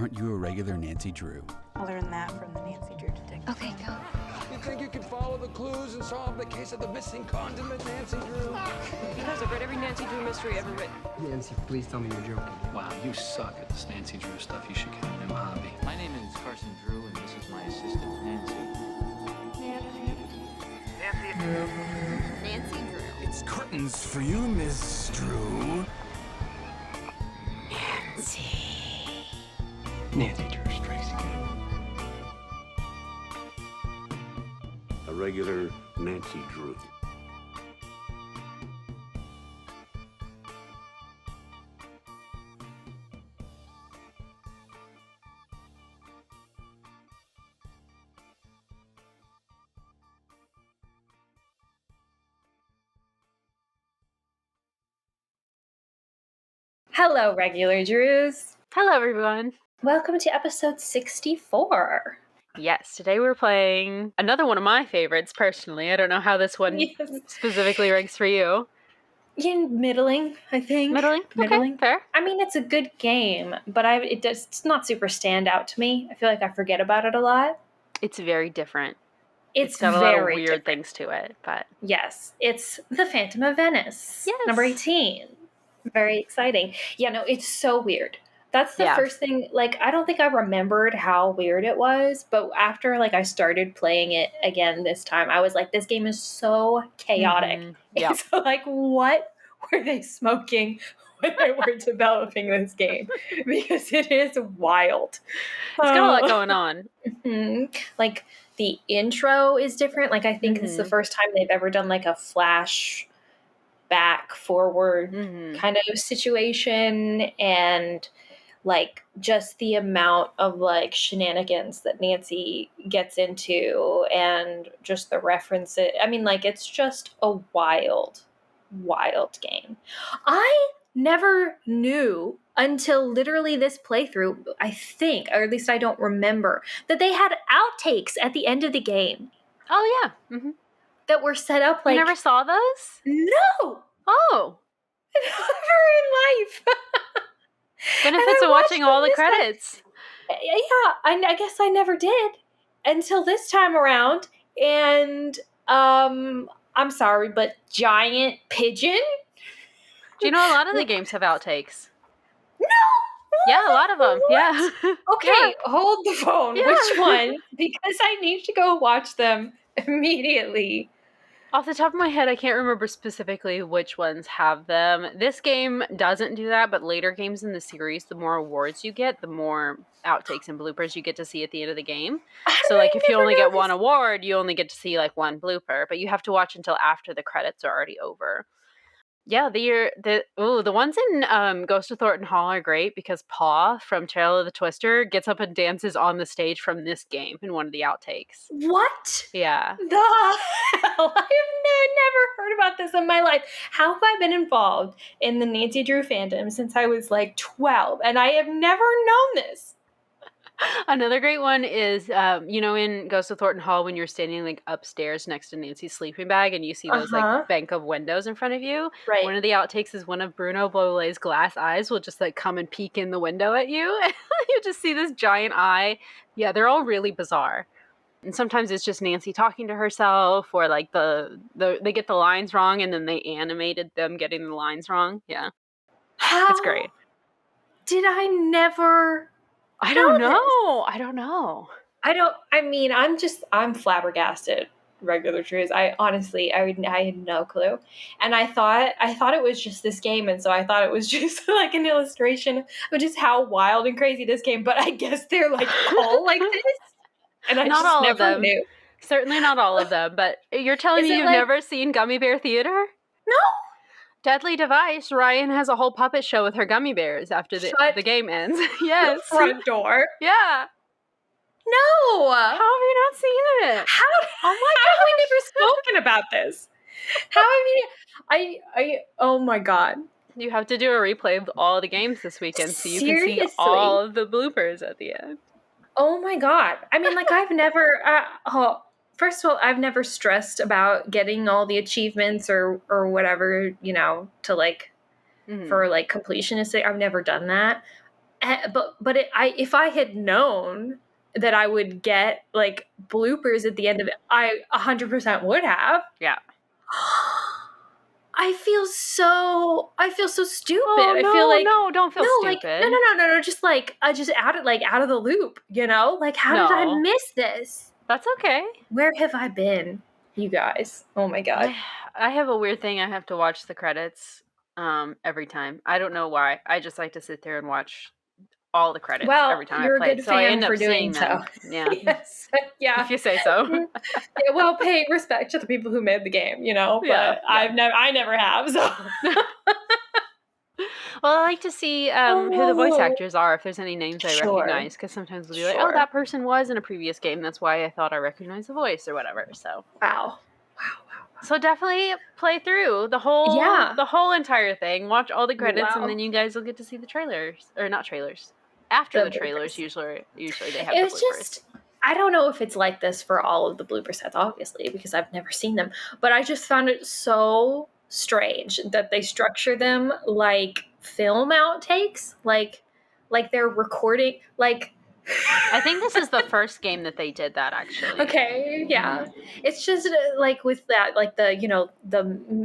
aren't you a regular Nancy Drew? I learned that from the Nancy Drew detective. Okay, go. You think you can follow the clues and solve the case of the missing condiment, Nancy Drew? Because I've read every Nancy Drew mystery ever written. Nancy, please tell me you're joking. Wow, you suck at this Nancy Drew stuff. You should get a new hobby. My name is Carson Drew, and this is my assistant, Nancy. Nancy Drew. It's curtains for you, Miss Drew. Nancy Drew strikes again. A regular Nancy Drew. Hello, regular Drews. Hello, everyone. Welcome to episode 64. Yes, today we're playing another one of my favorites, personally. I don't know how this one specifically ranks for you. Middling, I think. Middling? Okay, fair. I mean, it's a good game, but it's not super stand out to me. I feel like I forget about it a lot. It's very different. It's got very a lot of weird different things to it, but... Yes, it's the Phantom of Venice. Yes. Number 18. Very exciting. Yeah, no, it's so weird. That's the first thing, I don't think I remembered how weird it was, but after, I started playing it again this time, I was like, this game is so chaotic. Mm-hmm. Yep. It's what were they smoking when they were developing this game? Because it is wild. It's got a lot going on. Mm-hmm. The intro is different. I think this is the first time they've ever done, a flash back forward kind of situation, and just the amount of shenanigans that Nancy gets into, and just the references. I mean, it's just a wild game. I never knew until literally this playthrough, I think, or at least I don't remember, that they had outtakes at the end of the game. Oh, yeah. Mm-hmm. That were set up You never saw those? No! Oh. Never in life. Benefits of watching all the credits. Yeah, I guess I never did until this time around. And I'm sorry, but giant pigeon? Do you know a lot of the games have outtakes? No! Yeah, a lot of them. What? Yeah. Okay, Yeah. hold the phone. Yeah. Which one? Because I need to go watch them immediately. Off the top of my head, I can't remember specifically which ones have them. This game doesn't do that, but later games in the series, the more awards you get, the more outtakes and bloopers you get to see at the end of the game. So, if you only get one award, you only get to see, one blooper, but you have to watch until after the credits are already over. Yeah, the ones in Ghost of Thornton Hall are great because Paw from Trail of the Twister gets up and dances on the stage from this game in one of the outtakes. What? Yeah. The hell? I have never heard about this in my life. How have I been involved in the Nancy Drew fandom since I was 12, and I have never known this? Another great one is, in Ghost of Thornton Hall when you're standing upstairs next to Nancy's sleeping bag and you see those bank of windows in front of you. Right. One of the outtakes is one of Bruno Beaulieu's glass eyes will just come and peek in the window at you. You just see this giant eye. Yeah, they're all really bizarre. And sometimes it's just Nancy talking to herself, or they get the lines wrong and then they animated them getting the lines wrong. Yeah. How it's great. Did I never... I don't know. I'm flabbergasted, regular Drews. I had no clue. And I thought it was just this game, and so I thought it was just an illustration of just how wild and crazy this game, but I guess they're all like this. And I not just all never of them. knew. Certainly not all of them, but you're telling me you've never seen Gummy Bear Theater? No. Deadly Device, Ryan has a whole puppet show with her gummy bears after the game ends. Yes. The front door. Yeah. No. How have you not seen it? How have we never spoken about this? Oh my God. You have to do a replay of all the games this weekend so you can see Seriously? all of the bloopers at the end. Oh my God. I mean, I've never, first of all, I've never stressed about getting all the achievements or whatever, to for completionist sake. I've never done that. If I had known that I would get like bloopers at the end of it, I 100% would have. Yeah. I feel so stupid. Oh, I feel like no, don't feel like stupid. no. Just like I just out of the loop. You know, like how did I miss this? That's okay. Where have I been, you guys? Oh my god. I have a weird thing. I have to watch the credits every time. I don't know why. I just like to sit there and watch all the credits every time you're I play. a good so I fan end for up doing seeing them. so. Yeah. Yes. Yeah. If you say so. Yeah, well, pay respect to the people who made the game, you know. But Yeah. I never have. So. Well, I like to see who the voice actors are, if there's any names I recognize, because sometimes we'll be like, oh, that person was in a previous game. That's why I thought I recognized the voice or whatever. So Wow. So definitely play through the whole entire thing. Watch all the credits, and then you guys will get to see the trailers, or not trailers. After the trailers, usually they have. It was just. I don't know if it's like this for all of the blooper sets, obviously, because I've never seen them. But I just found it so strange that they structure them like film outtakes, like they're recording, like. I think this is the first game that they did that, actually. Okay, yeah. It's just like with that, like the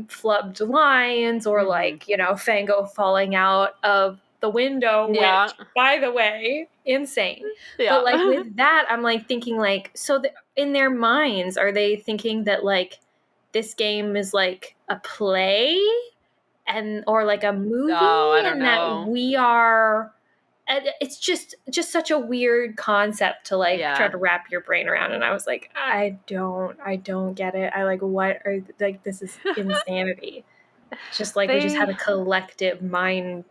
flubbed lines, or like, Fango falling out of the window, which, by the way, insane. Yeah. But like with that, I'm like thinking like, so in their minds, are they thinking that like this game is like a play or like a movie, I don't know. that we are. It's just such a weird concept to like try to wrap your brain around, and I was like, I don't get it. I like, what are like, this is insanity. Just like we just had a collective mind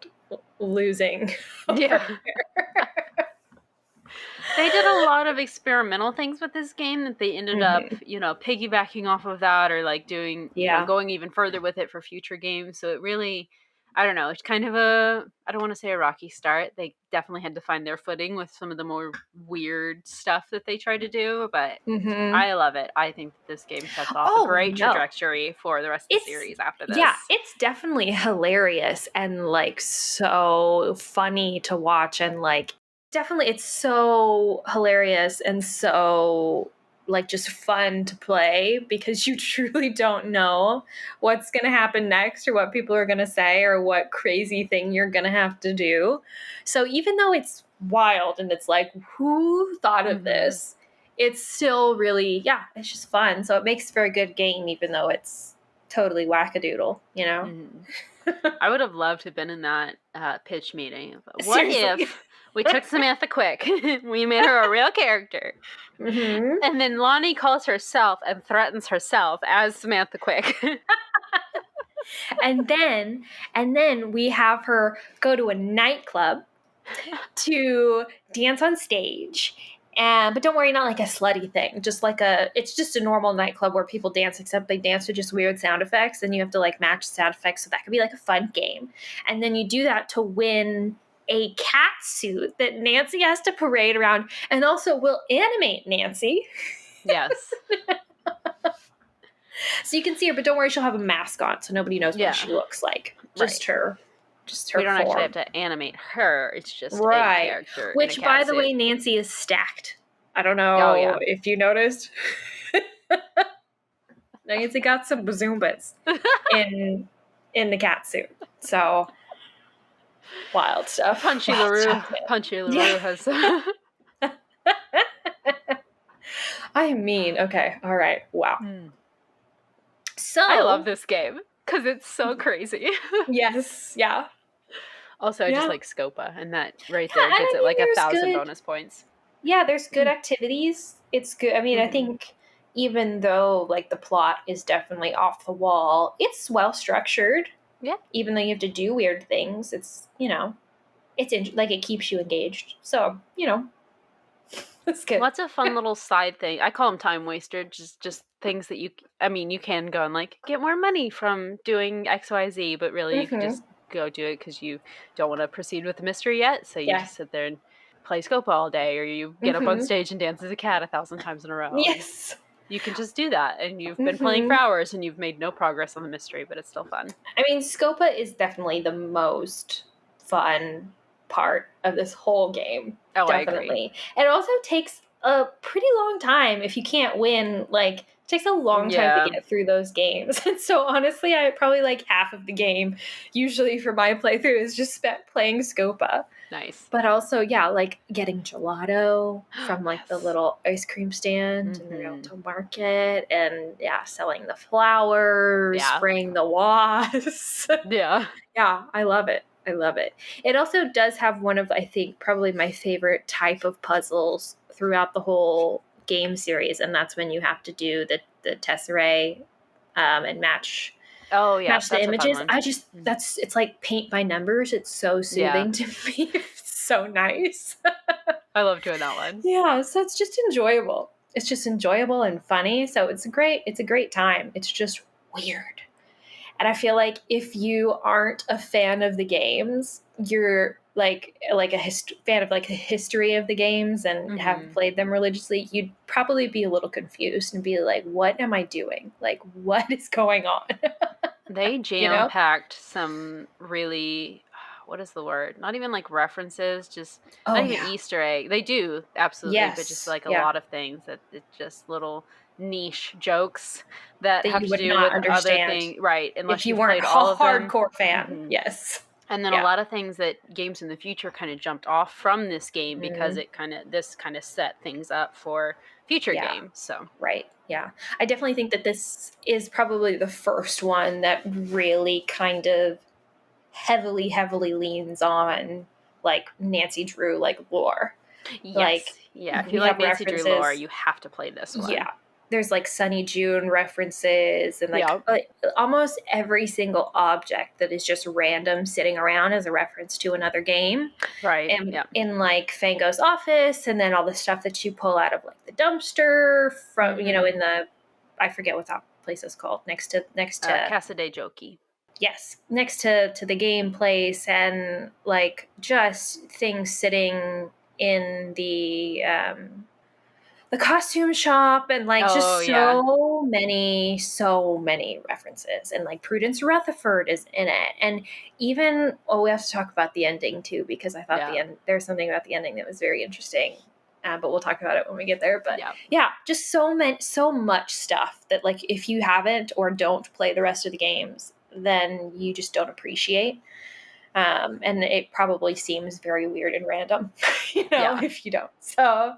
losing. Yeah. They did a lot of experimental things with this game that they ended up, piggybacking off of that, or like doing, going even further with it for future games. So it really, I don't know, it's kind of I don't want to say a rocky start. They definitely had to find their footing with some of the more weird stuff that they tried to do, but I love it. I think that this game sets off a great trajectory for the rest of the series after this. Yeah, it's definitely hilarious and like so funny to watch, and like definitely it's so hilarious and so like just fun to play, because you truly don't know what's going to happen next, or what people are going to say, or what crazy thing you're going to have to do. So even though it's wild and it's like, who thought of this? It's still really, it's just fun. So it makes for a good game, even though it's totally wackadoodle, you know? I would have loved to have been in that pitch meeting. What if we took Samantha Quick, we made her a real character, and then Lonnie calls herself and threatens herself as Samantha Quick. and then we have her go to a nightclub to dance on stage. But don't worry, not like a slutty thing. Just like it's just a normal nightclub where people dance, except they dance to just weird sound effects, and you have to like match sound effects. So that could be like a fun game. And then you do that to win a cat suit that Nancy has to parade around, and also will animate Nancy. Yes. So you can see her, but don't worry, she'll have a mask on, so nobody knows what she looks like. Just her. Just her. We don't form. actually have to animate her. It's just a character. Which, by the way, Nancy is stacked. I don't know if you noticed. Nancy got some bazoombas in the cat suit. So wild stuff. Punchy LaRue has. I mean, okay, all right, wow. So I love this game because it's so crazy. Yes, yeah. Also, I just like Scopa, and that right there gets it like 1,000 bonus points. Yeah, there's good activities. It's good. I mean, I think even though like the plot is definitely off the wall, it's well structured. Yeah. Even though you have to do weird things, it's like it keeps you engaged. So that's good. Lots of fun little side thing. I call them time wasters. Just things that you can go and like get more money from doing XYZ, but really you can just go do it because you don't want to proceed with the mystery yet. So you just sit there and play Scopa all day, or you get up on stage and dance as a cat 1,000 times in a row. Yes. You can just do that, and you've been playing for hours, and you've made no progress on the mystery, but it's still fun. I mean, Scopa is definitely the most fun part of this whole game. Oh, I Definitely. agree. And it also takes a pretty long time if you can't win. Like, it takes a long time to get through those games. And so honestly, I probably like half of the game usually for my playthrough is just spent playing Scopa. Nice. But also, yeah, like getting gelato from like the little ice cream stand in the Rialto Market, and selling the flowers, spraying the wasps. Yeah. Yeah, I love it. I love it. It also does have one of, I think, probably my favorite type of puzzles throughout the whole game series, and that's when you have to do the tesserae and match the images. I just it's like paint by numbers. It's so soothing to me. It's so nice. I love doing that one. Yeah, so it's just enjoyable. It's just enjoyable and funny. So it's a great time. It's just weird. And I feel like if you aren't a fan of the games, you're like a fan of like the history of the games and have played them religiously, you'd probably be a little confused and be like, what am I doing? Like, what is going on? They jam-packed some really, what is the word? Not even like references, just not even Easter egg. They do, absolutely, but just like a lot of things that it's just little niche jokes that have you to would do not with understand other things, right? Unless if you played weren't all a of them. hardcore fan. Yes. And then a lot of things that games in the future kind of jumped off from this game because this kind of set things up for future games. So right. Yeah. I definitely think that this is probably the first one that really kind of heavily leans on like Nancy Drew like lore. Yes. Like, if you like Nancy Drew lore, you have to play this one. Yeah. There's like Sunny June references and like almost every single object that is just random sitting around is a reference to another game. Right. And in like Fango's office, and then all the stuff that you pull out of like the dumpster from, in the, I forget what that place is called, next to Casa de Jockey. Yes, next to the game place, and like just things sitting in the costume shop, and like so many references, and like Prudence Rutherford is in it, and even we have to talk about the ending too, because I thought there's something about the ending that was very interesting. But we'll talk about it when we get there. But just so much stuff that like if you haven't or don't play the rest of the games, then you just don't appreciate. And it probably seems very weird and random, if you don't. So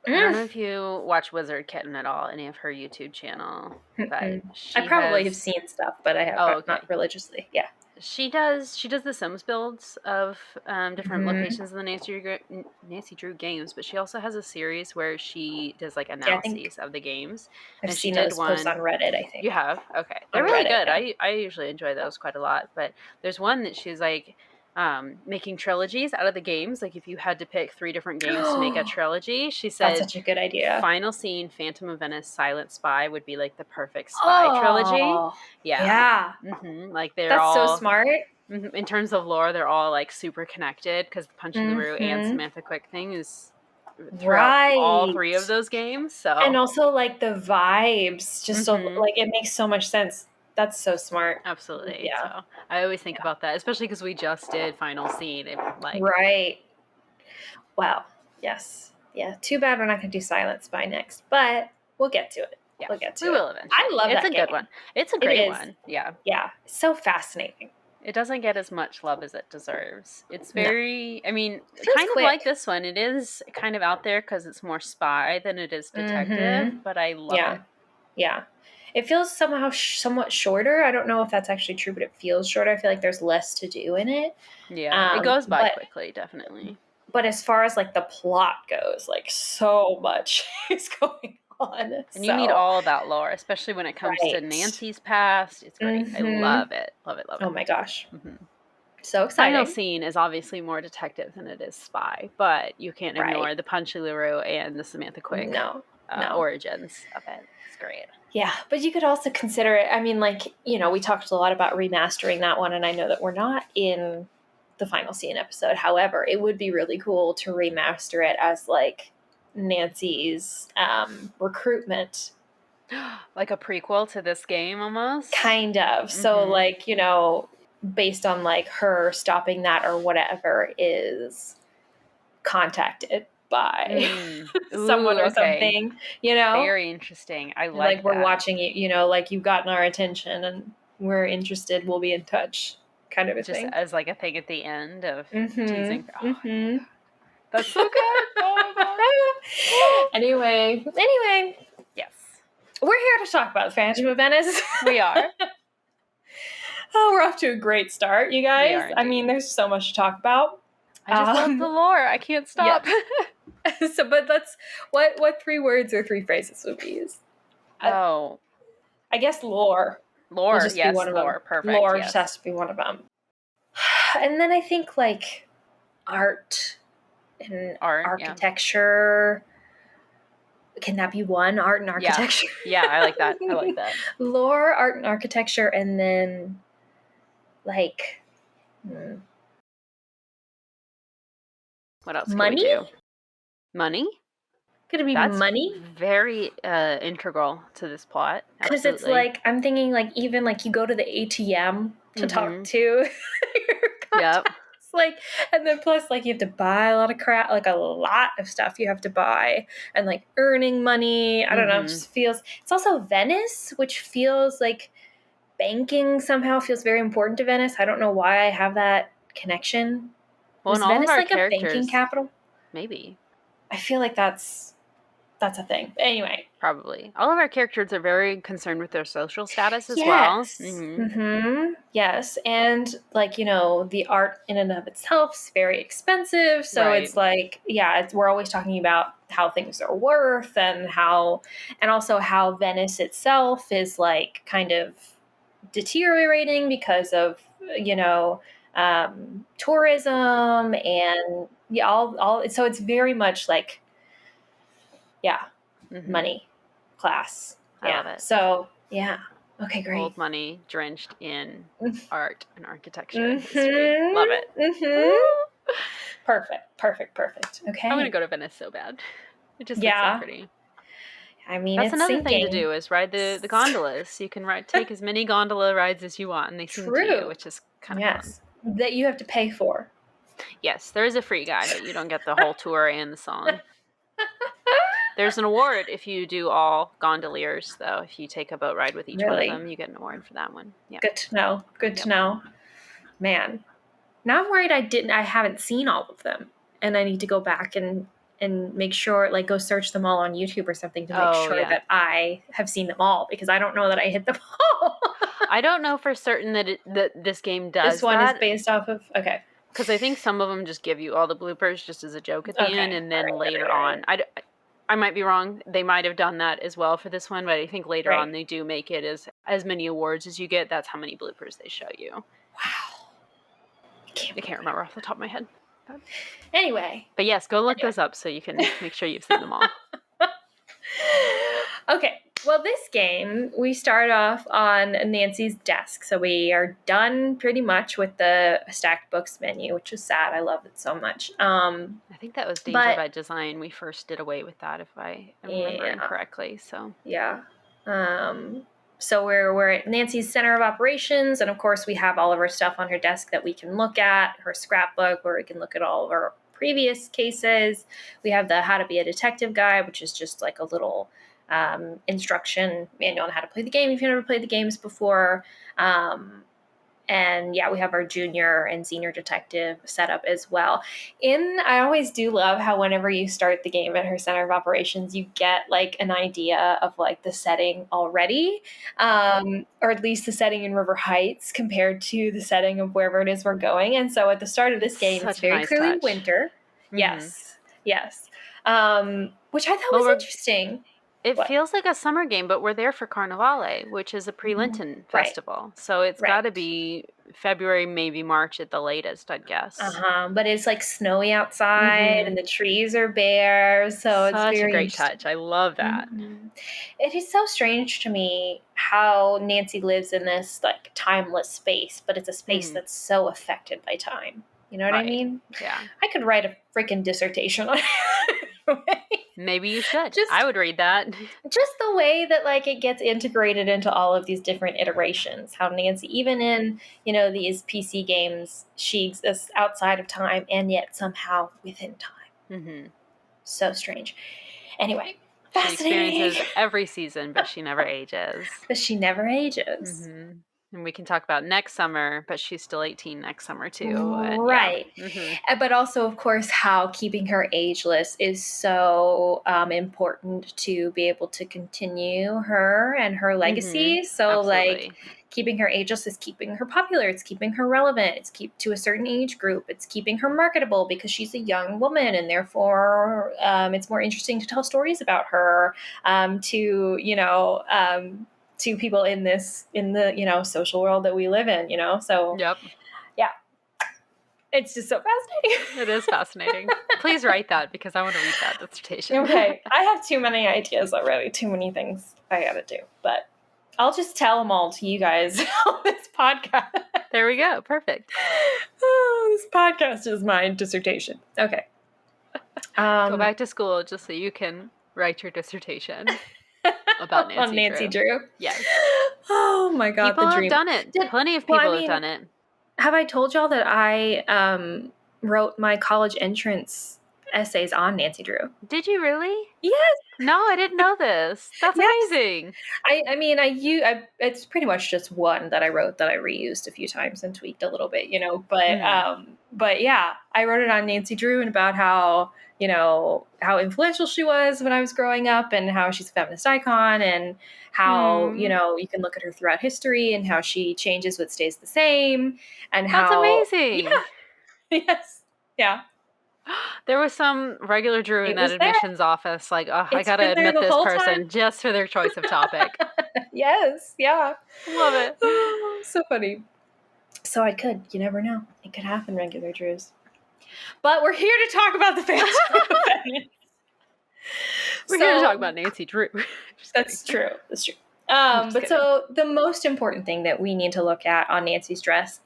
I don't know if you watch Wizard Kitten at all, any of her YouTube channel. But I probably have seen stuff, but I have not religiously. Yeah. She does the Sims builds of different locations in the Nancy Drew games, but she also has a series where she does like analyses of the games. I've seen those posts on Reddit, I think. You have? Okay. They're really good. I usually enjoy those quite a lot, but there's one that she's like making trilogies out of the games. Like if you had to pick 3 different games to make a trilogy, she said that's such a good idea. Final Scene, Phantom of Venice, Silent Spy would be like the perfect spy trilogy. Yeah. Like that's all so smart. In terms of lore, they're all like super connected because the Punch in the Roo and Samantha Quick thing is throughout all 3 of those games. So and also like the vibes, just so like it makes so much sense. That's so smart. Absolutely. Yeah. So I always think about that, especially because we just did Final Scene. Right. Wow. Yes. Yeah. Too bad we're not going to do Silent Spy next, but we'll get to it. Yeah. We'll get to it. We will eventually. I love that game. It's a good one. It's a great one. Yeah. Yeah. So fascinating. It doesn't get as much love as it deserves. It's very, I mean, kind of like this one. It is kind of out there because it's more spy than it is detective, but I love it. Yeah. It feels somehow somewhat shorter. I don't know if that's actually true, but it feels shorter. I feel like there's less to do in it. Yeah, it goes by quickly, definitely. But as far as like the plot goes, like so much is going on. And you need all of that lore, especially when it comes to Nancy's past. It's great. I love it. Love it, love it. Oh my gosh. So exciting. Final Scene is obviously more detective than it is spy, but you can't ignore the Punchy LaRue and the Samantha Quick origins of it. It's great. Yeah, but you could also consider it, I mean, like, we talked a lot about remastering that one, and I know that we're not in the Final Scene episode. However, it would be really cool to remaster it as, like, Nancy's recruitment. Like a prequel to this game, almost? Kind of. So, like, based on like her stopping that or whatever is contacted by someone Ooh, or okay. something, you know? Very interesting. I like we're that. watching you, you know, like you've gotten our attention and we're interested, we'll be in touch, kind of a Just thing. as like a thing at the end of Mm-hmm. teasing. Oh, Mm-hmm. that's so good. Oh my god. Anyway, Yes, we're here to talk about Phantom of Venice. we are. Oh, we're off to a great start, you guys. are I mean, indeed. there's so much to talk about. I just love the lore. I can't stop. So, but let's what 3 words or 3 phrases would we use? Oh, I guess lore. lore. Will just be Yes, one of lore. them. Perfect. Lore yes. just has to be one of them. And then I think like art and Art, architecture. Yeah. Can that be one? Art and architecture. Yeah, I like that. I like that. Lore, art, and architecture, and then like What else money? can we do? Money? Could it be That's money? very integral to this plot. Because it's like, I'm thinking like even like you go to the ATM to talk to your contacts. Like, and then plus like you have to buy a lot of crap, like a lot of stuff you have to buy, and like earning money. I don't know. It just feels. It's also Venice, which feels like banking somehow feels very important to Venice. I don't know why I have that connection. Well, Is all Venice of our like a banking capital? Maybe. I feel like that's a thing. But anyway. Probably. All of our characters are very concerned with their social status as well. Yes. And like, you know, the art in and of itself is very expensive. So it's like, we're always talking about how things are worth and also how Venice itself is like kind of deteriorating because of, you know, tourism and all. So it's very much like, money class. I love it. So, okay, great. Old money drenched in art and architecture and history. Love it. Perfect. Okay. I'm going to go to Venice so bad. It just looks so pretty. I mean, that's it's another sinking. thing to do is ride the gondolas. You can take as many gondola rides as you want, and they sing to you, which is kind of fun. That you have to pay for. Yes, there is a free guide, but you don't get the whole tour and the song. There's an award if you do all gondoliers, though. If you take a boat ride with each one of them, you get an award for that one. Yeah. Good to know. To know. Man, now I'm worried I haven't seen all of them, and I need to go back and make sure, like, go search them all on YouTube or something to make sure that I have seen them all, because I don't know that I hit them all. I don't know for certain that this game does. This one is based off of because I think some of them just give you all the bloopers just as a joke at the end, and then later on, I might be wrong. They might have done that as well for this one, but I think later on they do make it as many awards as you get. That's how many bloopers they show you. Wow. I can't remember off the top of my head. But. Anyway. But yes, go look those up so you can make sure you've seen them all. Okay. Well, this game, we start off on Nancy's desk. So we are done pretty much with the stacked books menu, which is sad. I love it so much. I think that was Danger by Design. We first did away with that, if I am remembering correctly. So yeah. So we're at Nancy's center of operations, and of course we have all of her stuff on her desk that we can look at, her scrapbook where we can look at all of our previous cases. We have the How to Be a Detective guide, which is just like a little instruction manual on how to play the game if you've never played the games before. And we have our junior and senior detective setup as well. I always do love how whenever you start the game at her center of operations, you get like an idea of like the setting already, or at least the setting in River Heights compared to the setting of wherever it is we're going. And so at the start of this game, it's very clearly winter. Mm-hmm. Yes. Which I thought was interesting. It feels like a summer game, but we're there for Carnivale, which is a pre-Lenten festival. So it's got to be February, maybe March at the latest, I'd guess. But it's like snowy outside and the trees are bare. So it's such very a great touch. I love that. It is so strange to me how Nancy lives in this like timeless space, but it's a space that's so affected by time. You know what I mean? Yeah. I could write a freaking dissertation on it. Maybe you should. Just- I would read that. Just the way that like it gets integrated into all of these different iterations. How Nancy, even in these PC games, she exists outside of time and yet somehow within time. Mm-hmm. So strange. Anyway, She fascinating. experiences every season, but she never ages. But she never ages. Mm-hmm. And we can talk about next summer, but she's still 18 next summer too. Right. Yeah. Mm-hmm. But also, of course, how keeping her ageless is so important to be able to continue her and her legacy. So, Absolutely. like, keeping her ageless is keeping her popular. It's keeping her relevant. It's keep to a certain age group. It's keeping her marketable because she's a young woman, and therefore, it's more interesting to tell stories about her to people in the social world that we live in. So Yep. yeah. It's just so fascinating. It is fascinating. Please write that because I want to read that dissertation. Okay. I have too many ideas already. Too many things I gotta do. But I'll just tell them all to you guys on this podcast. There we go. Perfect. Oh, this podcast is my dissertation. Okay. Go back to school just so you can write your dissertation about Nancy on Nancy Drew. Yes. Oh my God, People the have dream. done it. Plenty of people have done it. Have I told y'all that I wrote my college entrance essays on Nancy Drew? Did you really? Yes. No, I didn't know this. That's Yes. amazing. It's pretty much just one that I wrote that I reused a few times and tweaked a little bit, but yeah, I wrote it on Nancy Drew and about how influential she was when I was growing up and how she's a feminist icon and how, you can look at her throughout history and how she changes but stays the same and That's how amazing. Yeah. Yes. Yeah. There was some regular Drew in It that was there. admissions office. Like, oh, I It's gotta been there admit the this whole person time. just for their choice of topic. Yes. Yeah. Love it. Oh, so funny. So you never know. It could happen, regular Drews. But we're here to talk about the Phantom of Venice. We're here to talk about Nancy Drew. That's true. That's true. So the most important thing that we need to look at on Nancy's desk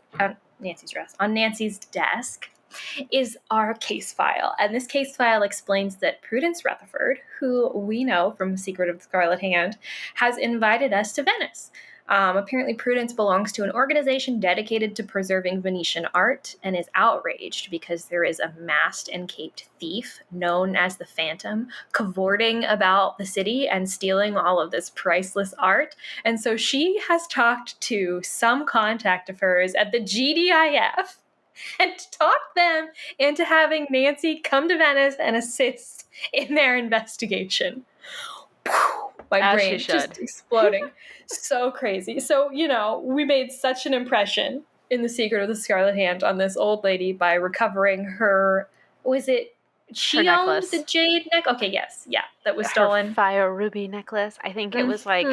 is our case file. And this case file explains that Prudence Rutherford, who we know from Secret of the Scarlet Hand, has invited us to Venice. Apparently, Prudence belongs to an organization dedicated to preserving Venetian art and is outraged because there is a masked and caped thief known as the Phantom cavorting about the city and stealing all of this priceless art. And so she has talked to some contact of hers at the GDIF and talked them into having Nancy come to Venice and assist in their investigation. My brain just exploding. So crazy. So, we made such an impression in The Secret of the Scarlet Hand on this old lady by recovering her, she owned the jade necklace? Okay, yes. Yeah, that was stolen. Her fire ruby necklace. I think it was like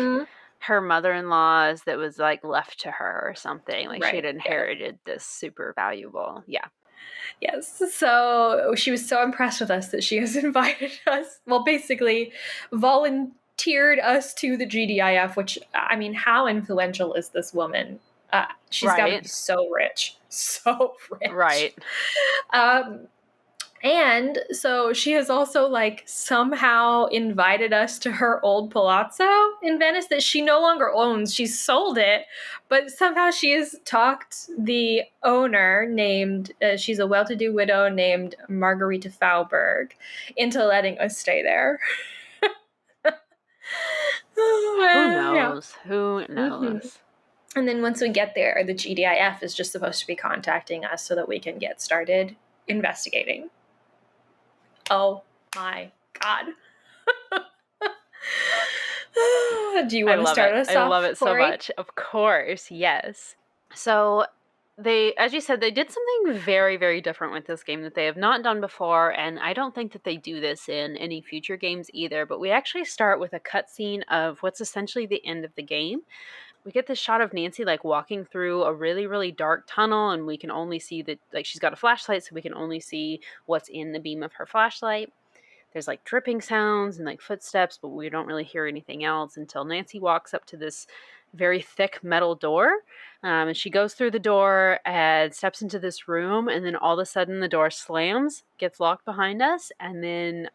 her mother-in-law's that was like left to her or something. Like she had inherited this super valuable. Yeah. Yes. So she was so impressed with us that she has invited us, basically volunteered us to the GDIF, which, how influential is this woman? She's got to be so rich. So rich. Right. And so she has also somehow invited us to her old palazzo in Venice that she no longer owns. She sold it, but somehow she has talked the owner she's a well-to-do widow named Margarita Fauberg into letting us stay there. Who knows? Yeah. Who knows? Mm-hmm. And then once we get there, the GDIF is just supposed to be contacting us so that we can get started investigating. Oh my God. Do you want to start us off? I love it Corey? so much. Of course, yes. So as you said, they did something very, very different with this game that they have not done before, and I don't think that they do this in any future games either, but we actually start with a cutscene of what's essentially the end of the game. We get this shot of Nancy walking through a really, really dark tunnel, and we can only see that she's got a flashlight, so we can only see what's in the beam of her flashlight. There's dripping sounds and footsteps, but we don't really hear anything else until Nancy walks up to this very thick metal door. And she goes through the door and steps into this room, and then all of a sudden the door slams, gets locked behind us, and then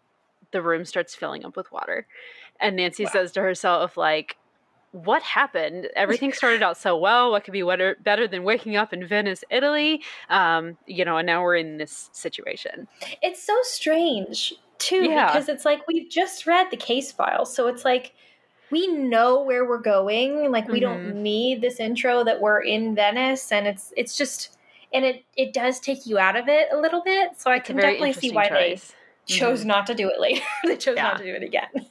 the room starts filling up with water. And Nancy says to herself, like, what happened? Everything started out so well. What could be better than waking up in Venice, Italy? And now we're in this situation. It's so strange, too, because it's like we've just read the case file. So it's like we know where we're going. Like, we don't need this intro that we're in Venice. And it's just, and it does take you out of it a little bit. So I can definitely see why they chose not to do it later. They chose not to do it again.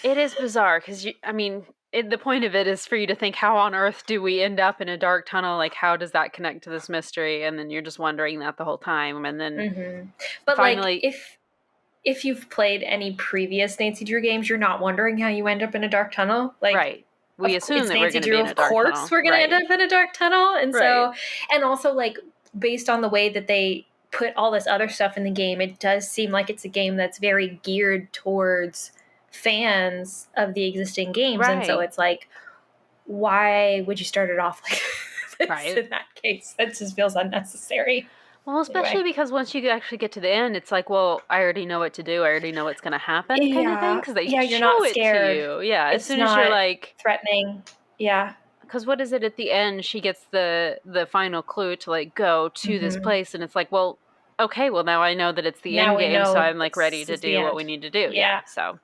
It is bizarre because, the point of it is for you to think, how on earth do we end up in a dark tunnel? Like, how does that connect to this mystery? And then you're just wondering that the whole time. And then But finally... like, if you've played any previous Nancy Drew games, you're not wondering how you end up in a dark tunnel. Like, right. We assume that we're going to be in a dark tunnel. Of course we're going to end up in a dark tunnel. And so, and also, like, based on the way that they put all this other stuff in the game, it does seem like it's a game that's very geared towards fans of the existing games. And so it's like, why would you start it off like this in that case? That just feels unnecessary. Well, especially because once you actually get to the end, it's like, well, I already know what to do. I already know what's going to happen, kind of thing. Because they you're not scared. It to you. Yeah, it's as soon as you're like threatening. Yeah. Because what is it at the end? She gets the final clue to like go to this place, and it's like, well, okay, well now I know that it's the end game, so I'm like ready to do what we need to do. Yeah. So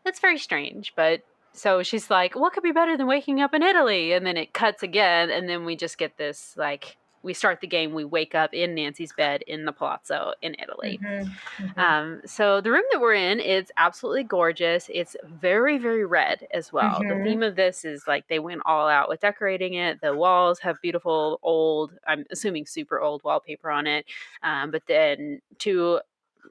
it's very strange, but. So she's like, what could be better than waking up in Italy? And then it cuts again, and then we just get this, like, we start the game, we wake up in Nancy's bed in the palazzo in Italy. So the room that we're in is absolutely gorgeous. It's very, very red as well. The theme of this is, like, they went all out with decorating it. The walls have beautiful old, I'm assuming super old wallpaper on it. But then two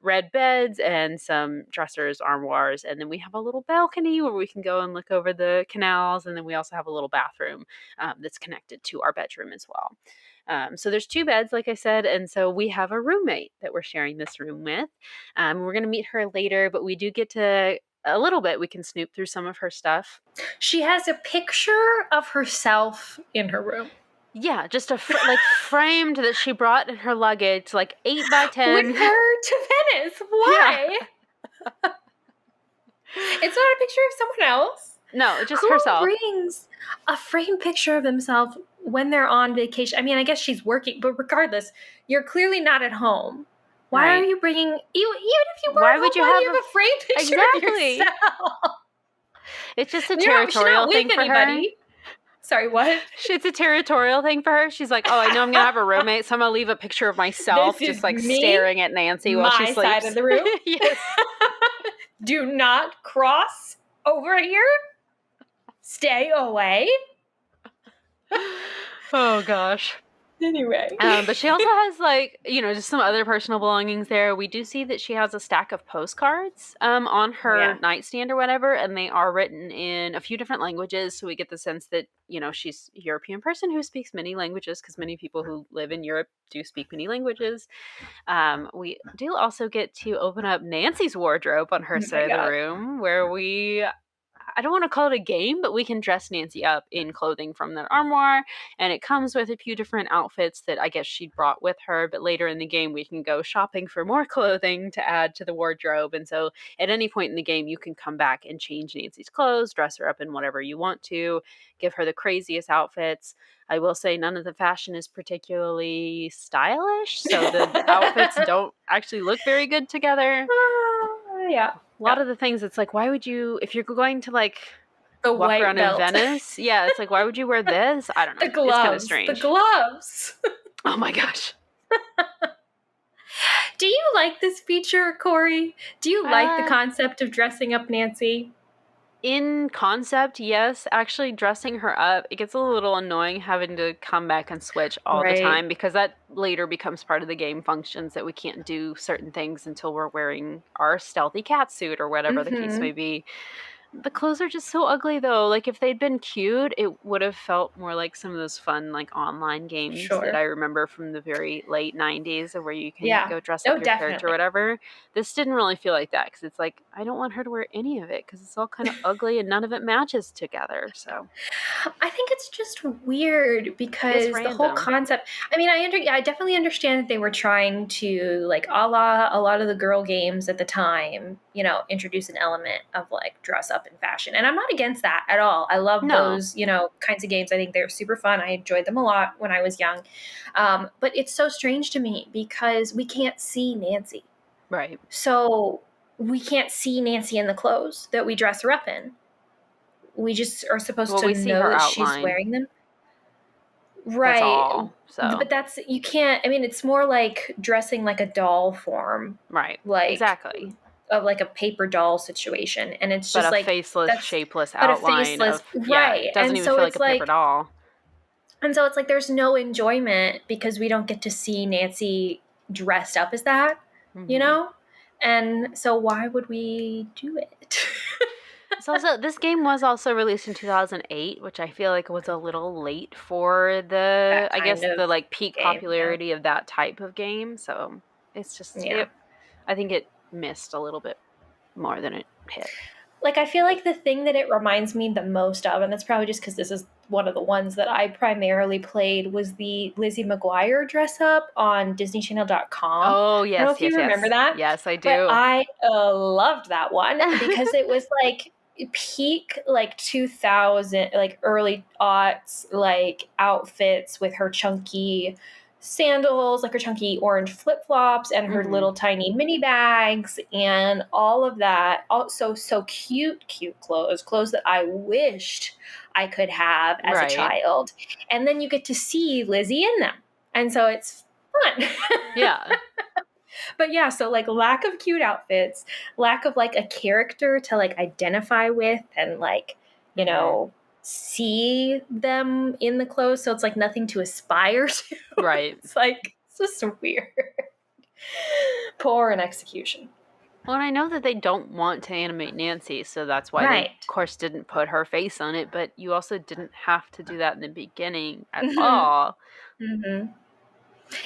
red beds and some dressers, armoires, and then we have a little balcony where we can go and look over the canals, and then we also have a little bathroom that's connected to our bedroom as well. So there's two beds, like I said, and so we have a roommate that we're sharing this room with. We're going to meet her later, but we do get to a little bit. We can snoop through some of her stuff. She has a picture of herself in her room. Yeah, just like framed that she brought in her luggage, like 8 by 10. With her to Venice. Why? Yeah. It's not a picture of someone else. No, just Who herself. Who brings a framed picture of themselves when they're on vacation? I mean, I guess she's working, but regardless, you're clearly not at home. Why are you bringing even if you were why at would home, you have a framed picture of yourself? It's just a territorial thing for her. Sorry, what? It's a territorial thing for her. She's like, oh, I know I'm going to have a roommate, so I'm going to leave a picture of myself just like staring at Nancy while she sleeps. My side of the room? Yes. Do not cross over here. Stay away. Oh, gosh. Anyway. But she also has, like, just some other personal belongings there. We do see that she has a stack of postcards on her nightstand or whatever, and they are written in a few different languages, so we get the sense that, she's a European person who speaks many languages, because many people who live in Europe do speak many languages. We do also get to open up Nancy's wardrobe on her side of the room, where I don't want to call it a game, but we can dress Nancy up in clothing from that armoire, and it comes with a few different outfits that I guess she brought with her, but later in the game we can go shopping for more clothing to add to the wardrobe, and so at any point in the game you can come back and change Nancy's clothes, dress her up in whatever you want to, give her the craziest outfits. I will say none of the fashion is particularly stylish, so the outfits don't actually look very good together. Yeah. A lot of the things, it's like, why would you, if you're going to like the walk around belt in Venice, it's like, why would you wear this? I don't know. The gloves. It's kind of strange. The gloves. Oh my gosh. Do you like this feature, Corey? Do you like the concept of dressing up Nancy? In concept, yes. Actually, dressing her up, it gets a little annoying having to come back and switch all the time, because that later becomes part of the game functions that we can't do certain things until we're wearing our stealthy cat suit or whatever the case may be. The clothes are just so ugly, though. Like, if they'd been cute, it would have felt more like some of those fun, like, online games that I remember from the very late 90s where you can Yeah. go dress Oh, up your character or definitely. whatever. This didn't really feel like that because it's like, I don't want her to wear any of it because it's all kind of ugly and none of it matches together. So I think it's just weird it's because the whole random. concept. I mean, I definitely understand that they were trying to, like, a lot of the girl games at the time, you know, introduce an element of like dress up in fashion, and I'm not against that at all. I love No. those, you know, kinds of games. I think they're super fun. I enjoyed them a lot when I was young, but it's so strange to me because we can't see Nancy, Right. so we can't see Nancy in the clothes that we dress her up in. We just are supposed to we see know her that she's outline. wearing them. That's Right. all. So. But that's, you can't, I mean, it's more like dressing like a doll form. Right. Like, exactly. Of like a paper doll situation. And it's just but a like, faceless, shapeless but a outline faceless, of, right. it doesn't And even so feel it's like a paper doll. And so it's like there's no enjoyment because we don't get to see Nancy dressed up as that, you know? And so why would we do it? So this game was also released in 2008, which I feel like was a little late for the, I guess, the like peak popularity of that type of game. So it's just, I think it missed a little bit more than it hit. Like, I feel like the thing that it reminds me the most of, and it's probably just because this is one of the ones that I primarily played, was the Lizzie McGuire dress up on DisneyChannel.com. Oh, yes, I don't know if you remember that. Yes, I do. But I loved that one because it was like peak, like 2000, like early aughts, like outfits with her chunky sandals, like her chunky orange flip-flops and her little tiny mini bags and all of that. Also so cute clothes that I wished I could have as a child. And then you get to see Lizzie in them. And so it's fun. Yeah. But yeah, so like lack of cute outfits, lack of like a character to like identify with and like, you know, see them in the clothes. So it's like nothing to aspire to. Right. It's like, it's just weird. Poor in execution. Well, and I know that they don't want to animate Nancy, so that's why they, of course, didn't put her face on it. But you also didn't have to do that in the beginning at all.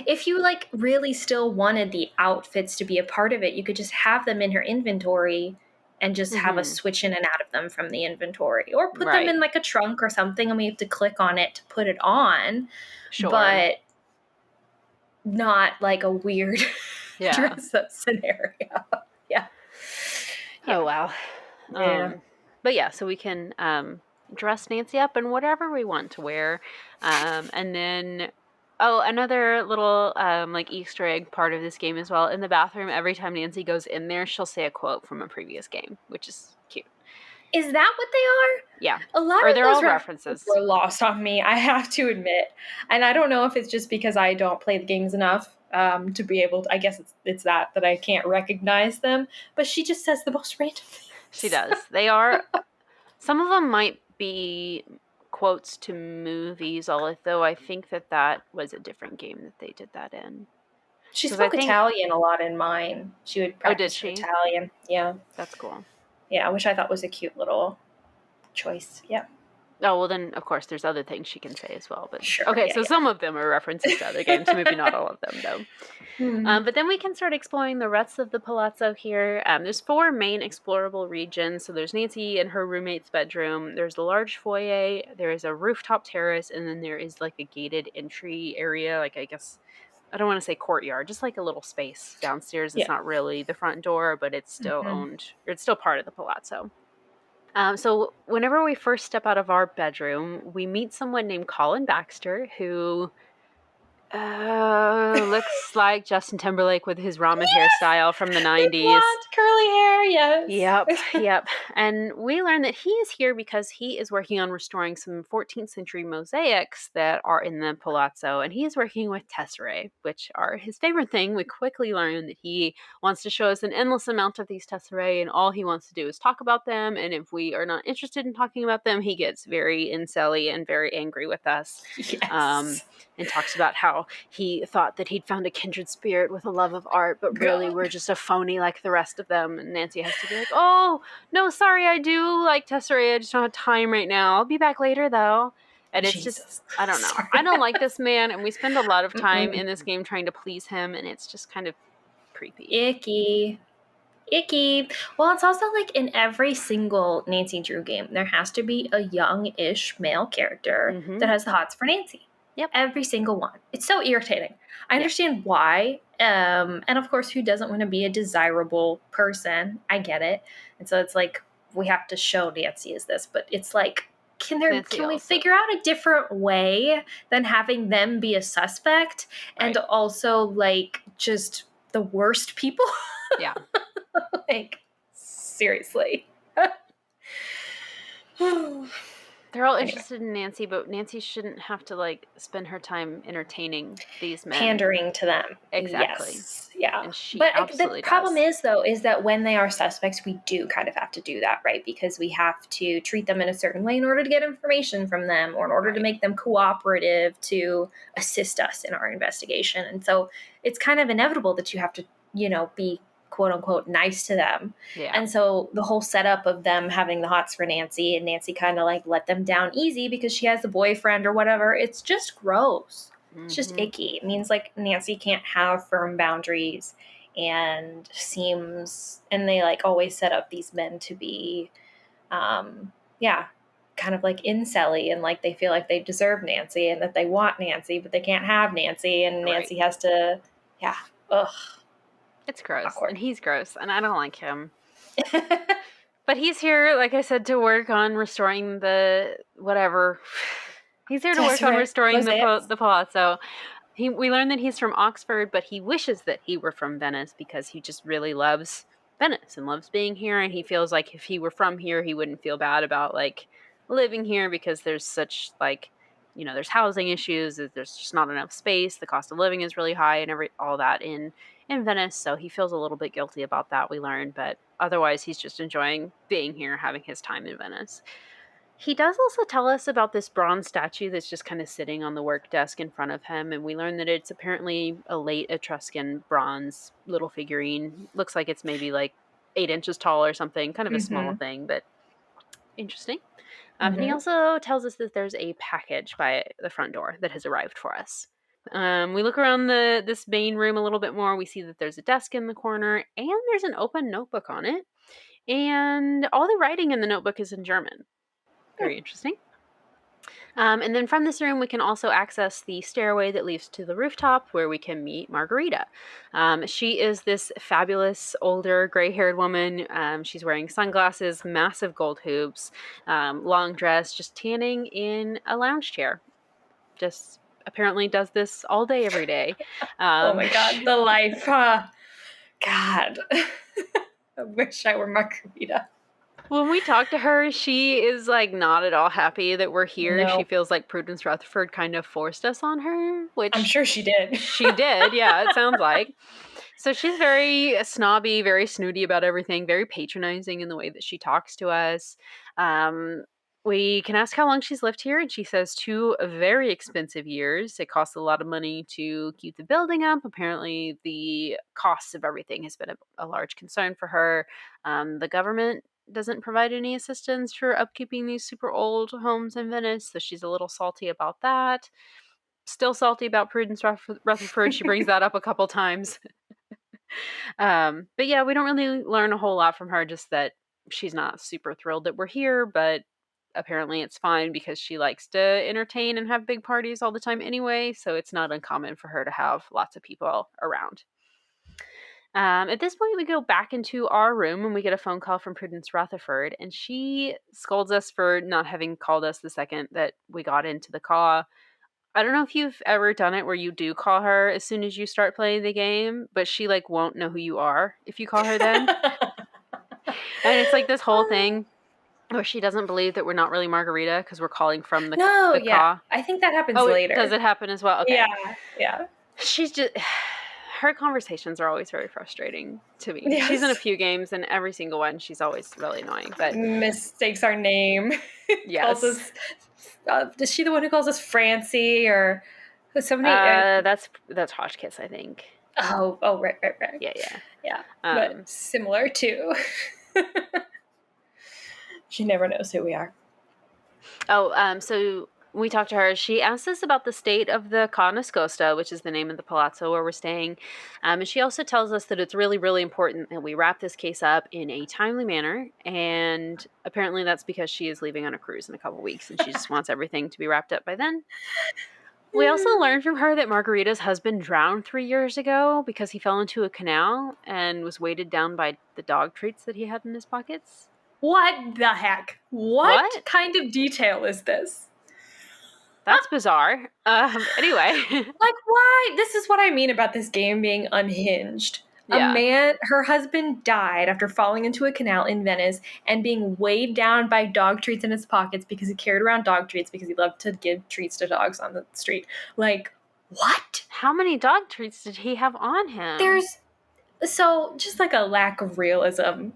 If you like really still wanted the outfits to be a part of it, you could just have them in her inventory and just have us switch in and out of them from the inventory, or put them in like a trunk or something, and we have to click on it to put it on. Sure. But not like a weird dress up scenario. Oh, wow. But yeah, so we can dress Nancy up in whatever we want to wear. And then, another little like Easter egg part of this game as well. In the bathroom, every time Nancy goes in there, she'll say a quote from a previous game, which is cute. Is that what they are? Yeah. A lot of those all references were lost on me, I have to admit. And I don't know if it's just because I don't play the games enough to be able to, I guess it's that I can't recognize them. But she just says the most random things. She does. They are, some of them might be quotes to movies, although I think that was a different game that they did that in. She spoke Italian a lot in mine. She would practice Italian. Yeah. That's cool. Yeah, which I thought was a cute little choice. Yeah. Oh, well then, of course, there's other things she can say as well. But sure, okay, so some of them are references to other games, maybe not all of them, though. But then we can start exploring the rest of the palazzo here. There's 4 main explorable regions. So there's Nancy and her roommate's bedroom. There's the large foyer. There is a rooftop terrace. And then there is like a gated entry area, like I guess, I don't want to say courtyard, just like a little space downstairs. It's not really the front door, but it's still owned, or it's still part of the palazzo. So whenever we first step out of our bedroom, we meet someone named Colin Baxter, who looks like Justin Timberlake with his ramen hairstyle from the 90s. Blonde, curly hair, yes. Yep. And we learn that he is here because he is working on restoring some 14th century mosaics that are in the palazzo, and he is working with tesserae, which are his favorite thing. We quickly learn that he wants to show us an endless amount of these tesserae, and all he wants to do is talk about them, and if we are not interested in talking about them, he gets very incel-y and very angry with us. Yes. And talks about how how he thought that he'd found a kindred spirit with a love of art, but really we're just a phony like the rest of them. And Nancy has to be like, oh, no, sorry, I do like Tesserae. I just don't have time right now. I'll be back later, though. And it's just, I don't know. I don't like this man, and we spend a lot of time in this game trying to please him, and it's just kind of creepy. Icky. Well, it's also like in every single Nancy Drew game, there has to be a young-ish male character that has the hots for Nancy. Yep. Every single one. It's so irritating. I understand why. And of course, who doesn't want to be a desirable person? I get it. And so it's like, we have to show Nancy as this, but it's like, can we figure out a different way than having them be a suspect and also like just the worst people? Yeah. Like, seriously. They're all interested in Nancy, but Nancy shouldn't have to like spend her time entertaining these men. Pandering to them. Exactly. Yes. Yeah. And she but absolutely the problem does. is, though, is that when they are suspects, we do kind of have to do that, right? Because we have to treat them in a certain way in order to get information from them or in order to make them cooperative to assist us in our investigation. And so it's kind of inevitable that you have to, be quote unquote nice to them. Yeah. And so the whole setup of them having the hots for Nancy and Nancy kind of like let them down easy because she has a boyfriend or whatever, it's just gross. It's just icky. It means like Nancy can't have firm boundaries and they like always set up these men to be kind of like incel-y and like they feel like they deserve Nancy and that they want Nancy but they can't have Nancy and Nancy has to It's gross. Awkward. And he's gross, and I don't like him. But he's here, like I said, to work on restoring the whatever. He's here to work on restoring the palazzo. We learned that he's from Oxford, but he wishes that he were from Venice because he just really loves Venice and loves being here. And he feels like if he were from here, he wouldn't feel bad about like living here because there's such like, there's housing issues. There's just not enough space. The cost of living is really high and all that in Venice. So he feels a little bit guilty about that, we learned. But otherwise, he's just enjoying being here, having his time in Venice. He does also tell us about this bronze statue that's just kind of sitting on the work desk in front of him. And we learn that it's apparently a late Etruscan bronze little figurine. Looks like it's maybe like 8 inches tall or something. Kind of a small thing, but interesting. And he also tells us that there's a package by the front door that has arrived for us. We look around this main room a little bit more. We see that there's a desk in the corner and there's an open notebook on it. And all the writing in the notebook is in German. Very interesting. And then from this room, we can also access the stairway that leads to the rooftop where we can meet Margarita. She is this fabulous, older, gray-haired woman. She's wearing sunglasses, massive gold hoops, long dress, just tanning in a lounge chair. Just apparently does this all day, every day. Oh my God, the life. God. I wish I were Margarita. When we talk to her, she is like not at all happy that we're here. No. She feels like Prudence Rutherford kind of forced us on her, which I'm sure she did. She did, yeah, it sounds like. So she's very snobby, very snooty about everything, very patronizing in the way that she talks to us. We can ask how long she's lived here, and she says 2 very expensive years. It costs a lot of money to keep the building up. Apparently, the costs of everything has been a large concern for her. The government doesn't provide any assistance for upkeeping these super old homes in Venice, so she's a little salty about that. Still salty about Prudence Rutherford. She brings that up a couple times. But yeah, we don't really learn a whole lot from her, just that she's not super thrilled that we're here, but apparently it's fine because she likes to entertain and have big parties all the time anyway, so it's not uncommon for her to have lots of people around. At this point, we go back into our room and we get a phone call from Prudence Rutherford, and she scolds us for not having called us the second that we got into the call. I don't know if you've ever done it where you do call her as soon as you start playing the game, but she like won't know who you are if you call her then. And it's like this whole thing where she doesn't believe that we're not really Margarita because we're calling from the call. I think that happens later. Does it happen as well? Okay. Yeah. She's just... Her conversations are always very frustrating to me. Yes. She's in a few games, and every single one, she's always really annoying. But mistakes our name. Yes. Is she the one who calls us Francie, or Somebody. That's Hotchkiss, I think. Right. Yeah. Yeah, but similar too. She never knows who we are. So we talked to her. She asked us about the state of the Ca' Nascosta, which is the name of the palazzo where we're staying. And she also tells us that it's really, really important that we wrap this case up in a timely manner. And apparently that's because she is leaving on a cruise in a couple weeks and she just wants everything to be wrapped up by then. We also learned from her that Margarita's husband drowned 3 years ago because he fell into a canal and was weighted down by the dog treats that he had in his pockets. What the heck? What kind of detail is this? That's bizarre. Anyway. Like, why? This is what I mean about this game being unhinged. Yeah. Her husband died after falling into a canal in Venice and being weighed down by dog treats in his pockets because he carried around dog treats because he loved to give treats to dogs on the street. Like, what? How many dog treats did he have on him? There's just like a lack of realism.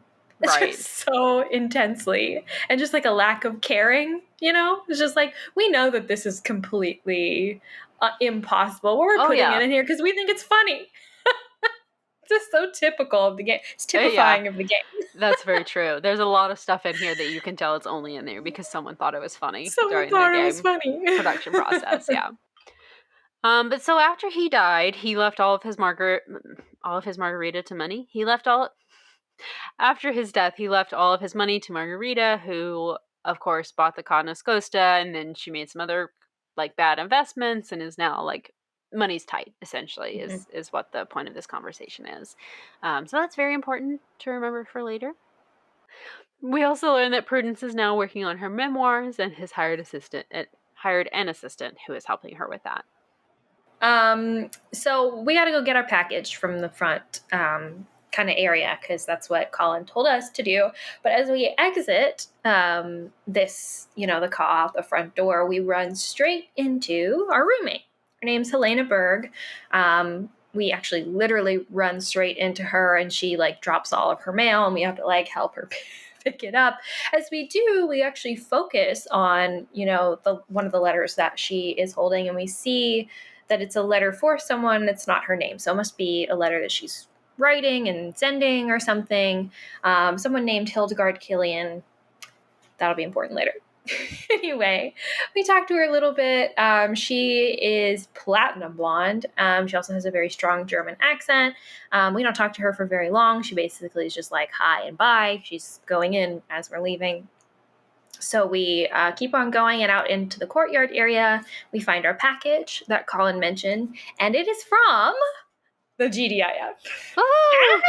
Right. Just so intensely. And just like a lack of caring, It's just like, we know that this is completely impossible. But we're putting it in here because we think it's funny. It's just so typical of the game. It's typifying of the game. That's very true. There's a lot of stuff in here that you can tell it's only in there because someone thought it was funny Someone during thought the it was funny. production process. Yeah. But so after he died, he left all of his margarita to money. After his death, he left all of his money to Margarita, who, of course, bought the Ca' Nascosta, and then she made some other bad investments, and is now money's tight. Essentially, is what the point of this conversation is. So that's very important to remember for later. We also learned that Prudence is now working on her memoirs and has hired an assistant who is helping her with that. So we got to go get our package from the front kind of area because that's what Colin told us to do. But as we exit this, the car out the front door, we run straight into our roommate. Her name's Helena Berg. We actually literally run straight into her and she drops all of her mail and we have to help her pick it up. As we do, we actually focus on, one of the letters that she is holding and we see that it's a letter for someone. It's not her name. So it must be a letter that she's writing and sending or something. Someone named Hildegard Killian. That'll be important later. Anyway, we talked to her a little bit. She is platinum blonde. She also has a very strong German accent. We don't talk to her for very long. She basically is just hi and bye. She's going in as we're leaving. So we keep on going and out into the courtyard area. We find our package that Colin mentioned, and it is from the GDIF. Oh!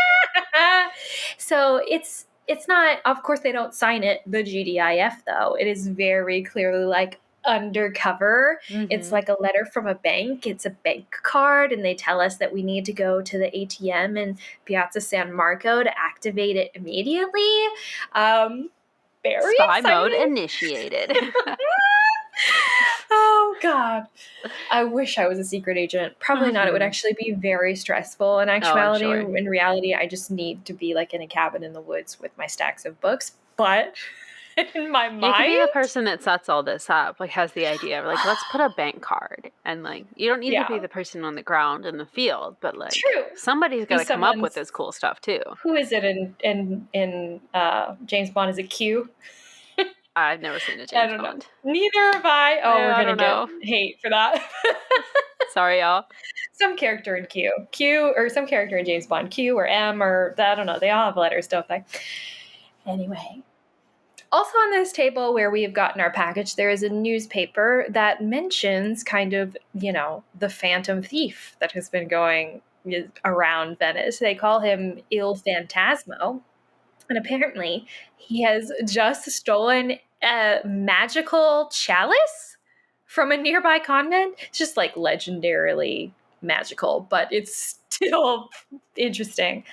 So it's not, of course, they don't sign it, the GDIF, though. It is very clearly undercover. Mm-hmm. It's a letter from a bank. It's a bank card, and they tell us that we need to go to the ATM in Piazza San Marco to activate it immediately. Very Spy exciting. Mode initiated. Oh, God. I wish I was a secret agent. Probably not. It would actually be very stressful. In actuality, in reality, I just need to be in a cabin in the woods with my stacks of books. But in my mind, you could be the person that sets all this up, has the idea of let's put a bank card, and you don't need to be the person on the ground in the field, but true. Somebody's got to come up with this cool stuff too. Who is it in James Bond? Is it Q? I've never seen a James Bond. Neither have I. Oh, we're gonna get hate for that. Sorry, y'all. Some character in Q, or some character in James Bond, Q or M, or I don't know. They all have letters, don't they? Anyway. Also on this table where we have gotten our package, there is a newspaper that mentions kind of, the phantom thief that has been going around Venice. They call him Il Fantasmo. And apparently he has just stolen a magical chalice from a nearby convent. It's just legendarily magical, but it's still interesting.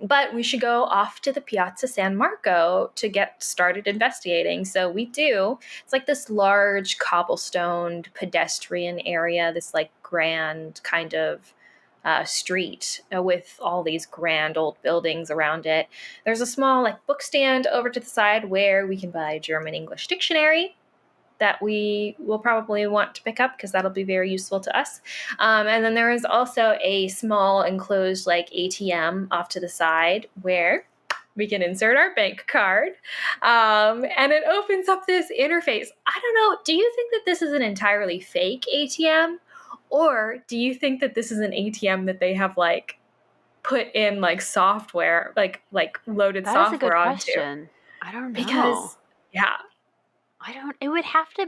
But we should go off to the Piazza San Marco to get started investigating. So we do. It's this large cobblestoned pedestrian area, this grand kind of street with all these grand old buildings around it. There's a small book stand over to the side where we can buy a German English dictionary that we will probably want to pick up because that'll be very useful to us. And then there is also a small enclosed like ATM off to the side where we can insert our bank card, and it opens up this interface. I don't know. Do you think that this is an entirely fake ATM, or do you think that this is an ATM that they have like put in like software, like loaded That is a good software onto? question. I don't know. Because it would have to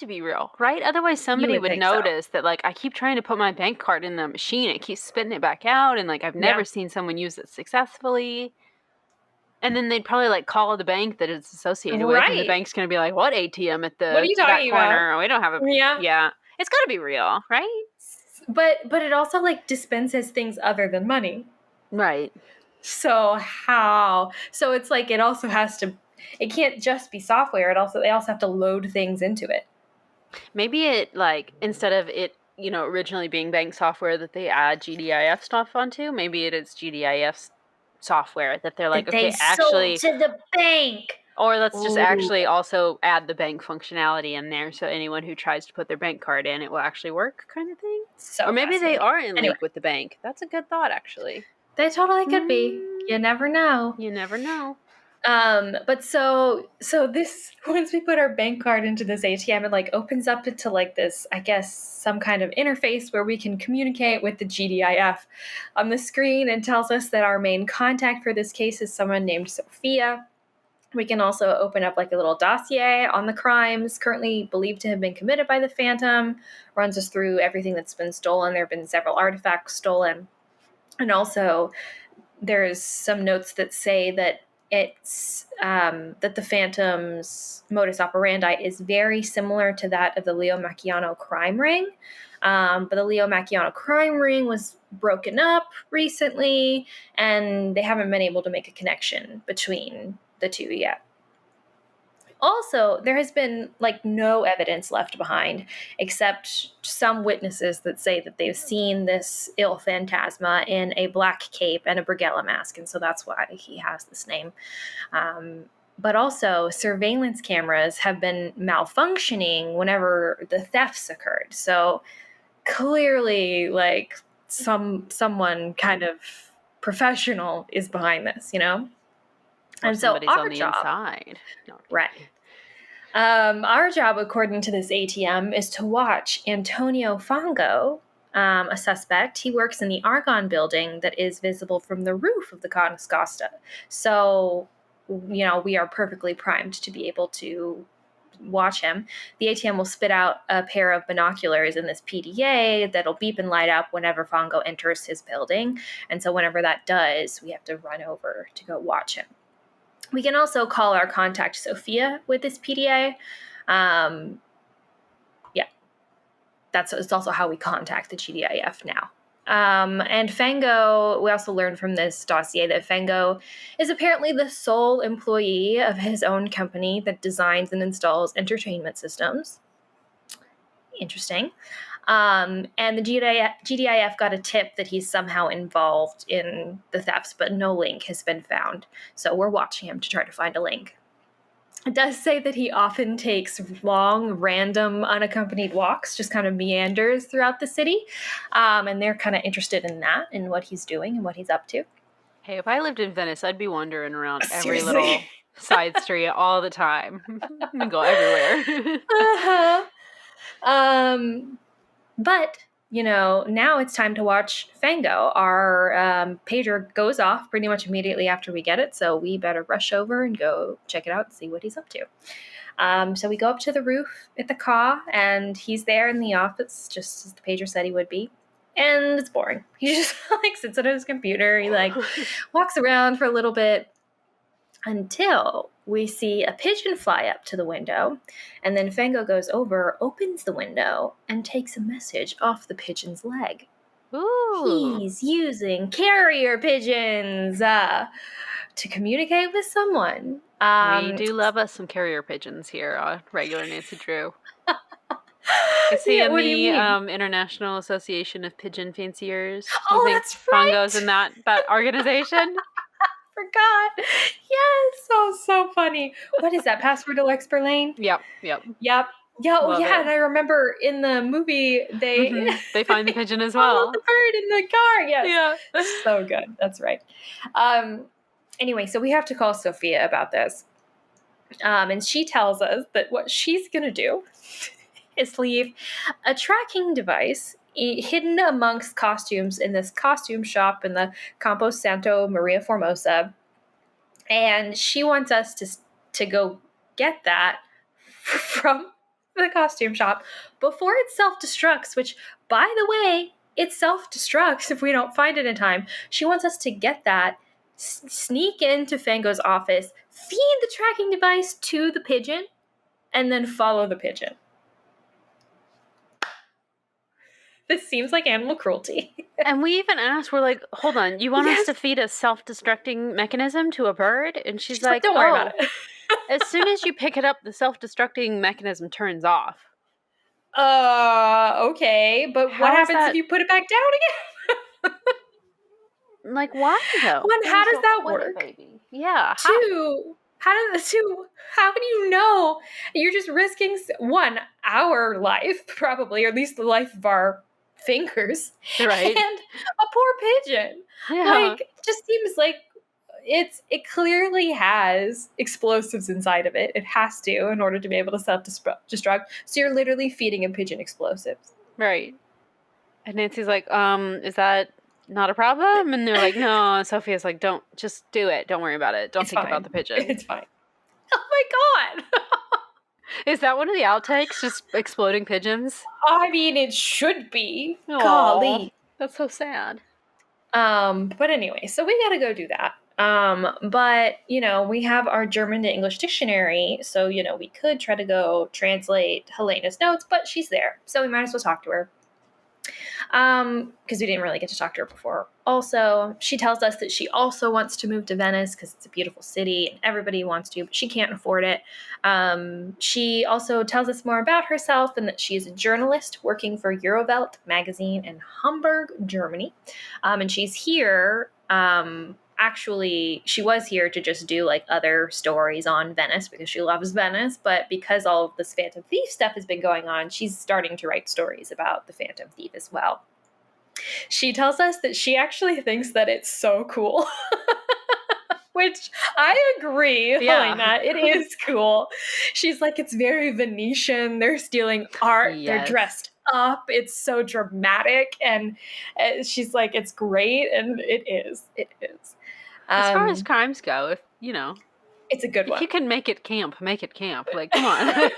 be real, right? Otherwise somebody would think so. notice that like I keep trying to put my bank card in the machine, it keeps spitting it back out, and like I've never seen someone use it successfully. And then they'd probably like call the bank that it's associated with, and the bank's gonna be like, "What ATM at the What are you back talking corner? about?" We don't have a yeah. It's gotta be real, right? But it also like dispenses things other than money. Right. So it's like it also has to. It can't just be software. They also have to load things into it. Maybe it like instead of it, originally being bank software that they add GDIF stuff onto, maybe it is GDIF software that they're like, okay, actually sold to the bank. Or let's just actually also add the bank functionality in there, so anyone who tries to put their bank card in, it will actually work, kind of thing. So or maybe they are in link with the bank. That's a good thought, actually. They totally could be. You never know. You never know. But so this, once we put our bank card into this ATM, it like opens up into like this, I guess, some kind of interface where we can communicate with the GDIF on the screen, and tells us that our main contact for this case is someone named Sophia. We can also open up like a little dossier on the crimes currently believed to have been committed by the Phantom, runs us through everything that's been stolen. There have been several artifacts stolen. And also there's some notes that say that it's that the Phantom's modus operandi is very similar to that of the Leo Macchiano crime ring. But the Leo Macchiano crime ring was broken up recently, and they haven't been able to make a connection between the two yet. Also, there has been like no evidence left behind except some witnesses that say that they've seen this Il Phantasma in a black cape and a Brighella mask, and so that's why he has this name. But also, surveillance cameras have been malfunctioning whenever the thefts occurred. So clearly, like someone kind of professional is behind this, And so our on the job, inside. No, right? Our job, according to this ATM, is to watch Antonio Fongo, a suspect. He works in the Argonne building that is visible from the roof of the Costa. So, we are perfectly primed to be able to watch him. The ATM will spit out a pair of binoculars in this PDA that'll beep and light up whenever Fongo enters his building. And so whenever that does, we have to run over to go watch him. We can also call our contact Sophia with this PDA. It's also how we contact the GDIF now. And Fango, we also learned from this dossier that Fango is apparently the sole employee of his own company that designs and installs entertainment systems. Interesting. And the GDIF got a tip that he's somehow involved in the thefts, but no link has been found. So we're watching him to try to find a link. It does say that he often takes long, random, unaccompanied walks, just kind of meanders throughout the city. And they're kind of interested in that, in what he's doing and what he's up to. Hey, if I lived in Venice, I'd be wandering around every little side street all the time. I'd go everywhere. But, now it's time to watch Fango. Our pager goes off pretty much immediately after we get it, so we better rush over and go check it out and see what he's up to. So we go up to the roof at the CAW, and he's there in the office, just as the pager said he would be. And it's boring. He just sits at his computer. He walks around for a little bit until we see a pigeon fly up to the window, and then Fango goes over, opens the window, and takes a message off the pigeon's leg. Ooh. He's using carrier pigeons to communicate with someone. We do love us some carrier pigeons here on Regular Nancy Drew. Is he in the International Association of Pigeon Fanciers? Oh, that's right. Fongo's in that organization? forgot. Yes, so funny. What is that? Password to Lexper Yep. Yep. Yeah, oh Love yeah, it. and I remember in the movie they They find the pigeon as follow well. the bird in the car. Yes. Yeah. So good. That's right. Anyway, so we have to call Sophia about this. And she tells us that what she's going to do is leave a tracking device hidden amongst costumes in this costume shop in the Campo Santo Maria Formosa. And she wants us to go get that from the costume shop before it self-destructs, which, by the way, it self-destructs if we don't find it in time. She wants us to get that, sneak into Fango's office, feed the tracking device to the pigeon, and then follow the pigeon. This seems like animal cruelty. And we even asked, we're like, hold on, you want us to feed a self-destructing mechanism to a bird? And she's like, don't worry about it. As soon as you pick it up, the self-destructing mechanism turns off. Okay, but what happens if you put it back down again? Like, why though? One, how does that work? Baby. Yeah. Two, how can you know? You're just risking, one, our life, probably, or at least the life of our fingers. Right. And a poor pigeon. Yeah. Like, just seems like it clearly has explosives inside of it. It has to in order to be able to self-destruct. So you're literally feeding a pigeon explosives. Right. And Nancy's like, is that not a problem? And they're like, no. And Sophia's like, don't, just do it. Don't worry about it. Don't think about the pigeon. It's fine. Oh my God. Is that one of the outtakes? Just exploding pigeons? I mean, it should be. Aww, golly. That's so sad. But anyway, so we gotta go do that. But, we have our German to English dictionary, so, we could try to go translate Helena's notes, but she's there, so we might as well talk to her. Because we didn't really get to talk to her before. Also, she tells us that she also wants to move to Venice because it's a beautiful city and everybody wants to, but she can't afford it. She also tells us more about herself and that she is a journalist working for Eurovelt magazine in Hamburg, Germany. And she's here, actually, she was here to just do like other stories on Venice because she loves Venice, but because all of this Phantom Thief stuff has been going on, she's starting to write stories about the Phantom Thief as well. She tells us that she actually thinks that it's so cool. Which I agree, Helena. It is cool. She's like, it's very Venetian. They're stealing art. Yes. They're dressed up. It's so dramatic. And she's like, it's great. And it is. It is. As far as crimes go, if it's a good one. If you can make it camp, make it camp. Like, come on.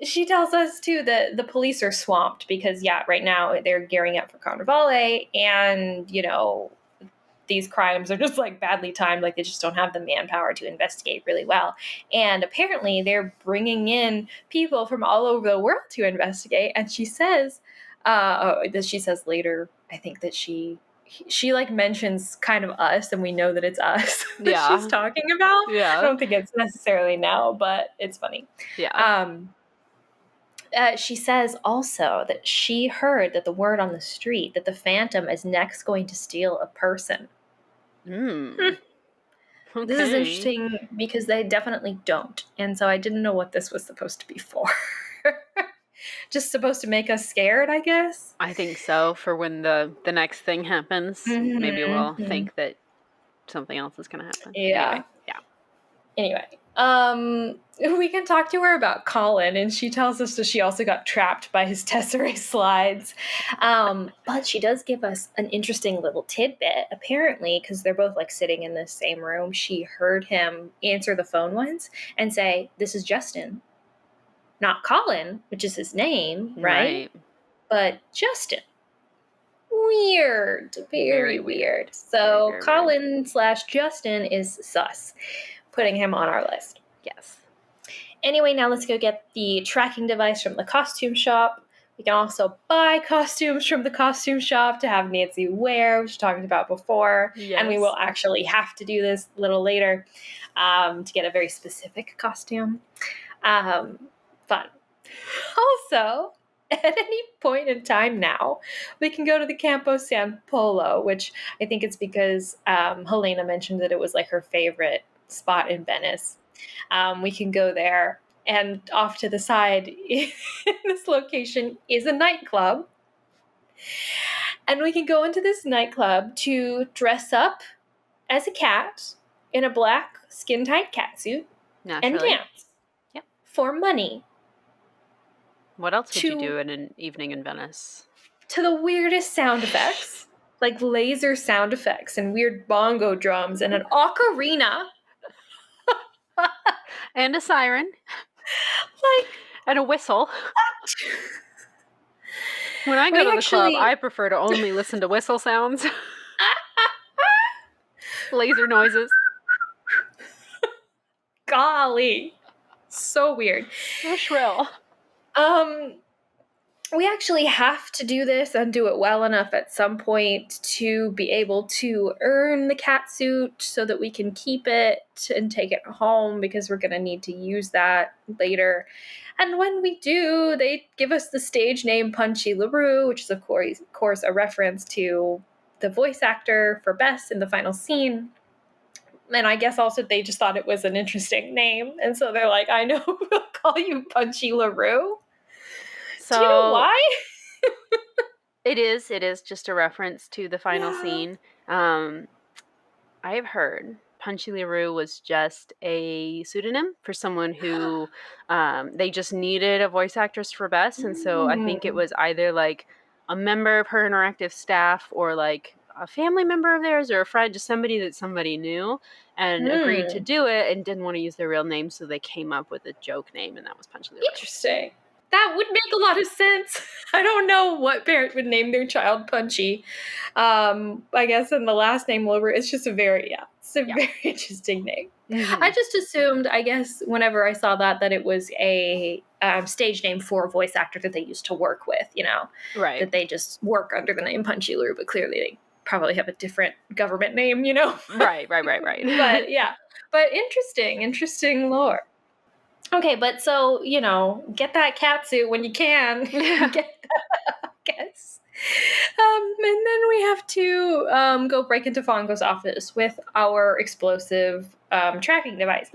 She tells us too that the police are swamped because right now they're gearing up for Carnivale, and these crimes are just like badly timed. Like they just don't have the manpower to investigate really well. And apparently they're bringing in people from all over the world to investigate. And she says, she says later, I think that she like mentions kind of us, and we know that it's us that she's talking about. Yeah. I don't think it's necessarily now, but it's funny. Yeah. She says also that she heard that the word on the street that the Phantom is next going to steal a person. Okay. This is interesting because they definitely don't. And so I didn't know what this was supposed to be for. Just supposed to make us scared, I guess? I think so. For when the next thing happens, maybe we'll think that something else is going to happen. Yeah. Anyway, we can talk to her about Colin, and she tells us that she also got trapped by his Tesserae slides. But she does give us an interesting little tidbit. Apparently, because they're both like sitting in the same room, she heard him answer the phone once and say, "This is Justin." Not Colin, which is his name, right? But Justin. Weird. Very weird. So very Colin / Justin is sus. Putting him on our list. Yes. Anyway, now let's go get the tracking device from the costume shop. We can also buy costumes from the costume shop to have Nancy wear, which we talked about before. Yes. And we will actually have to do this a little later to get a very specific costume. Fun. Also, at any point in time now, we can go to the Campo San Polo, which I think it's because Helena mentioned that it was like her favorite spot in Venice. We can go there, and off to the side in this location is a nightclub. And we can go into this nightclub to dress up as a cat in a black skin-tight catsuit and dance for money. What else would you do in an evening in Venice? To the weirdest sound effects, like laser sound effects and weird bongo drums and an ocarina. And a siren. Like, and a whistle. When I go to the club, I prefer to only listen to whistle sounds. Laser noises. Golly. So weird. So shrill. We actually have to do this and do it well enough at some point to be able to earn the catsuit so that we can keep it and take it home, because we're going to need to use that later. And when we do, they give us the stage name Punchy LaRue, which is, of course, a reference to the voice actor for Bess in the final scene. And I guess also they just thought it was an interesting name. And so they're like, I know, we'll call you Punchy LaRue. So, do you know why? It is just a reference to the final scene. I have heard Punchy LaRue was just a pseudonym for someone who they just needed a voice actress for Bess. And so I think it was either like a member of her interactive staff or like a family member of theirs or a friend, just somebody that somebody knew and agreed to do it and didn't want to use their real name. So they came up with a joke name, and that was Punchy LaRue. Interesting. That would make a lot of sense. I don't know what parent would name their child Punchy. I guess in the last name LaRue, it's just a very very interesting name. Mm-hmm. I just assumed, I guess, whenever I saw that it was a stage name for a voice actor that they used to work with, Right. That they just work under the name Punchy LaRue, but clearly they probably have a different government name, Right. But yeah, but interesting lore. Okay, but so, get that catsuit when you can. Get that, I guess. And then we have to go break into Fongo's office with our explosive tracking device.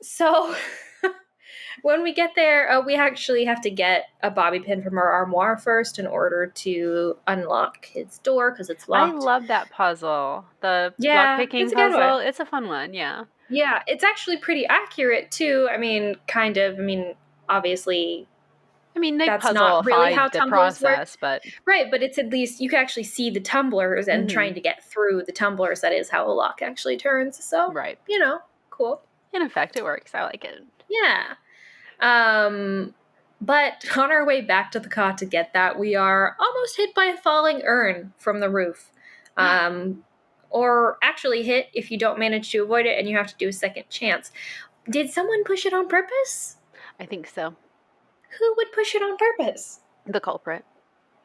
So when we get there, we actually have to get a bobby pin from our armoire first in order to unlock his door because it's locked. I love that puzzle. The lock-picking puzzle. It's a fun one, yeah. Yeah, it's actually pretty accurate, too. I mean, kind of. I mean, obviously... they that's not really how the tumblers process, work. But... Right, but it's at least... You can actually see the tumblers and trying to get through the tumblers. That is how a lock actually turns. So, right. Cool. In effect, it works. I like it. Yeah. But on our way back to the cot to get that, we are almost hit by a falling urn from the roof. Or actually hit if you don't manage to avoid it and you have to do a second chance. Did someone push it on purpose? I think so. Who would push it on purpose? The culprit.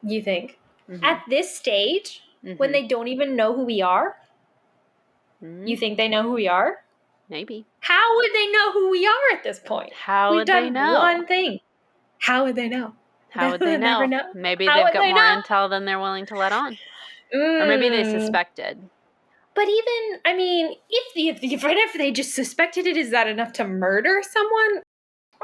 You think? Mm-hmm. At this stage, when they don't even know who we are? Mm-hmm. You think they know who we are? Maybe. How would they know who we are at this point? How would they know? We've done one thing. How would they know? How would they know? Maybe they've got more intel than they're willing to let on. Or maybe they suspected. But even, if they just suspected it, is that enough to murder someone?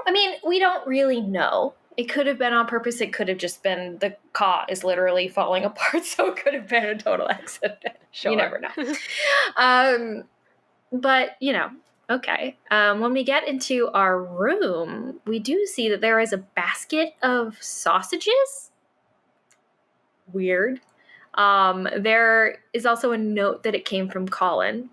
I mean, we don't really know. It could have been on purpose. It could have just been the cot is literally falling apart, so it could have been a total accident. Sure. You never know. But, okay. When we get into our room, we do see that there is a basket of sausages. Weird. There is also a note that it came from Colin.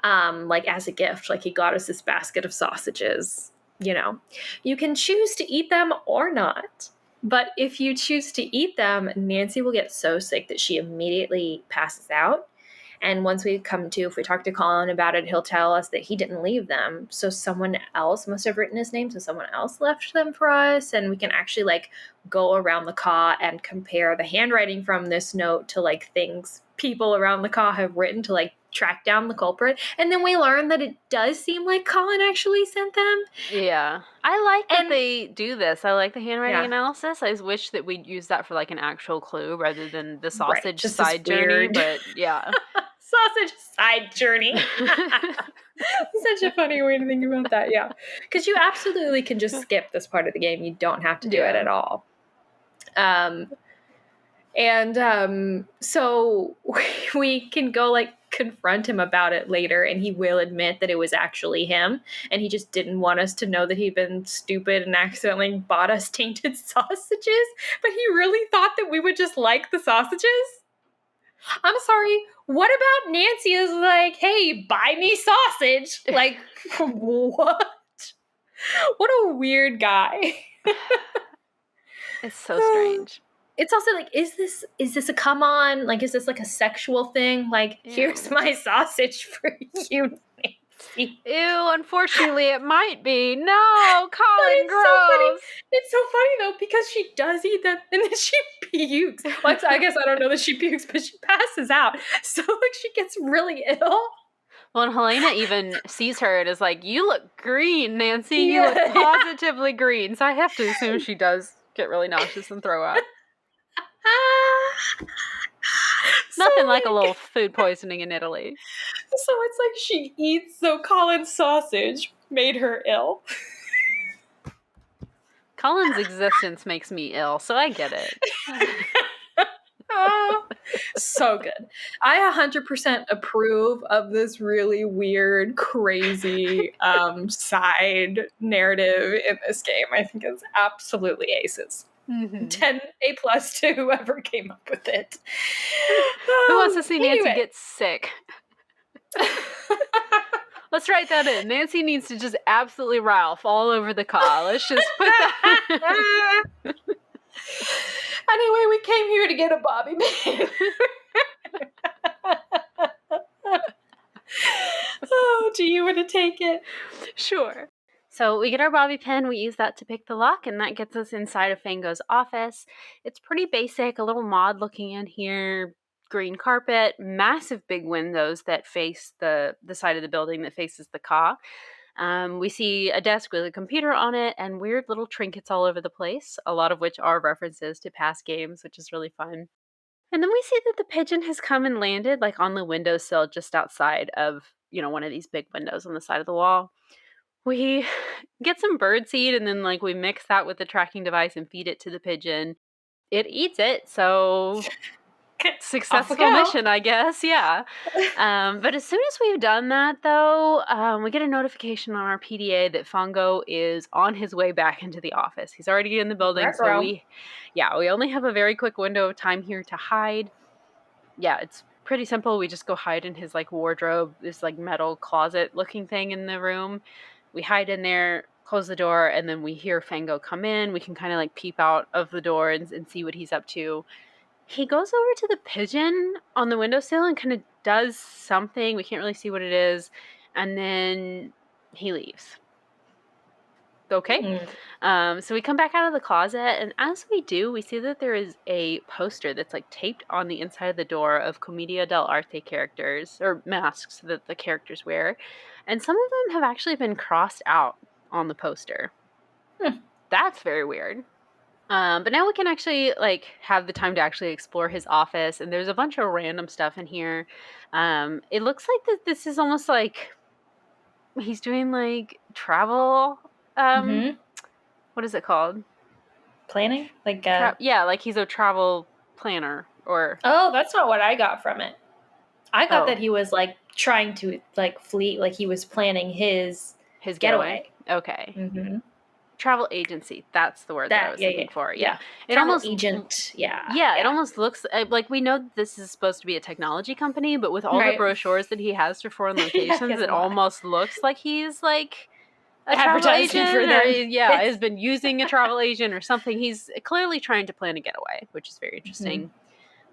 As a gift, he got us this basket of sausages, You can choose to eat them or not. But if you choose to eat them, Nancy will get so sick that she immediately passes out. And once we if we talk to Colin about it, he'll tell us that he didn't leave them. So someone else must have written his name. So someone else left them for us. And we can actually go around the cot and compare the handwriting from this note to things people around the cot have written to track down the culprit. And then we learn that it does seem like Colin actually sent them. Yeah. I like that And- they do this. I like the handwriting Yeah. analysis. I just wish that we'd use that for like an actual clue rather than the sausage just this side journey. weird- But yeah. Sausage side journey. Such a funny way to think about that, yeah. Because you absolutely can just skip this part of the game. You don't have to do it at all. So we can go like confront him about it later, and he will admit that it was actually him, and he just didn't want us to know that he'd been stupid and accidentally bought us tainted sausages, but he really thought that we would just like the sausages. I'm sorry, what about Nancy is like, hey, buy me sausage? Like, what? What a weird guy. It's so strange. It's also like, is this a come on? Like, is this like a sexual thing? Like, here's my sausage for you, Nancy. Ew, unfortunately it might be. No, Colin, gross. So funny. It's so funny though, because she does eat them and then she pukes. Well, I guess I don't know that she pukes, but she passes out. So like she gets really ill. Well, and Helena even sees her and is like, you look green, Nancy. You look positively green. So I have to assume she does get really nauseous and throw up. Nothing like a little food poisoning in Italy. So it's like she eats, so Colin's sausage made her ill. Colin's existence makes me ill, so I get it. So good. I 100% approve of this really weird, crazy side narrative in this game. I think it's absolutely aces. 10 A+ to whoever came up with it. Who wants to see Nancy get sick? Let's write that in. Nancy needs to just absolutely Ralph all over the car. Let's just put that. Anyway, we came here to get a bobby pin. Oh, do you want to take it? Sure. So we get our bobby pin, we use that to pick the lock, and that gets us inside of Fango's office. It's pretty basic, a little mod looking in here, green carpet, massive big windows that face the side of the building that faces the car. We see a desk with a computer on it and weird little trinkets all over the place, a lot of which are references to past games, which is really fun. And then we see that the pigeon has come and landed like on the windowsill just outside of, one of these big windows on the side of the wall. We get some birdseed and then like we mix that with the tracking device and feed it to the pigeon. It eats it, so successful mission, I guess. Yeah. But as soon as we've done that, though, we get a notification on our PDA that Fango is on his way back into the office. He's already in the building, so we only have a very quick window of time here to hide. Yeah, it's pretty simple. We just go hide in his like wardrobe, this like metal closet looking thing in the room. We hide in there, close the door, and then we hear Fango come in. We can kind of like peep out of the door and see what he's up to. He goes over to the pigeon on the windowsill and kind of does something. We can't really see what it is. And then he leaves. Okay. So we come back out of the closet, and as we do, we see that there is a poster that's like taped on the inside of the door of Commedia dell'arte characters, or masks that the characters wear. And some of them have actually been crossed out on the poster. That's very weird. But now we can actually like have the time to actually explore his office, and there's a bunch of random stuff in here. It looks like that this is almost like he's doing like travel. What is it called? Planning? Like like he's a travel planner or. Oh, that's not what I got from it. I got that he was like trying to like flee, like he was planning his getaway. Okay. Travel agency. That's the word that I was looking for. Yeah. It travel almost agent. Yeah. It almost looks like we know this is supposed to be a technology company, but with all the brochures that he has for foreign locations, it almost looks like he's like a travel agent for them. Has been using a travel agent or something. He's clearly trying to plan a getaway, which is very interesting.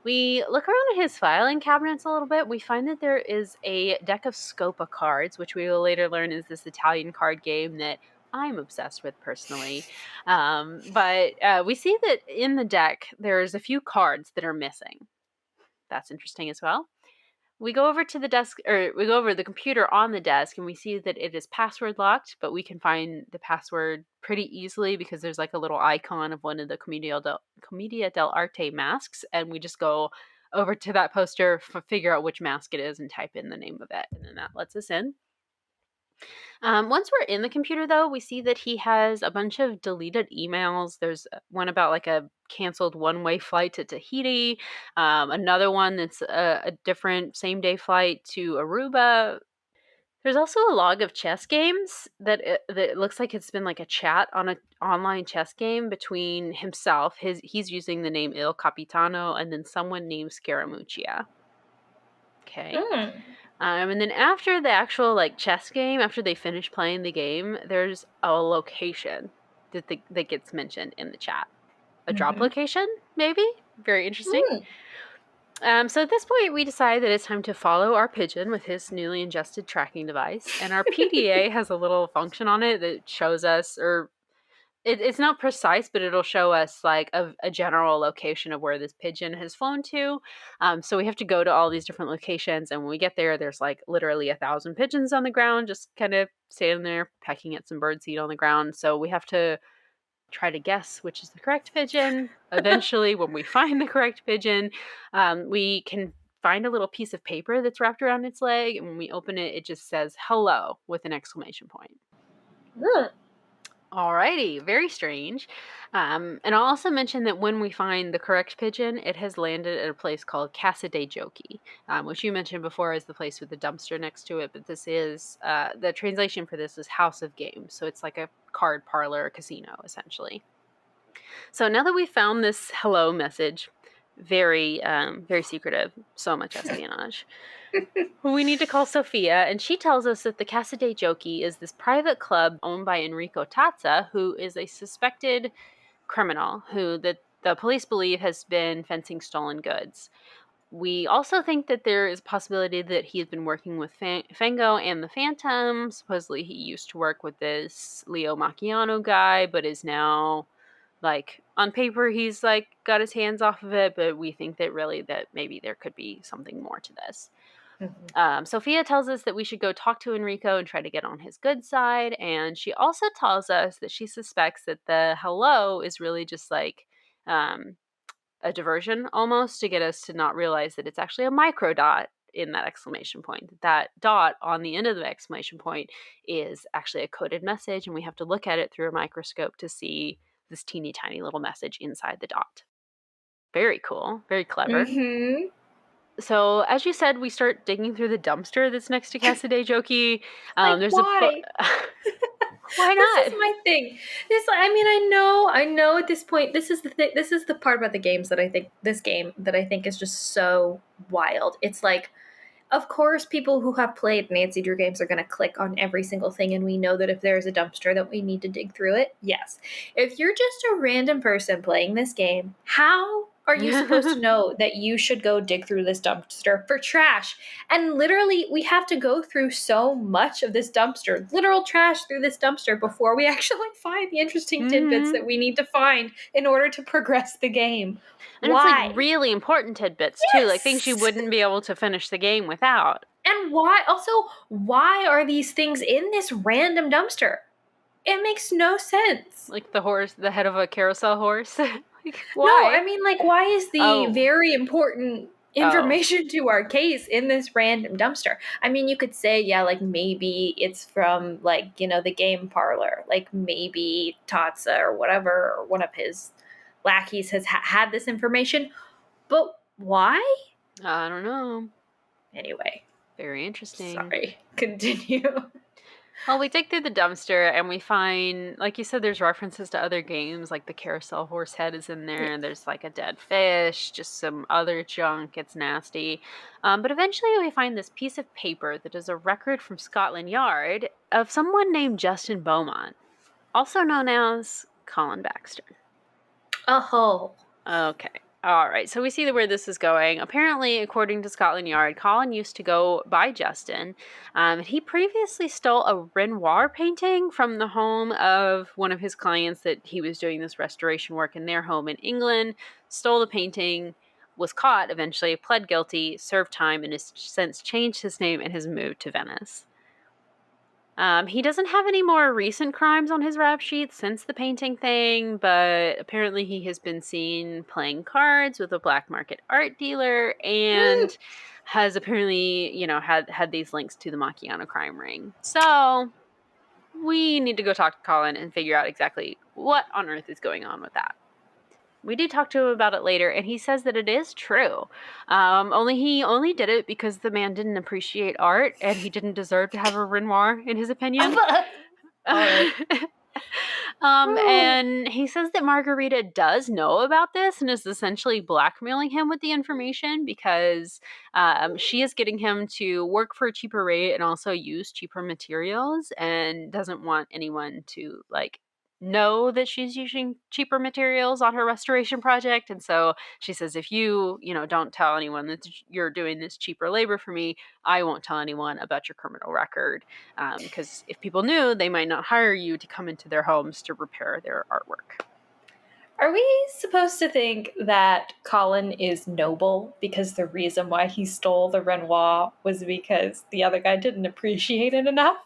We look around at his filing cabinets a little bit. We find that there is a deck of Scopa cards, which we will later learn is this Italian card game that I'm obsessed with personally. But we see that in the deck, there's a few cards that are missing. That's interesting as well. we go over to the desk, or we go over to the computer on the desk, and we see that it is password locked, but we can find the password pretty easily because there's like a little icon of one of the Commedia dell'arte masks, and we just go over to that poster, figure out which mask it is, and type in the name of it, and then that lets us in. Once we're in the computer, though, we see that he has a bunch of deleted emails. There's one about like a canceled one-way flight to Tahiti, another one that's a different same-day flight to Aruba. There's also a log of chess games that looks like it's been like a chat on an online chess game between himself. He's using the name Il Capitano, and then someone named Scaramuccia. Okay. And then after the actual like chess game, after they finish playing the game, there's a location that gets mentioned in the chat. A drop location, maybe? Very interesting. So at this point, we decide that it's time to follow our pigeon with his newly ingested tracking device. And our PDA has a little function on it that shows us, or it's not precise, but it'll show us like a general location of where this pigeon has flown to. So we have to go to all these different locations, and when we get there, there's like literally 1,000 pigeons on the ground, just kind of standing there pecking at some birdseed on the ground. So we have to try to guess which is the correct pigeon. Eventually, when we find the correct pigeon, we can find a little piece of paper that's wrapped around its leg, and when we open it, it just says "hello" with an exclamation point. Alrighty, very strange. And I'll also mention that when we find the correct pigeon, it has landed at a place called Casa dei Giochi, which you mentioned before is the place with the dumpster next to it. But this is, the translation for this is House of Games. So it's like a card parlor casino, essentially. So now that we've found this hello message, very, very secretive, so much espionage. We need to call Sophia, and she tells us that the Casa dei Giochi is this private club owned by Enrico Tazza, who is a suspected criminal who the police believe has been fencing stolen goods. We also think that there is a possibility that he has been working with Fango and the Phantom. Supposedly he used to work with this Leo Macchiano guy, but is now, like, on paper he's like got his hands off of it, but we think that really that maybe there could be something more to this. Sophia tells us that we should go talk to Enrico and try to get on his good side, and she also tells us that she suspects that the hello is really just like a diversion almost to get us to not realize that it's actually a micro dot in that exclamation point. That dot on the end of the exclamation point is actually a coded message, and we have to look at it through a microscope to see this teeny tiny little message inside the dot. Very cool. Very clever. So, as you said, we start digging through the dumpster that's next to Casa dei Giochi. There's why? Why not? This is my thing. I know at this point, this is the part about the games that I think is just so wild. It's like, of course, people who have played Nancy Drew games are going to click on every single thing, and we know that if there's a dumpster that we need to dig through it, yes. If you're just a random person playing this game, how are you supposed to know that you should go dig through this dumpster for trash? And literally, we have to go through so much of this dumpster, literal trash through this dumpster, before we actually find the interesting tidbits that we need to find in order to progress the game. And why? It's like really important tidbits too, like things you wouldn't be able to finish the game without. And why are these things in this random dumpster? It makes no sense. Like the head of a carousel horse. Like, why? No, I mean, like, why is the very important information to our case in this random dumpster? I mean, you could say, yeah, like maybe it's from like, the game parlor, like maybe Tatsa or whatever, or one of his lackeys has had this information, but why? I don't know. Anyway, very interesting. Sorry, continue. Well, we dig through the dumpster and we find, like you said, there's references to other games, like the carousel horse head is in there, and there's like a dead fish, just some other junk. It's nasty. But eventually we find this piece of paper that is a record from Scotland Yard of someone named Justin Beaumont, also known as Colin Baxter. Oh. Okay. All right. So we see where this is going. Apparently, according to Scotland Yard, Colin used to go by Justin. He previously stole a Renoir painting from the home of one of his clients that he was doing this restoration work in their home in England, stole the painting, was caught eventually, pled guilty, served time, and has since changed his name and has moved to Venice. He doesn't have any more recent crimes on his rap sheet since the painting thing, but apparently he has been seen playing cards with a black market art dealer and has apparently, had these links to the Macchiano crime ring. So we need to go talk to Colin and figure out exactly what on earth is going on with that. We do talk to him about it later, and he says that it is true. He only did it because the man didn't appreciate art, and he didn't deserve to have a Renoir, in his opinion. And he says that Margarita does know about this and is essentially blackmailing him with the information because she is getting him to work for a cheaper rate and also use cheaper materials, and doesn't want anyone to know that she's using cheaper materials on her restoration project. And so she says, if you don't tell anyone that you're doing this cheaper labor for me, I won't tell anyone about your criminal record, because if people knew, they might not hire you to come into their homes to repair their artwork. Are we supposed to think that Colin is noble because the reason why he stole the Renoir was because the other guy didn't appreciate it enough?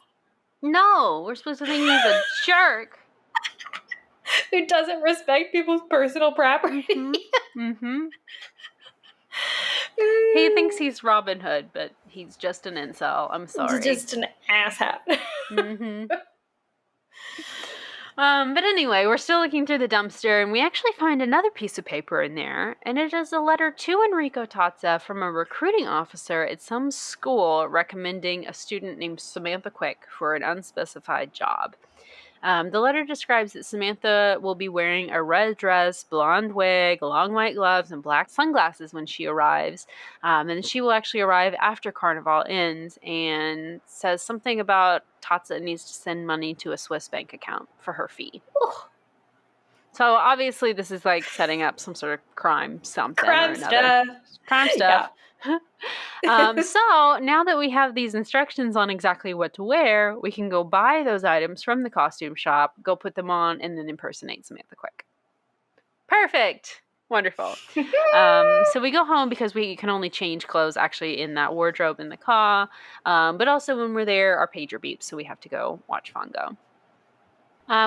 No, we're supposed to think he's a jerk. Who doesn't respect people's personal property. He thinks he's Robin Hood, but he's just an incel. I'm sorry. Just an asshat. But anyway, we're still looking through the dumpster, and we actually find another piece of paper in there, and it is a letter to Enrico Tazza from a recruiting officer at some school recommending a student named Samantha Quick for an unspecified job. The letter describes that Samantha will be wearing a red dress, blonde wig, long white gloves, and black sunglasses when she arrives. And she will actually arrive after Carnival ends, and says something about Tazza needs to send money to a Swiss bank account for her fee. Ugh. So obviously this is setting up some sort of crime something Crime or another. Crime stuff. So now that we have these instructions on exactly what to wear, we can go buy those items from the costume shop, go put them on, and then impersonate Samantha Quick. Perfect. Wonderful. So we go home because we can only change clothes actually in that wardrobe in the car. But also when we're there, our pager beeps, so we have to go watch Fongo.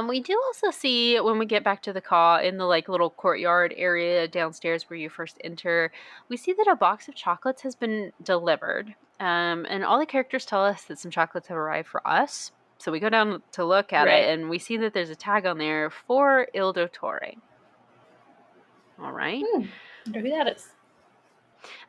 We do also see when we get back to the car in the little courtyard area downstairs where you first enter, we see that a box of chocolates has been delivered. And all the characters tell us that some chocolates have arrived for us. So we go down to look at it, and we see that there's a tag on there for Il Dottore. All right. I wonder who that is.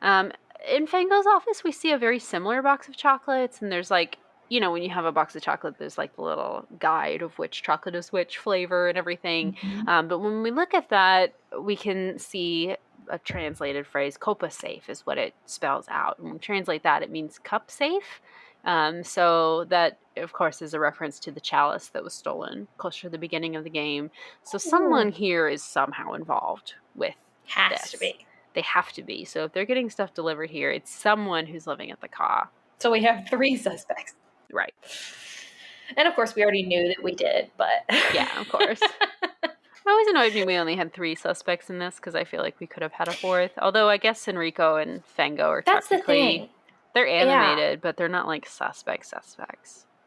In Fango's office, we see a very similar box of chocolates, and there's when you have a box of chocolate, there's the little guide of which chocolate is which flavor and everything. But when we look at that, we can see a translated phrase, Copa safe is what it spells out. When we translate that, it means cup safe. So that, of course, is a reference to the chalice that was stolen closer to the beginning of the game. So someone here is somehow involved with Has this. to be. They have to be. So if they're getting stuff delivered here, it's someone who's living at the car. So we have 3 suspects. Right. And of course, we already knew that we did, but... Yeah, of course. It always annoyed me we only had 3 suspects in this, because I feel like we could have had a 4th. Although I guess Enrico and Fango are That's technically... the thing. They're animated, but they're not suspects.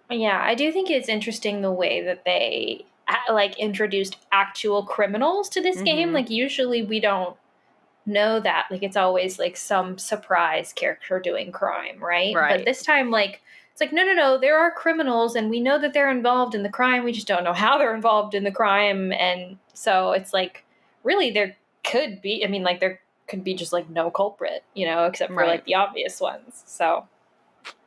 Yeah, I do think it's interesting the way that they introduced actual criminals to this game. Usually we don't know that. It's always some surprise character doing crime, right? But this time it's no, there are criminals and we know that they're involved in the crime. We just don't know how they're involved in the crime. And so it's really there could be, there could be just no culprit, except for the obvious ones. So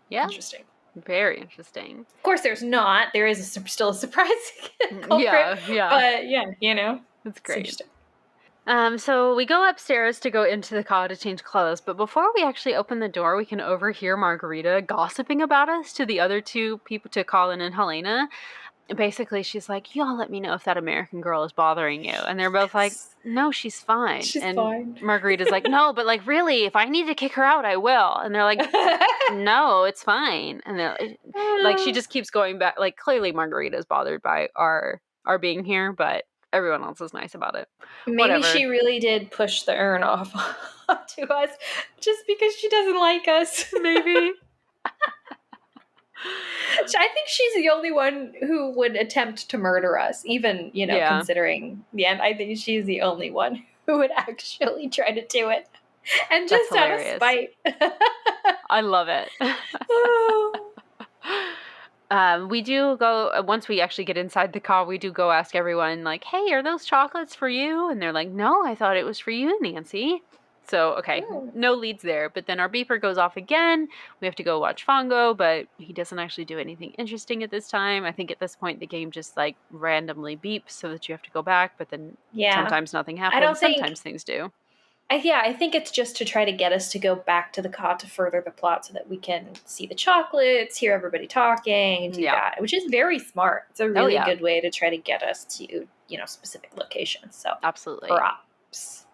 yeah, interesting. Very interesting. Of course there's not. There is still a surprise culprit. Yeah. But It's great. It's so we go upstairs to go into the car to change clothes, but before we actually open the door, we can overhear Margarita gossiping about us to the other 2 people, to Colin and Helena. And basically, she's like, y'all let me know if that American girl is bothering you. And they're both like, no, she's fine. She's and fine. Margarita's like, no, but really, if I need to kick her out, I will. And they're like, no, it's fine. And they're she just keeps going back. Clearly Margarita is bothered by our being here, but everyone else is nice about it. Maybe Whatever. she really did push the urn off to us just because she doesn't like us. Maybe. I think she's the only one who would attempt to murder us, even, considering the end. I think she's the only one who would actually try to do it. And just out of spite. I love it. We do go, once we actually get inside the car, we do go ask everyone, like, hey, are those chocolates for you? And they're like, no, I thought it was for you, Nancy. So, okay, no leads there. But then our beeper goes off again. We have to go watch Fongo, but he doesn't actually do anything interesting at this time. I think at this point the game just like randomly beeps so that you have to go back. But then sometimes nothing happens. Sometimes things do. I think it's just to try to get us to go back to the car to further the plot so that we can see the chocolates, hear everybody talking, do that, which is very smart. It's a really good way to try to get us to, specific locations. So absolutely. Props.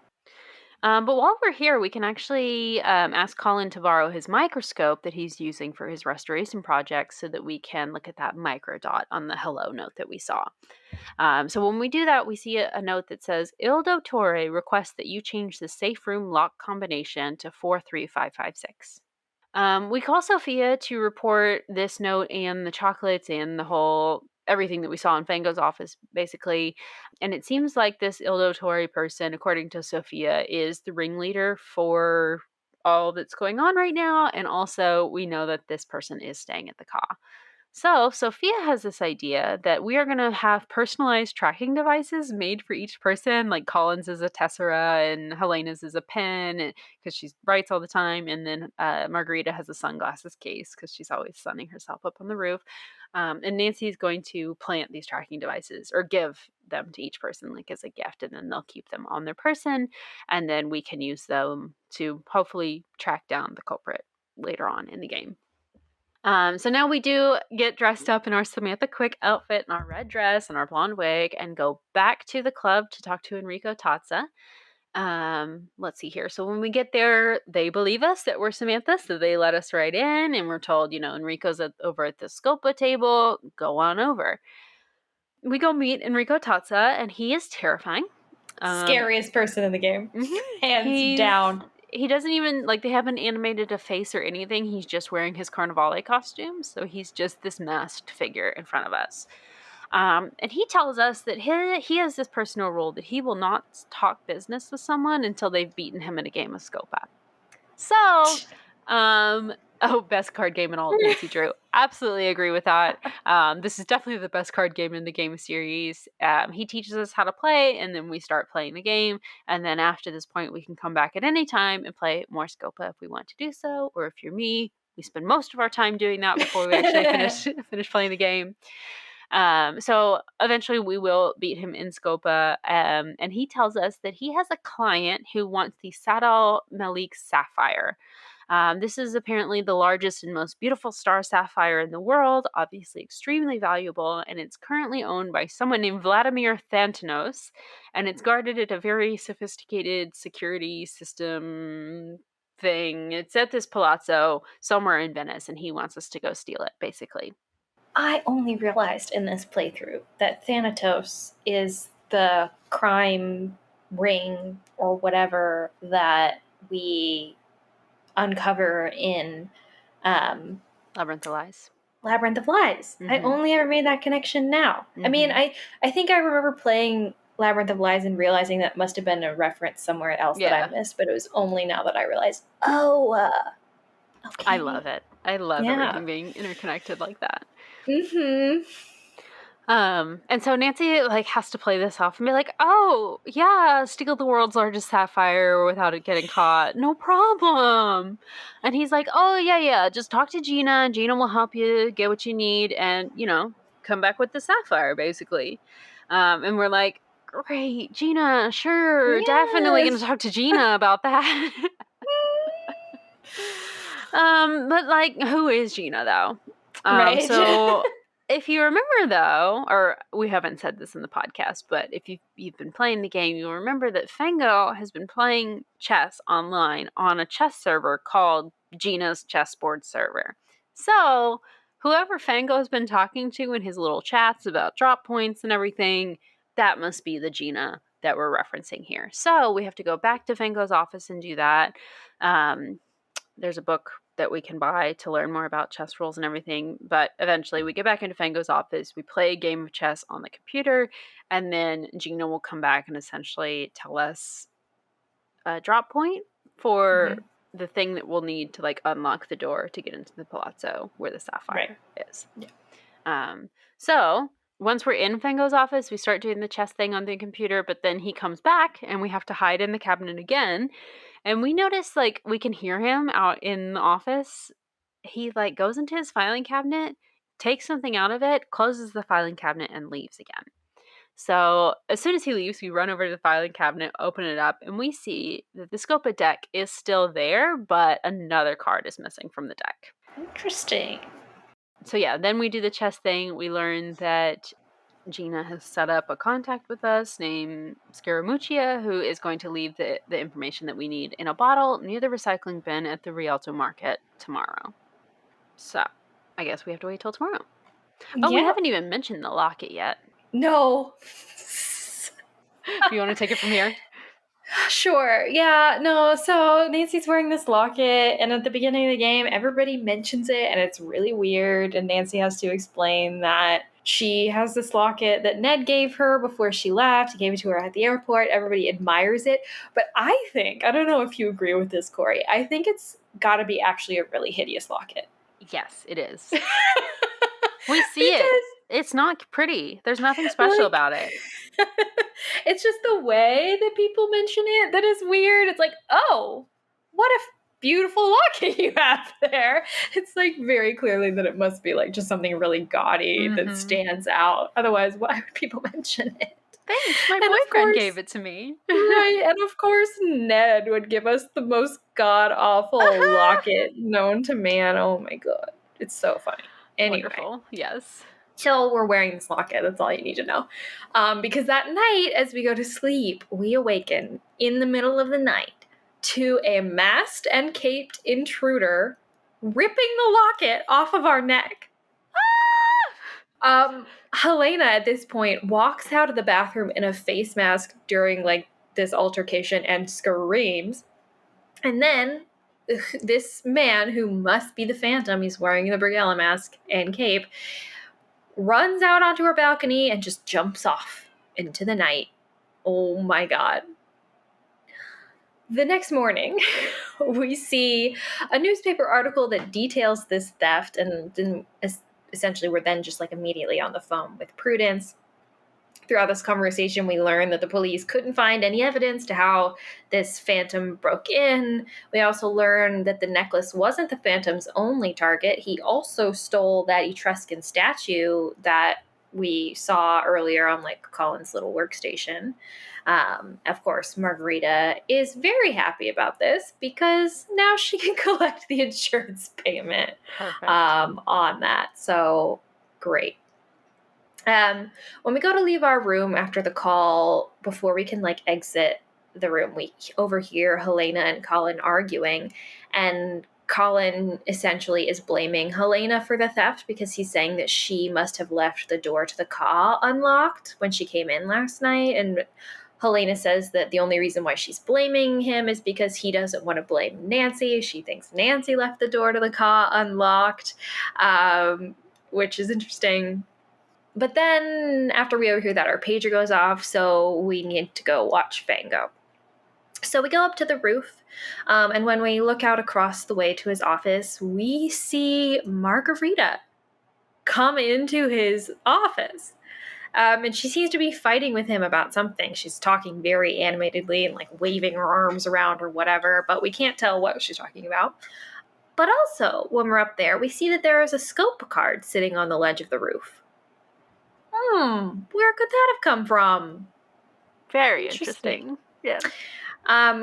But while we're here, we can actually ask Colin to borrow his microscope that he's using for his restoration project so that we can look at that microdot on the hello note that we saw. So when we do that, we see a note that says, Il Dottore requests that you change the safe room lock combination to 43556. We call Sophia to report this note and the chocolates and the whole everything that we saw in Fango's office, basically. And it seems like this Il Dottore person, according to Sophia, is the ringleader for all that's going on right now. And also, we know that this person is staying at the Ka. So Sophia has this idea that we are going to have personalized tracking devices made for each person, like Colin's is a tessera and Helena's is a pen because she writes all the time. And then Margarita has a sunglasses case because she's always sunning herself up on the roof. And Nancy's going to plant these tracking devices or give them to each person like as a gift, and then they'll keep them on their person. And then we can use them to hopefully track down the culprit later on in the game. So now we do get dressed up in our Samantha Quick outfit and our red dress and our blonde wig and go back to the club to talk to Enrico Tazza. Let's see here. So when we get there, they believe us that we're Samantha, so they let us right in, and we're told, Enrico's over at the Scopa table. Go on over. We go meet Enrico Tazza, and he is terrifying. Scariest person in the game. Hands down. He doesn't even, they haven't animated a face or anything. He's just wearing his Carnivale costume. So he's just this masked figure in front of us. And he tells us that he has this personal rule that he will not talk business with someone until they've beaten him in a game of Scopa. So, best card game in all, Nancy Drew. Absolutely agree with that. This is definitely the best card game in the game series. He teaches us how to play, and then we start playing the game. And then after this point, we can come back at any time and play more Scopa if we want to do so. Or if you're me, we spend most of our time doing that before we actually finish playing the game. So eventually we will beat him in Scopa. And he tells us that he has a client who wants the Sadal Malik Sapphire. This is apparently the largest and most beautiful star sapphire in the world, obviously extremely valuable, and it's currently owned by someone named Vladimir Thantanos, and it's guarded at a very sophisticated security system thing. It's at this palazzo somewhere in Venice, and he wants us to go steal it, basically. I only realized in this playthrough that Thanatos is the crime ring or whatever that we uncover in Labyrinth of Lies. Mm-hmm. I only ever made that connection now. Mm-hmm. I mean, I think I remember playing Labyrinth of Lies and realizing that must have been a reference somewhere else that I missed, but it was only now that I realized, okay. I love it. I love everything being interconnected like that. Mm-hmm. And so Nancy has to play this off and be like, oh yeah, steal the world's largest sapphire without it getting caught. No problem. And he's like, oh yeah, just talk to Gina and Gina will help you get what you need and, come back with the sapphire basically. And we're like, great, Gina, sure, definitely gonna talk to Gina about that. But who is Gina though? Right. So if you remember though, or we haven't said this in the podcast, but if you've been playing the game, you'll remember that Fango has been playing chess online on a chess server called Gina's Chessboard Server. So whoever Fango has been talking to in his little chats about drop points and everything that must be the Gina that we're referencing here. So we have to go back to Fango's office and do that. There's a book that we can buy to learn more about chess rules and everything. But eventually we get back into Fango's office. We play a game of chess on the computer. And then Gina will come back and essentially tell us a drop point for the thing that we'll need to like unlock the door to get into the palazzo where the sapphire is. Yeah. So once we're in Fango's office, we start doing the chess thing on the computer, but then he comes back and we have to hide in the cabinet again. And we notice like we can hear him out in the office. He like goes into his filing cabinet, takes something out of it, closes the filing cabinet, and leaves again. So as soon as he leaves, we run over to the filing cabinet, open it up, and we see that the Scopa deck is still there, but another card is missing from the deck. Interesting. So yeah, then we do the chess thing. We learn that Gina has set up a contact with us named Scaramuccia, who is going to leave the information that we need in a bottle near the recycling bin at the Rialto Market tomorrow. So I guess we have to wait till tomorrow. Oh, we haven't even mentioned the locket yet. No. You want to take it from here? Sure. Yeah, no, so Nancy's wearing this locket, and at the beginning of the game, everybody mentions it, and it's really weird, and Nancy has to explain that she has this locket that Ned gave her before she left. He gave it to her at the airport. Everybody admires it. But I don't know if you agree with this, Corey, I think it's got to be actually a really hideous locket. Yes, it is. We see it. It's not pretty. There's nothing special about it. It's just the way that people mention it that is weird. It's like, oh, what a beautiful locket you have there. It's like very clearly that it must be like just something really gaudy that stands out. Otherwise, why would people mention it? Thanks. My boyfriend gave it to me. Right. And of course, Ned would give us the most god-awful locket known to man. Oh my God. It's so funny. Anyway. Wonderful. Yes. Till we're wearing this locket. That's all you need to know. Because that night, as we go to sleep, we awaken in the middle of the night to a masked and caped intruder ripping the locket off of our neck. Helena, at this point, walks out of the bathroom in a face mask during like this altercation and screams. And then this man, who must be the Phantom, he's wearing the Brigella mask and cape, runs out onto her balcony and just jumps off into the night. Oh my God. The next morning, we see a newspaper article that details this theft, and then essentially we're then just like immediately on the phone with Prudence. Throughout this conversation, we learn that the police couldn't find any evidence to how this Phantom broke in. We also learn that the necklace wasn't the Phantom's only target. He also stole that Etruscan statue that we saw earlier on like Colin's little workstation. Of course, Margarita is very happy about this because now she can collect the insurance payment on that. So great. When we go to leave our room after the call, before we can like exit the room, we overhear Helena and Colin arguing, and Colin essentially is blaming Helena for the theft because he's saying that she must have left the door to the car unlocked when she came in last night, and Helena says that the only reason why she's blaming him is because he doesn't want to blame Nancy. She thinks Nancy left the door to the car unlocked, which is interesting. But then after we overhear that, our pager goes off, so we need to go watch Fango. So we go up to the roof, and when we look out across the way to his office, we see Margarita come into his office. And she seems to be fighting with him about something. She's talking very animatedly and like waving her arms around or whatever, but we can't tell what she's talking about. But also, when we're up there, we see that there is a scope card sitting on the ledge of the roof. Where could that have come from? Very interesting. Yeah.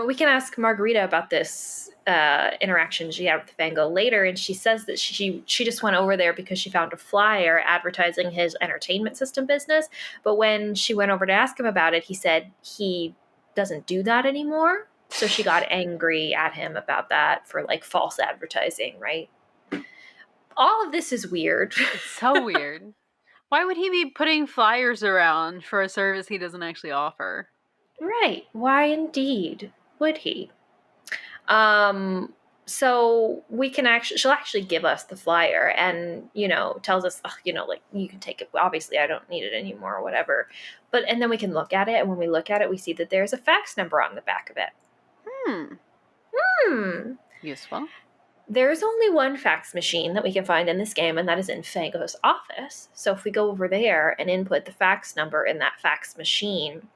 We can ask Margarita about this interaction she had with Fango later, and she says that she just went over there because she found a flyer advertising his entertainment system business, but when she went over to ask him about it, he said he doesn't do that anymore, so she got angry at him about that for like false advertising, right? All of this is weird. It's so weird. Why would he be putting flyers around for a service he doesn't actually offer? Right. Why indeed would he? So she'll actually give us the flyer and, tells us, like, you can take it. Obviously, I don't need it anymore or whatever. And then we can look at it. And when we look at it, we see that there's a fax number on the back of it. Useful. There's only one fax machine that we can find in this game, and that is in Fango's office. So if we go over there and input the fax number in that fax machine,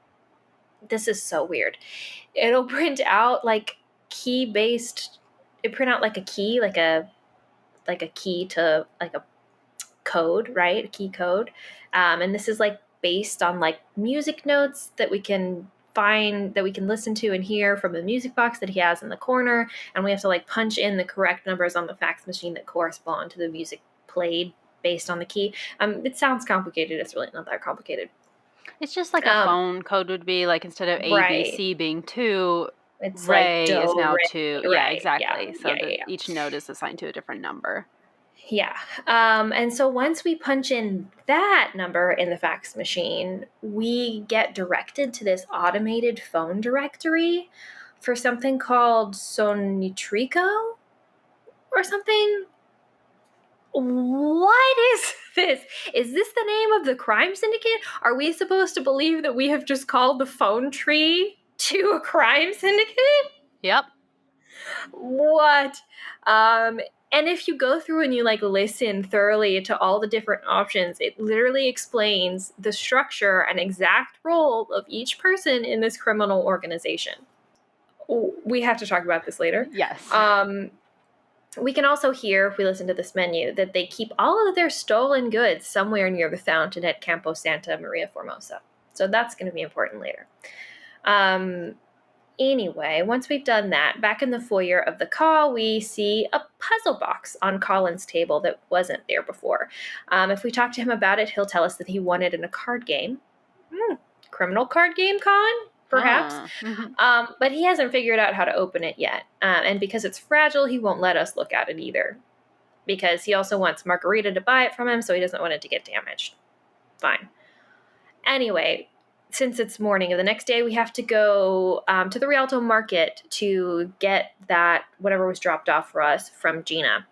this is so weird. It'll print out like key-based. It print out like a key, like a key to like a code, right? A key code. And this is like based on like music notes that we can find, that we can listen to and hear from the music box that he has in the corner. And we have to like punch in the correct numbers on the fax machine that correspond to the music played based on the key. It sounds complicated. It's really not that complicated. It's just like a phone code would be, like instead of A, right. B, C being 2, it's Ray like is now Ray, 2. right, Yeah, exactly. yeah, So yeah. each node is assigned to a different number. Yeah. And so once we punch in that number in the fax machine, we get directed to this automated phone directory for something called Sonitrico or something. What is this? Is this the name of the crime syndicate? Are we supposed to believe that we have just called the phone tree to a crime syndicate? Yep. What? And if you go through and you like listen thoroughly to all the different options, it literally explains the structure and exact role of each person in this criminal organization. We have to talk about this later. Yes. We can also hear, if we listen to this menu, that they keep all of their stolen goods somewhere near the fountain at Campo Santa Maria Formosa. So that's going to be important later. Anyway, once we've done that, back in the foyer of the call, we see a puzzle box on Colin's table that wasn't there before. If we talk to him about it, he'll tell us that he won it in a card game. Criminal card game, Colin? Perhaps. But he hasn't figured out how to open it yet. And because it's fragile, he won't let us look at it either. Because he also wants Margarita to buy it from him, so he doesn't want it to get damaged. Fine. Anyway, since it's morning of the next day, we have to go to the Rialto market to get that, whatever was dropped off for us, from Gina.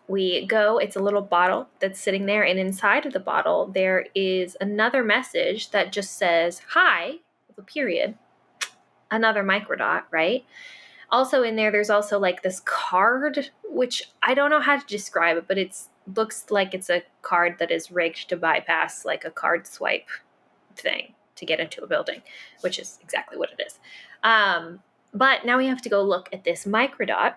We go, it's a little bottle that's sitting there, and inside of the bottle, there is another message that just says, hi, with a period, another microdot, right? Also in there, there's also like this card, which I don't know how to describe it, but it looks like it's a card that is rigged to bypass like a card swipe thing to get into a building, which is exactly what it is. But now we have to go look at this microdot.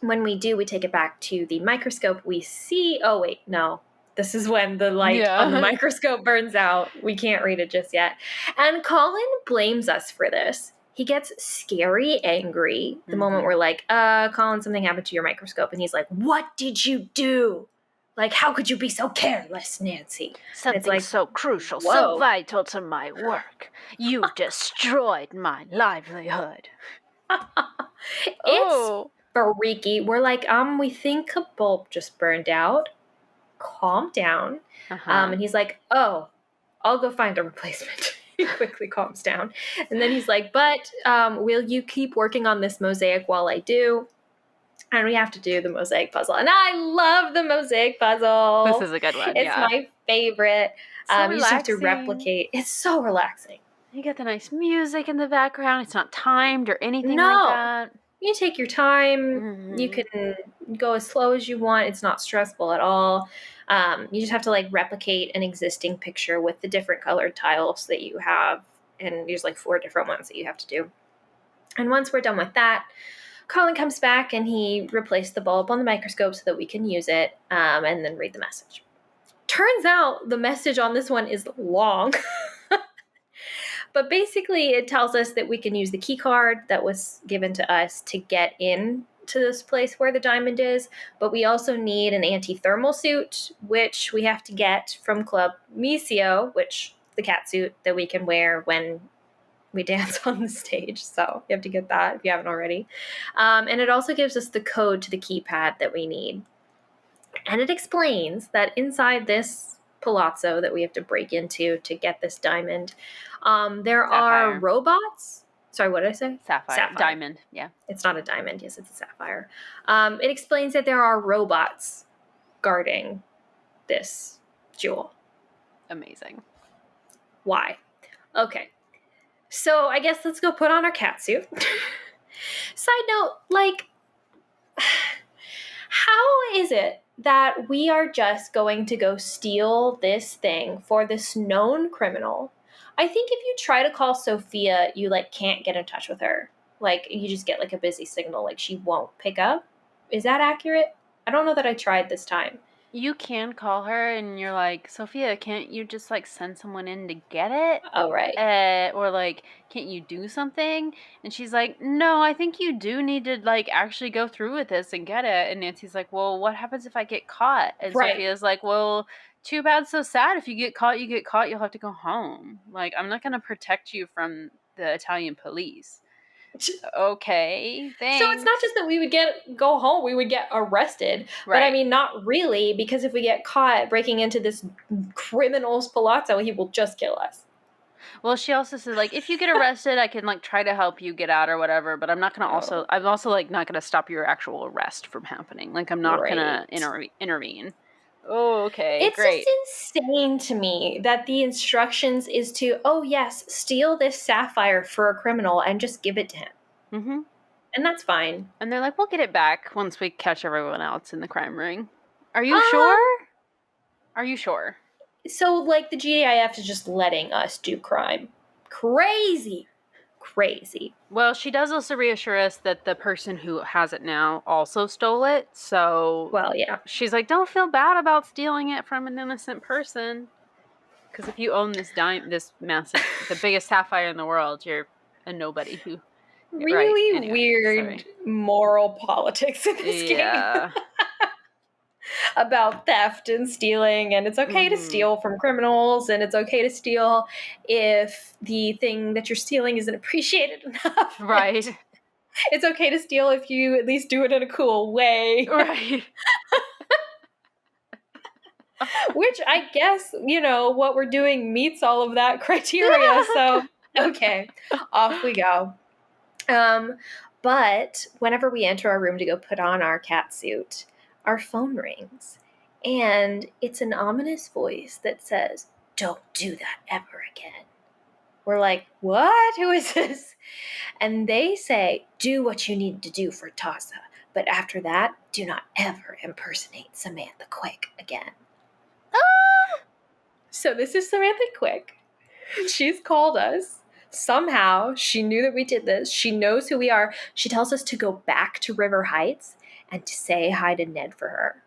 When we do, we take it back to the microscope. We see, oh wait, no. This is when the light on the microscope burns out. We can't read it just yet. And Colin blames us for this. He gets scary angry the moment we're like, Colin, something happened to your microscope. And he's like, what did you do? Like, how could you be so careless, Nancy? Something like, so crucial, whoa. so vital to my work. You destroyed my livelihood. It's freaky. We're like, we think a bulb just burned out. Calm down. And he's like, oh, I'll go find a replacement. He quickly calms down. And then he's like, but will you keep working on this mosaic while I do? And we have to do the mosaic puzzle. And I love the mosaic puzzle. This is a good one. It's my favorite. So you just have to replicate. It's so relaxing. You get the nice music in the background. It's not timed or anything like that. You take your time. You can go as slow as you want. It's not stressful at all. You just have to like replicate an existing picture with the different colored tiles that you have. And there's like 4 different ones that you have to do. And once we're done with that, Colin comes back and he replaced the bulb on the microscope so that we can use it and then read the message. Turns out the message on this one is long. But basically it tells us that we can use the key card that was given to us to get in to this place where the diamond is. But we also need an anti-thermal suit, which we have to get from Club Misio, which the cat suit that we can wear when we dance on the stage. So you have to get that if you haven't already. And it also gives us the code to the keypad that we need. And it explains that inside this palazzo that we have to break into to get this diamond. There Sapphire. are robots. Sorry, what did I say? Sapphire. Diamond, yeah. It's not a diamond. Yes, it's a sapphire. It explains that there are robots guarding this jewel. Amazing. Why? Okay. So I guess let's go put on our cat suit. Side note, like, how is it that we are just going to go steal this thing for this known criminal? I think if you try to call Sophia, you, like, can't get in touch with her. Like, you just get, like, a busy signal. Like, she won't pick up. Is that accurate? I don't know that I tried this time. You can call her and you're like, Sophia, can't you just, like, send someone in to get it? Oh, right. Or, like, can't you do something? And she's like, no, I think you do need to, like, actually go through with this and get it. And Nancy's like, well, what happens if I get caught? And Right. Sophia's like, well, too bad, so sad. If you get caught, you get caught. You'll have to go home. Like, I'm not going to protect you from the Italian police. Okay, thanks. So it's not just that we would go home, we would get arrested. Right. But I mean, not really, because if we get caught breaking into this criminal's palazzo, he will just kill us. Well, she also said, like, if you get arrested, I can, like, try to help you get out or whatever, but I'm not going to I'm also, like, not going to stop your actual arrest from happening. Like, I'm not going to intervene. Oh, okay, it's great. It's just insane to me that the instructions is to, oh yes, steal this sapphire for a criminal and just give it to him. Mm-hmm. And that's fine. And they're like, we'll get it back once we catch everyone else in the crime ring. Are you sure? Are you sure? So, like, the GAIF is just letting us do crime. Crazy. Well, she does also reassure us that the person who has it now also stole it, so... Well, yeah. She's like, don't feel bad about stealing it from an innocent person. Because if you own this massive, the biggest sapphire in the world, you're a nobody who... Really anyway, weird moral politics in this game. About theft and stealing, and it's okay to steal from criminals, and it's okay to steal if the thing that you're stealing isn't appreciated enough. Right. It's okay to steal if you at least do it in a cool way. Right. Which I guess, what we're doing meets all of that criteria, so okay, off we go. But whenever we enter our room to go put on our cat suit, our phone rings, and it's an ominous voice that says, "Don't do that ever again." We're like, what? Who is this? And they say, do what you need to do for Taza, but after that, do not ever impersonate Samantha Quick again. So this is Samantha Quick. She's called us. Somehow, she knew that we did this. She knows who we are. She tells us to go back to River Heights and to say hi to Ned for her.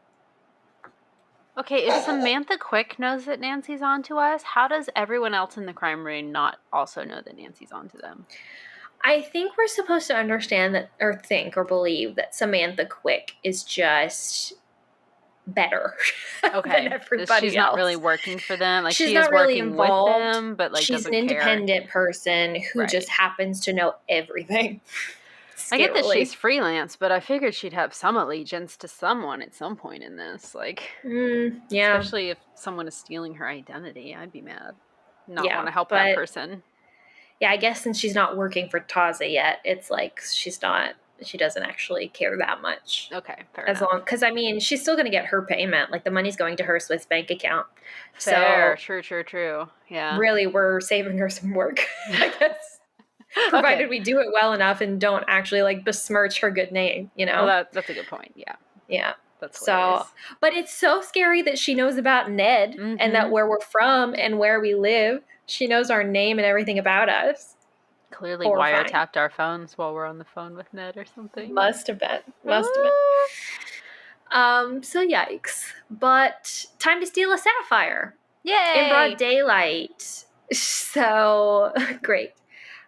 Okay, if Samantha Quick knows that Nancy's onto us, how does everyone else in the crime ring not also know that Nancy's onto them? I think we're supposed to understand that, or think, or believe that Samantha Quick is just better than everybody she's else. Not really working for them. Like, she's she not is really working involved. With them, but like she's doesn't an independent care. Person who just happens to know everything. I get that she's freelance, but I figured she'd have some allegiance to someone at some point in this. Like, yeah. Especially if someone is stealing her identity, I'd be mad. Not want to help that person. Yeah, I guess since she's not working for Taza yet, it's like she doesn't actually care that much. Okay, fair enough. Because I mean, she's still going to get her payment. Like, the money's going to her Swiss bank account. Fair, true. Yeah. Really, we're saving her some work, I guess. Provided we do it well enough and don't actually, like, besmirch her good name, Well, that's a good point, yeah. Yeah. That's so, but it's so scary that she knows about Ned and that where we're from and where we live. She knows our name and everything about us. Clearly wiretapped our phones while we're on the phone with Ned or something. Must have been. So yikes. But time to steal a sapphire. Yay! In broad daylight. So great.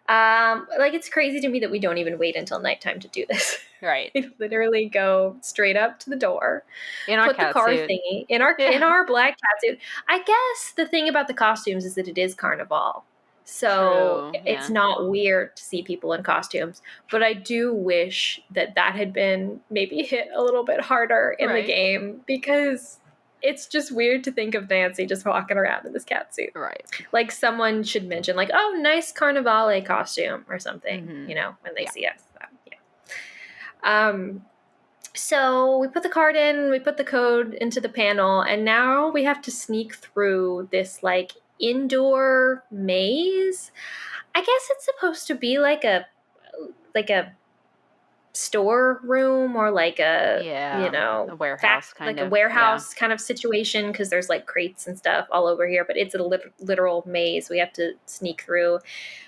Like, it's crazy to me that we don't even wait until nighttime to do this. Right. We literally go straight up to the door, in our put the car suit. thingy in our black cat suit. I guess the thing about the costumes is that it is Carnival. So it's not weird to see people in costumes, but I do wish that had been maybe hit a little bit harder in the game, because it's just weird to think of Nancy just walking around in this cat suit. Right. Like someone should mention, like, oh, nice Carnivale costume or something, when they see us. So we put the card in, we put the code into the panel, and now we have to sneak through this like indoor maze. I guess it's supposed to be like a storeroom or like a a warehouse kind of situation, because there's like crates and stuff all over here, but it's a literal maze we have to sneak through.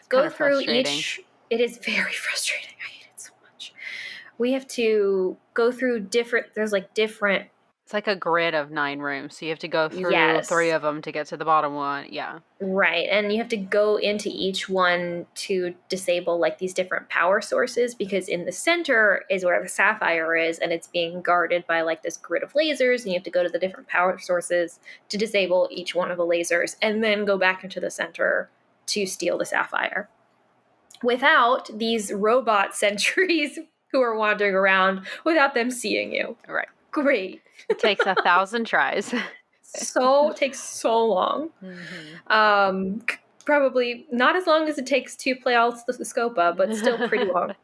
Go through each. It is very frustrating. I hate it so much. We have to go through different. It's like a grid of 9 rooms, so you have to go through 3 of them to get to the bottom one. Yeah. Right, and you have to go into each one to disable like these different power sources, because in the center is where the sapphire is, and it's being guarded by like this grid of lasers, and you have to go to the different power sources to disable each one of the lasers, and then go back into the center to steal the sapphire. Without these robot sentries who are wandering around without them seeing you. Right. Great. It takes 1,000 tries. Takes so long. Probably not as long as it takes to play all the Scopa, but still pretty long.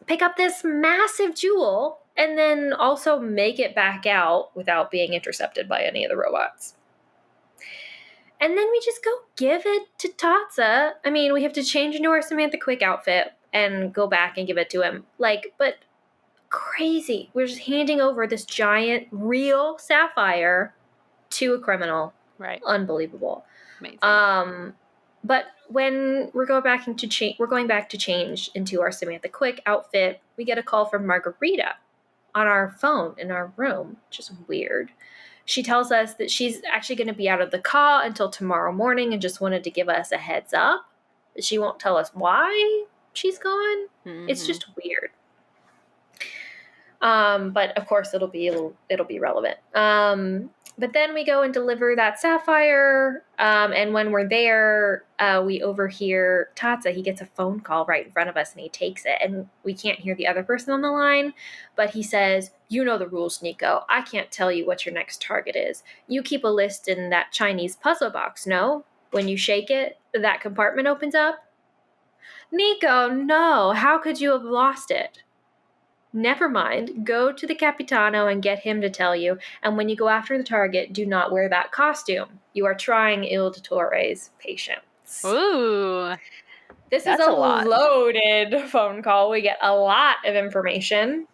Pick up this massive jewel and then also make it back out without being intercepted by any of the robots. And then we just go give it to Tatsa. I mean, we have to change into our Samantha Quick outfit and go back and give it to him. But crazy. We're just handing over this giant, real sapphire to a criminal. Right. Unbelievable. Amazing. But when we're going back to change into our Samantha Quick outfit, we get a call from Margarita on our phone in our room, which is weird. She tells us that she's actually going to be out of the car until tomorrow morning and just wanted to give us a heads up. She won't tell us why she's gone. It's just weird. But of course it'll be relevant. But then we go and deliver that sapphire. And when we're there, we overhear Tatsa. He gets a phone call right in front of us and he takes it, and we can't hear the other person on the line, but he says, "You know the rules, Nico. I can't tell you what your next target is. You keep a list in that Chinese puzzle box, no? When you shake it, that compartment opens up." Nico, no. How could you have lost it? Never mind. Go to the Capitano and get him to tell you. And when you go after the target, do not wear that costume. You are trying Il Dittore's patience. Ooh. This is a loaded phone call. We get a lot of information.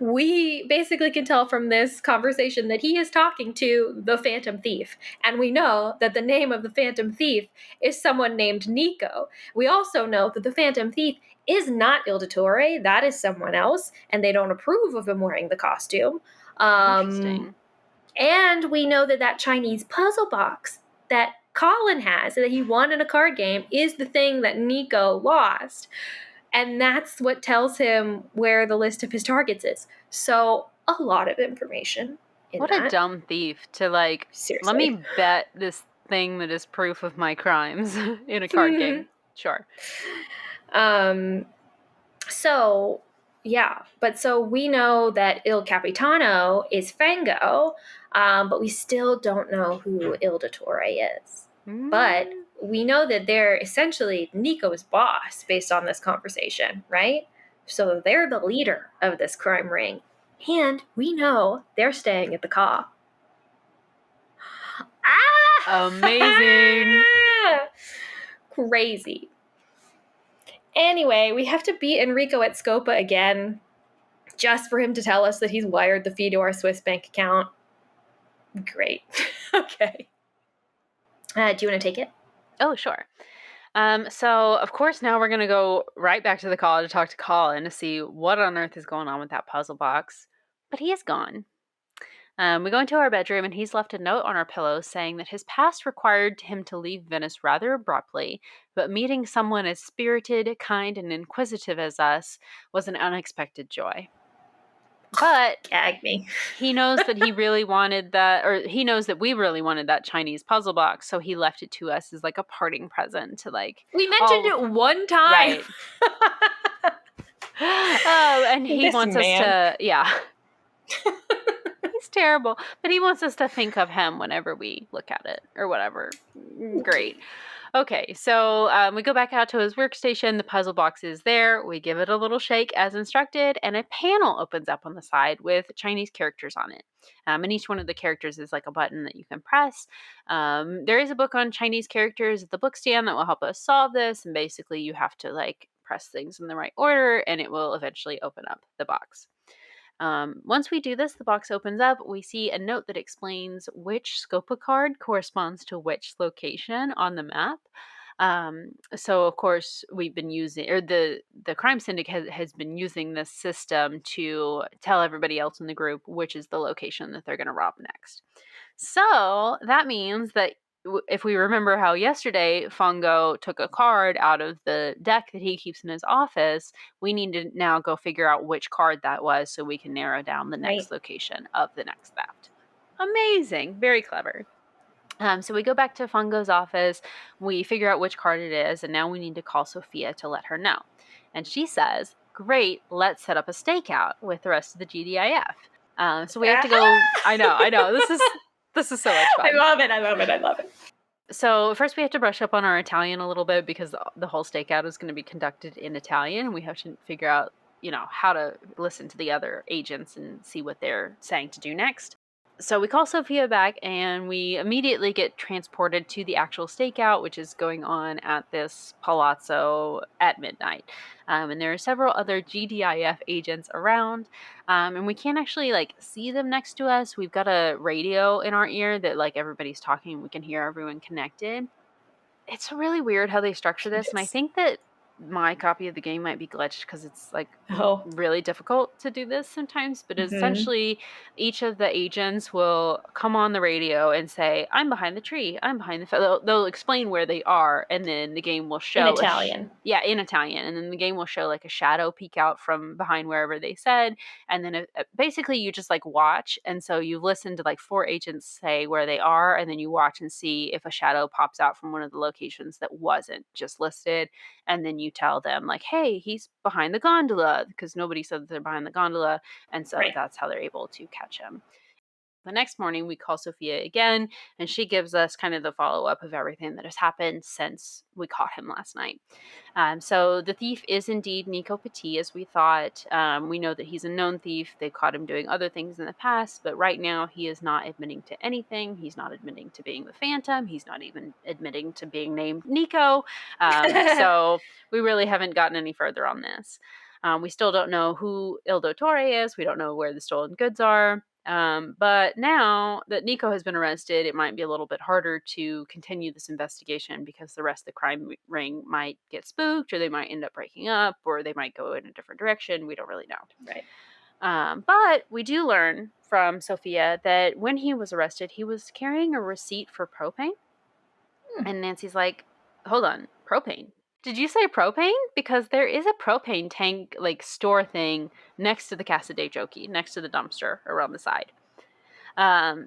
We basically can tell from this conversation that he is talking to the Phantom Thief. And we know that the name of the Phantom Thief is someone named Nico. We also know that the Phantom Thief is not Il Dittore. That is someone else. And they don't approve of him wearing the costume. Interesting. And we know that Chinese puzzle box that Colin has, that he won in a card game, is the thing that Nico lost. And that's what tells him where the list of his targets is. So, a lot of information in What that. a dumb thief to Seriously. let me bet this thing that is proof of my crimes in a card game. Sure. So, yeah. But so we know that Il Capitano is Fango, but we still don't know who Il Dittore is. But we know that they're essentially Nico's boss based on this conversation, right? So they're the leader of this crime ring. And we know they're staying at the car. Amazing. Crazy. Anyway, we have to beat Enrico at Scopa again, just for him to tell us that he's wired the fee to our Swiss bank account. Great. Okay. Do you want to take it? Oh, sure. So, of course, now we're going to go right back to the call to talk to Colin to see what on earth is going on with that puzzle box. But he is gone. We go into our bedroom, and he's left a note on our pillow saying that his past required him to leave Venice rather abruptly, but meeting someone as spirited, kind, and inquisitive as us was an unexpected joy. But gag me. He knows that he really wanted that, or he knows that we really wanted that Chinese puzzle box, so he left it to us as like a parting present to like. We mentioned it one time. Right. Oh, and he wants us to, yeah. He's It's terrible. But he wants us to think of him whenever we look at it or whatever. Great. Okay, so we go back out to his workstation. The puzzle box is there. We give it a little shake as instructed, and a panel opens up on the side with Chinese characters on it. And each one of the characters is like a button that you can press. There is a book on Chinese characters at the book stand that will help us solve this. And basically, you have to like press things in the right order, and it will eventually open up the box. Once we do this, the box opens up. We see a note that explains which Scopa card corresponds to which location on the map. So of course we've been using, or the crime syndicate has been using this system to tell everybody else in the group which is the location that they're going to rob next. So that means that if we remember how yesterday Fongo took a card out of the deck that he keeps in his office, we need to now go figure out which card that was so we can narrow down the next location of the next theft. Amazing. Very clever. So we go back to Fongo's office, we figure out which card it is, and now we need to call Sophia to let her know. And she says, great, let's set up a stakeout with the rest of the GDIF. So we have to go, I know, this is so much fun. I love it. So first we have to brush up on our Italian a little bit because the whole stakeout is going to be conducted in Italian. We have to figure out, how to listen to the other agents and see what they're saying to do next. So we call Sophia back and we immediately get transported to the actual stakeout, which is going on at this palazzo at midnight. And there are several other GDIF agents around, and we can't actually see them next to us. We've got a radio in our ear that everybody's talking. We can hear everyone connected. It's really weird how they structure this, and I think that my copy of the game might be glitched because it's really difficult to do this sometimes, but essentially each of the agents will come on the radio and say, I'm behind the tree, I'm behind the they'll explain where they are, and then the game will show in Italian. In Italian, and then the game will show a shadow peek out from behind wherever they said, and then basically you just watch, and so you listen to 4 agents say where they are, and then you watch and see if a shadow pops out from one of the locations that wasn't just listed, and then you tell them hey, he's behind the gondola, because nobody said that they're behind the gondola, and so that's how they're able to catch him. The next morning we call Sophia again, and she gives us kind of the follow-up of everything that has happened since we caught him last night. So the thief is indeed Nico Petit, as we thought. We know that he's a known thief. They caught him doing other things in the past, but right now he is not admitting to anything. He's not admitting to being the Phantom. He's not even admitting to being named Nico. So we really haven't gotten any further on this. We still don't know who Il Dottore is. We don't know where the stolen goods are. But now that Nico has been arrested, it might be a little bit harder to continue this investigation because the rest of the crime ring might get spooked, or they might end up breaking up, or they might go in a different direction. We don't really know. Right. But we do learn from Sophia that when he was arrested, he was carrying a receipt for propane. And Nancy's like, hold on, propane? Did you say propane? Because there is a propane tank, store thing next to the Casa dei Giochi, next to the dumpster around the side.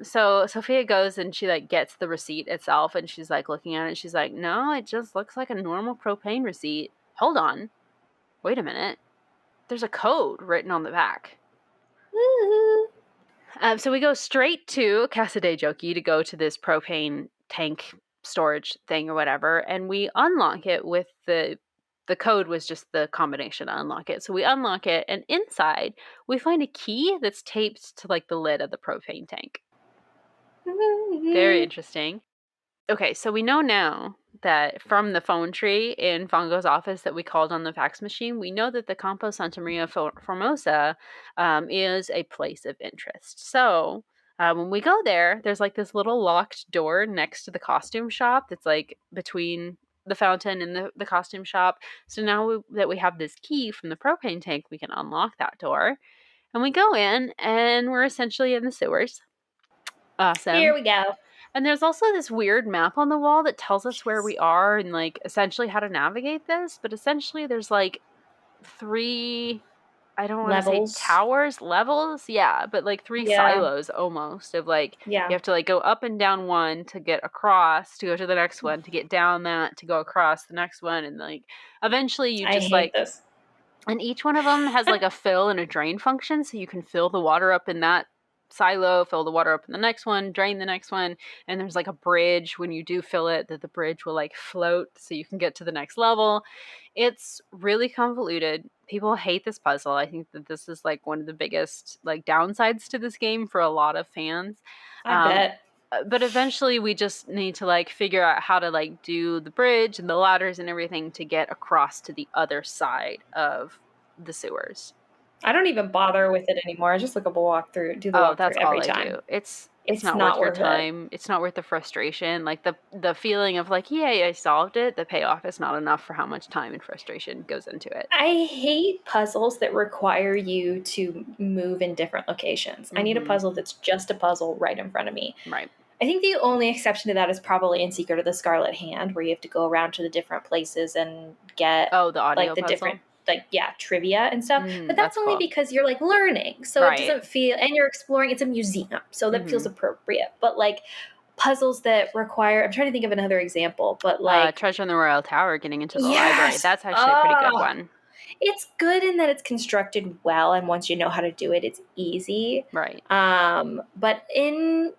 So Sophia goes and she gets the receipt itself, and she's looking at it, and she's like, no, it just looks like a normal propane receipt. Hold on. Wait a minute. There's a code written on the back. So we go straight to Casa dei Giochi to go to this propane tank storage thing or whatever, and we unlock it with the code was just the combination to unlock it. So we unlock it, and inside we find a key that's taped to the lid of the propane tank. Very interesting. Okay, so we know now that from the phone tree in Fongo's office that we called on the fax machine, we know that the Campo Santa Maria Formosa is a place of interest. So when we go there, there's this little locked door next to the costume shop that's between the fountain and the costume shop. So now that we have this key from the propane tank, we can unlock that door. And we go in, and we're essentially in the sewers. Awesome. Here we go. And there's also this weird map on the wall that tells us where we are and essentially how to navigate this. But essentially there's 3... I don't want to say towers, levels, but 3 silos almost of you have to go up and down one to get across, to go to the next one, to get down that, to go across the next one, and eventually you just I hate this. And each one of them has a fill and a drain function, so you can fill the water up in that silo, fill the water up in the next one, drain the next one, and there's like a bridge when you do fill it that the bridge will like float so you can get to the next level. It's really convoluted. People hate this puzzle. I think that this is like one of the biggest like downsides to this game for a lot of fans. I bet. But eventually we just need to like figure out how to like do the bridge and the ladders and everything to get across to the other side of the sewers. I don't even bother with it anymore. I just look up a walkthrough, do the walkthrough That's every all I time. do. It's not worth your time. It's not worth the frustration. Like the feeling of like, yay, I solved it. The payoff is not enough for how much time and frustration goes into it. I hate puzzles that require you to move in different locations. I need a puzzle that's just a puzzle right in front of me. Right. I think the only exception to that is probably in Secret of the Scarlet Hand, where you have to go around to the different places and get the audio like the puzzle? Different trivia and stuff. But that's only cool. because you're like learning. So it doesn't feel, and you're exploring, it's a museum. So that feels appropriate. But like puzzles that require, I'm trying to think of another example, but like Treasure in the Royal Tower, getting into the library. That's actually a pretty good one. It's good in that it's constructed well, and once you know how to do it, it's easy. Right. But in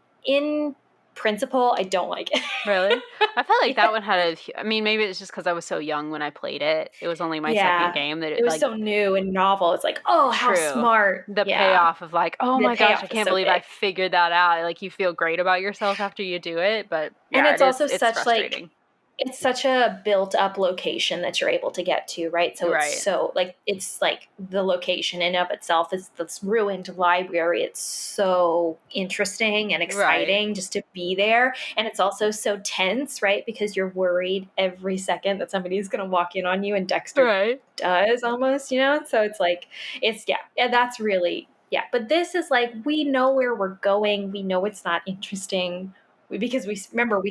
principle, I don't like it. Really? I felt like that one had maybe it's just because I was so young when I played it. It was only my second game that it was so new and novel. It's like, oh, how smart. The payoff of like, oh my gosh, I can't believe I figured that out. Like, you feel great about yourself after you do it, but and it's also such frustrating. Like, it's such a built up location that you're able to get to, right? So it's so like, it's like the location in of itself is this ruined library. It's so interesting and exciting just to be there. And it's also so tense, right? Because you're worried every second that somebody's going to walk in on you, and Dexter does almost, So it's like, and that's really, But this is like, we know where we're going. We know it's not interesting. Because we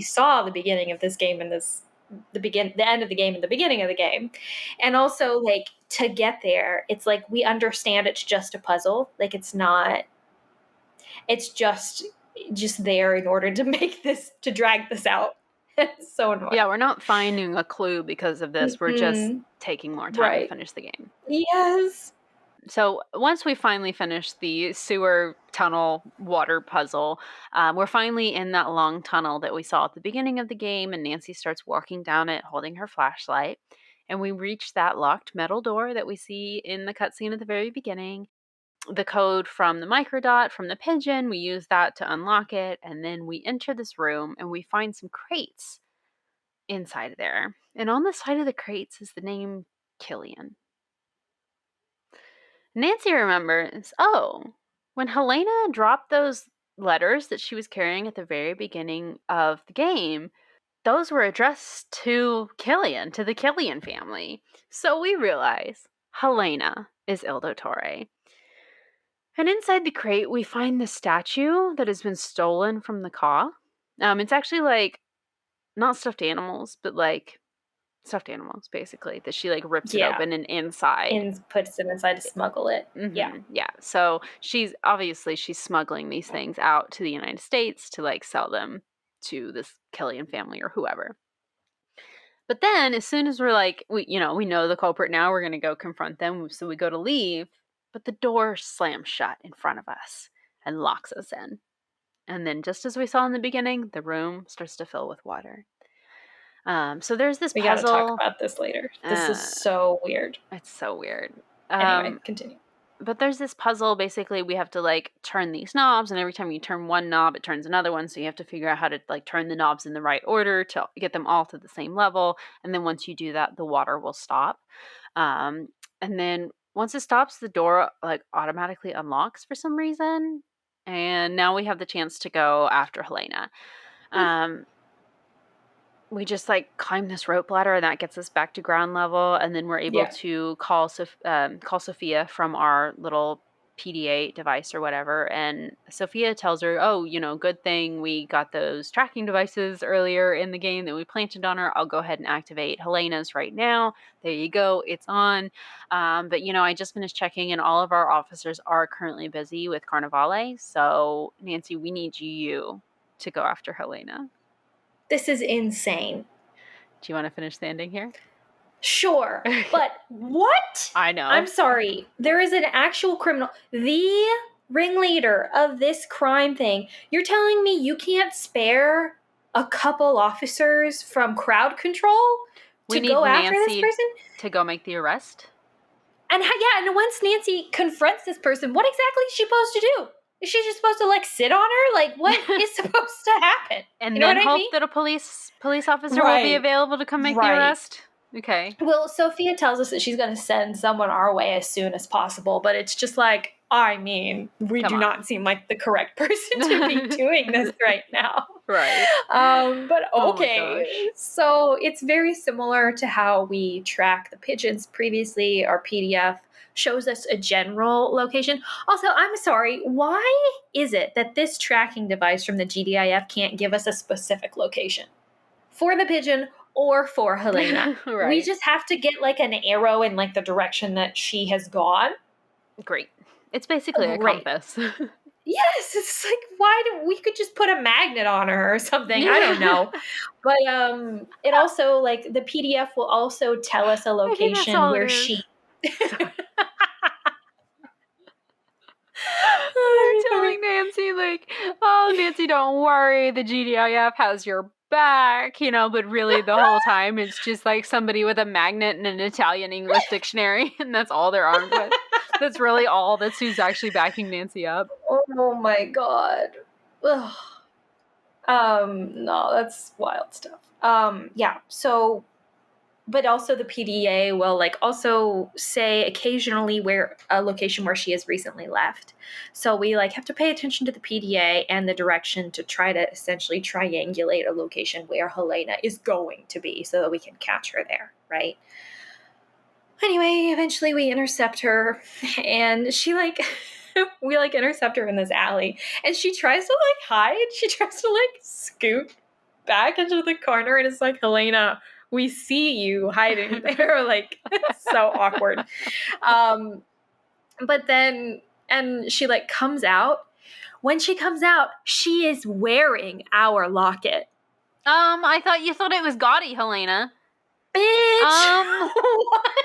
saw the beginning of this game and the end of the game and the beginning of the game. And also, like, to get there, it's like we understand it's just a puzzle. Like, it's just there in order to drag this out. It's so annoying. Yeah, we're not finding a clue because of this. We're just taking more time to finish the game. Yes. So once we finally finish the sewer tunnel water puzzle, we're finally in that long tunnel that we saw at the beginning of the game, and Nancy starts walking down it holding her flashlight. And we reach that locked metal door that we see in the cutscene at the very beginning. The code from the microdot, from the pigeon, we use that to unlock it, and then we enter this room and we find some crates inside there. And on the side of the crates is the name Killian. Nancy remembers, when Helena dropped those letters that she was carrying at the very beginning of the game, those were addressed to Killian, to the Killian family. So we realize Helena is Il Dottore. And inside the crate, we find the statue that has been stolen from the Ka. It's actually like, not stuffed animals, but like stuffed animals, basically, that she like rips it open and inside and puts it inside to smuggle it. So she's smuggling these things out to the United States to like sell them to this Killian family or whoever. But then as soon as we're like, we know the culprit now, we're going to go confront them, so we go to leave, but the door slams shut in front of us and locks us in. And then just as we saw in the beginning, the room starts to fill with water. So there's this puzzle. We gotta talk about this later. This is so weird. It's so weird. Anyway, continue. But there's this puzzle. Basically, we have to like turn these knobs, and every time you turn one knob, it turns another one. So you have to figure out how to like turn the knobs in the right order to get them all to the same level. And then once you do that, the water will stop. And then once it stops, the door like automatically unlocks for some reason. And now we have the chance to go after Helena. We just like climb this rope ladder, and that gets us back to ground level, and then we're able to call Sophia from our little PDA device or whatever, and Sophia tells her, good thing we got those tracking devices earlier in the game that we planted on her. I'll go ahead and activate Helena's right now. There you go, it's on. But I just finished checking, and all of our officers are currently busy with Carnivale, so Nancy, we need you to go after Helena. This is insane. Do you want to finish the ending here? Sure. But what? I know. I'm sorry. There is an actual criminal. The ringleader of this crime thing. You're telling me you can't spare a couple officers from crowd control We to need go after this Nancy person? to go make the arrest. And and once Nancy confronts this person, what exactly is she supposed to do? Is she just supposed to like sit on her? Like what is supposed to happen? And You know then what I hope mean? that a police officer will be Right. available to come make the Right. arrest. Okay. Well, Sophia tells us that she's going to send someone our way as soon as possible, but it's just like, I mean, we Come do on. not seem like the correct person to be doing this right now. Right. But Oh my okay. gosh. So it's very similar to how we track the pigeons previously. Our PDF shows us a general location. Also, I'm sorry, why is it that this tracking device from the GDIF can't give us a specific location for the pigeon or for Helena? Right. We just have to get like an arrow in like the direction that she has gone. Great. It's basically a Great. compass. Yes, it's like why do we could just put a magnet on her or something? I don't know. But it also like the PDF will also tell us a I think that's location all it where is. she They're telling Nancy, like, oh, Nancy, don't worry. The GDIF has your back, but really the whole time it's just like somebody with a magnet and an Italian English dictionary, and that's all they're armed with. That's really all that's who's actually backing Nancy up. Oh my god. Ugh. No, that's wild stuff. Yeah, so but also the PDA will like also say occasionally where a location where she has recently left. So we like have to pay attention to the PDA and the direction to try to essentially triangulate a location where Helena is going to be so that we can catch her there, right? Anyway, eventually we intercept her and she like we like intercept her in this alley and she tries to like hide. She tries to like scoot back into the corner and it's like, Helena, we see you hiding there. Like, it's so awkward. But then, and she like comes out. When she comes out, she is wearing our locket. I thought you thought it was gaudy, Helena. Bitch! What?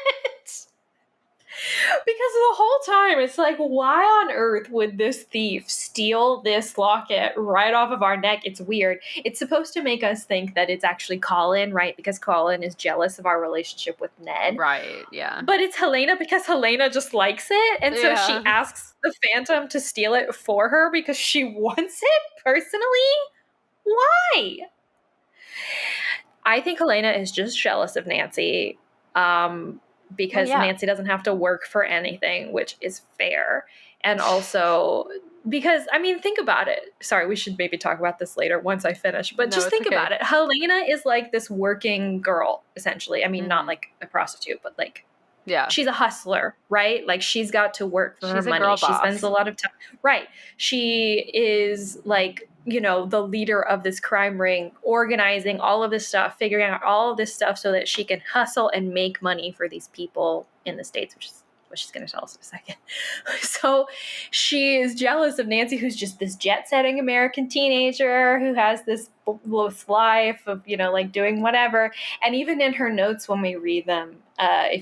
Because the whole time it's like, why on earth would this thief steal this locket right off of our neck? It's weird. It's supposed to make us think that it's actually Colin, right? Because Colin is jealous of our relationship with Ned. Right, yeah. But it's Helena because Helena just likes it. And so she asks the Phantom to steal it for her because she wants it personally. Why? I think Helena is just jealous of Nancy. Because Nancy doesn't have to work for anything, which is fair. And also because, I mean, think about it. Sorry, we should maybe talk about this later once I finish. But just think about it. Helena is like this working girl, essentially. I mean, not like a prostitute, but like, she's a hustler, right? Like she's got to work for her money. Girl she boss. Spends a lot of time. Right. She is like, the leader of this crime ring, organizing all of this stuff, figuring out all of this stuff so that she can hustle and make money for these people in the States, which is what she's going to tell us in a second. So she is jealous of Nancy, who's just this jet-setting American teenager who has this life of, like doing whatever. And even in her notes when we read them,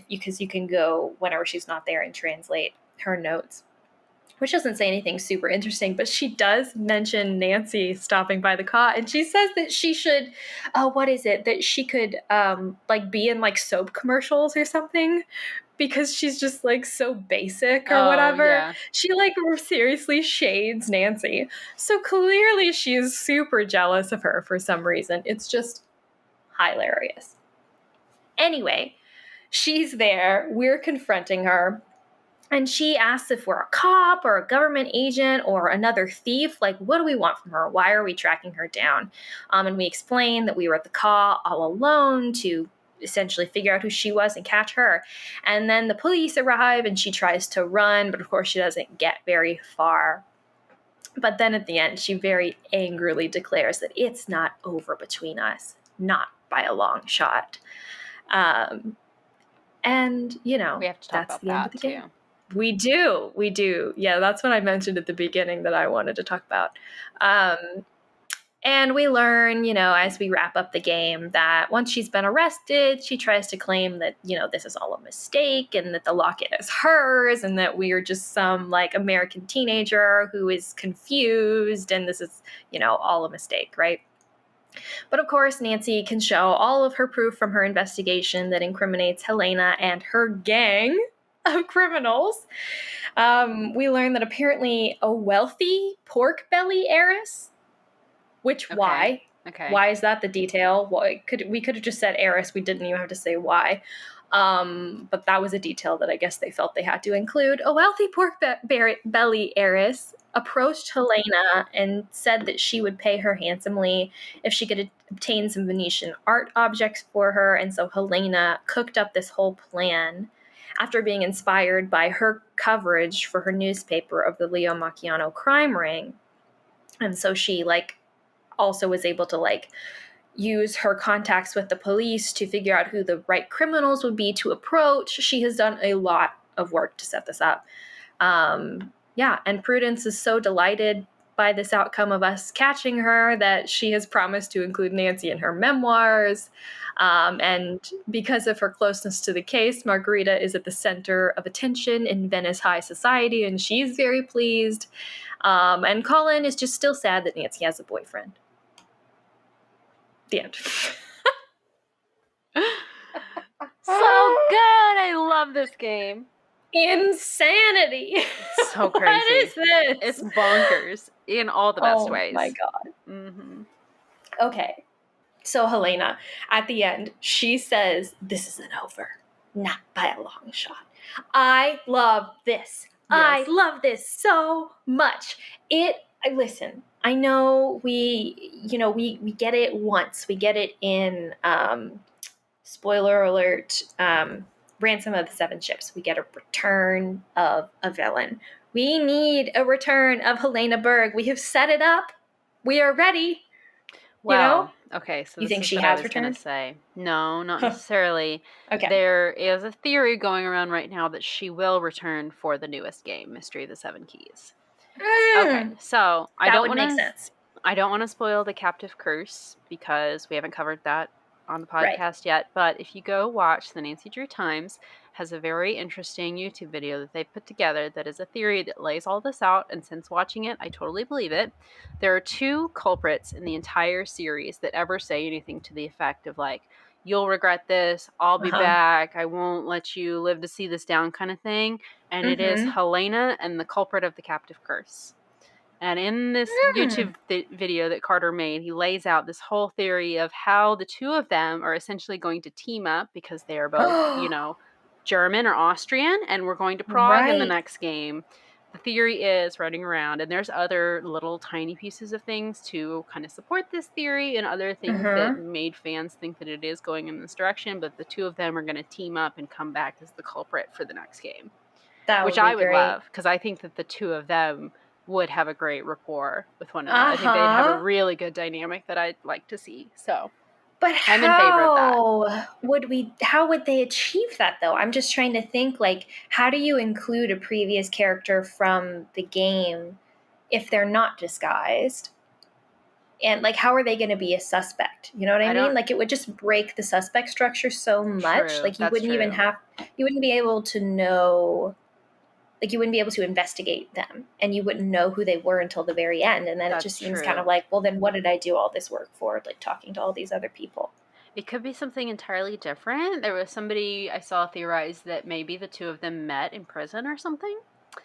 because you can go whenever she's not there and translate her notes, which doesn't say anything super interesting, but she does mention Nancy stopping by the car, and she says that she should, that she could like be in like soap commercials or something, because she's just like so basic or whatever. Yeah. She like seriously shades Nancy. So clearly she's super jealous of her for some reason. It's just hilarious. Anyway, she's there. We're confronting her. And she asks if we're a cop or a government agent or another thief. Like, what do we want from her? Why are we tracking her down? And we explain that we were at the car all alone to essentially figure out who she was and catch her. And then the police arrive and she tries to run, but of course she doesn't get very far. But then at the end, she very angrily declares that it's not over between us, not by a long shot. And, we have to talk about that too. We do. Yeah, that's what I mentioned at the beginning that I wanted to talk about. And we learn, as we wrap up the game, that once she's been arrested, she tries to claim that, this is all a mistake and that the locket is hers and that we are just some like American teenager who is confused and this is, all a mistake, right? But of course, Nancy can show all of her proof from her investigation that incriminates Helena and her gang of criminals. We learn that apparently a wealthy pork belly heiress. Which why? Okay. Why is that the detail? We could have just said heiress. We didn't even have to say why. But that was a detail that I guess they felt they had to include. A wealthy pork belly heiress approached Helena and said that she would pay her handsomely if she could obtain some Venetian art objects for her. And so Helena cooked up this whole plan after being inspired by her coverage for her newspaper of the Leo Macchiano crime ring. And so she also was able to use her contacts with the police to figure out who the right criminals would be to approach. She has done a lot of work to set this up. And Prudence is so delighted by this outcome of us catching her that she has promised to include Nancy in her memoirs. And because of her closeness to the case, Margarita is at the center of attention in Venice high society, and she's very pleased. And Colin is just still sad that Nancy has a boyfriend. The end. So good. I love this game. Insanity. So crazy. What is this? It's bonkers in all the best ways. Oh my God. Mm-hmm. Okay. So Helena, at the end, she says, "This isn't over. Not by a long shot. I love this. Yes. I love this so much. Listen, I know we get it once. We get it in, spoiler alert, Ransom of the Seven Ships. We get a return of a villain. We need a return of Helena Berg. We have set it up. We are ready. Well, okay, so you think this is she what has I was returned? gonna say. No, not necessarily. Okay. There is a theory going around right now that she will return for the newest game, Mystery of the Seven Keys. Okay, so that would make sense. I don't want to spoil the Captive Curse because we haven't covered that on the podcast yet. But if you go watch the Nancy Drew Times, has a very interesting YouTube video that they put together that is a theory that lays all this out. And since watching it, I totally believe it. There are two culprits in the entire series that ever say anything to the effect of you'll regret this, I'll be back, I won't let you live to see this down kind of thing. And it is Helena and the culprit of the Captive Curse. And in this YouTube video that Carter made, he lays out this whole theory of how the two of them are essentially going to team up because they are both, German or Austrian, and we're going to Prague in the next game. The theory is running around, and there's other little tiny pieces of things to kind of support this theory and other things that made fans think that it is going in this direction, but the two of them are going to team up and come back as the culprit for the next game. Which I would love, because I think that the two of them would have a great rapport with one another. I think they'd have a really good dynamic that I'd like to see. So, but I'm in favor of that. How would they achieve that though? I'm just trying to think how do you include a previous character from the game if they're not disguised? And how are they going to be a suspect? You know what I mean? It would just break the suspect structure so much. True, You wouldn't be able to know. You wouldn't be able to investigate them, and you wouldn't know who they were until the very end. And then it just seems kind of well, then what did I do all this work for? Talking to all these other people. It could be something entirely different. There was somebody I saw theorize that maybe the two of them met in prison or something.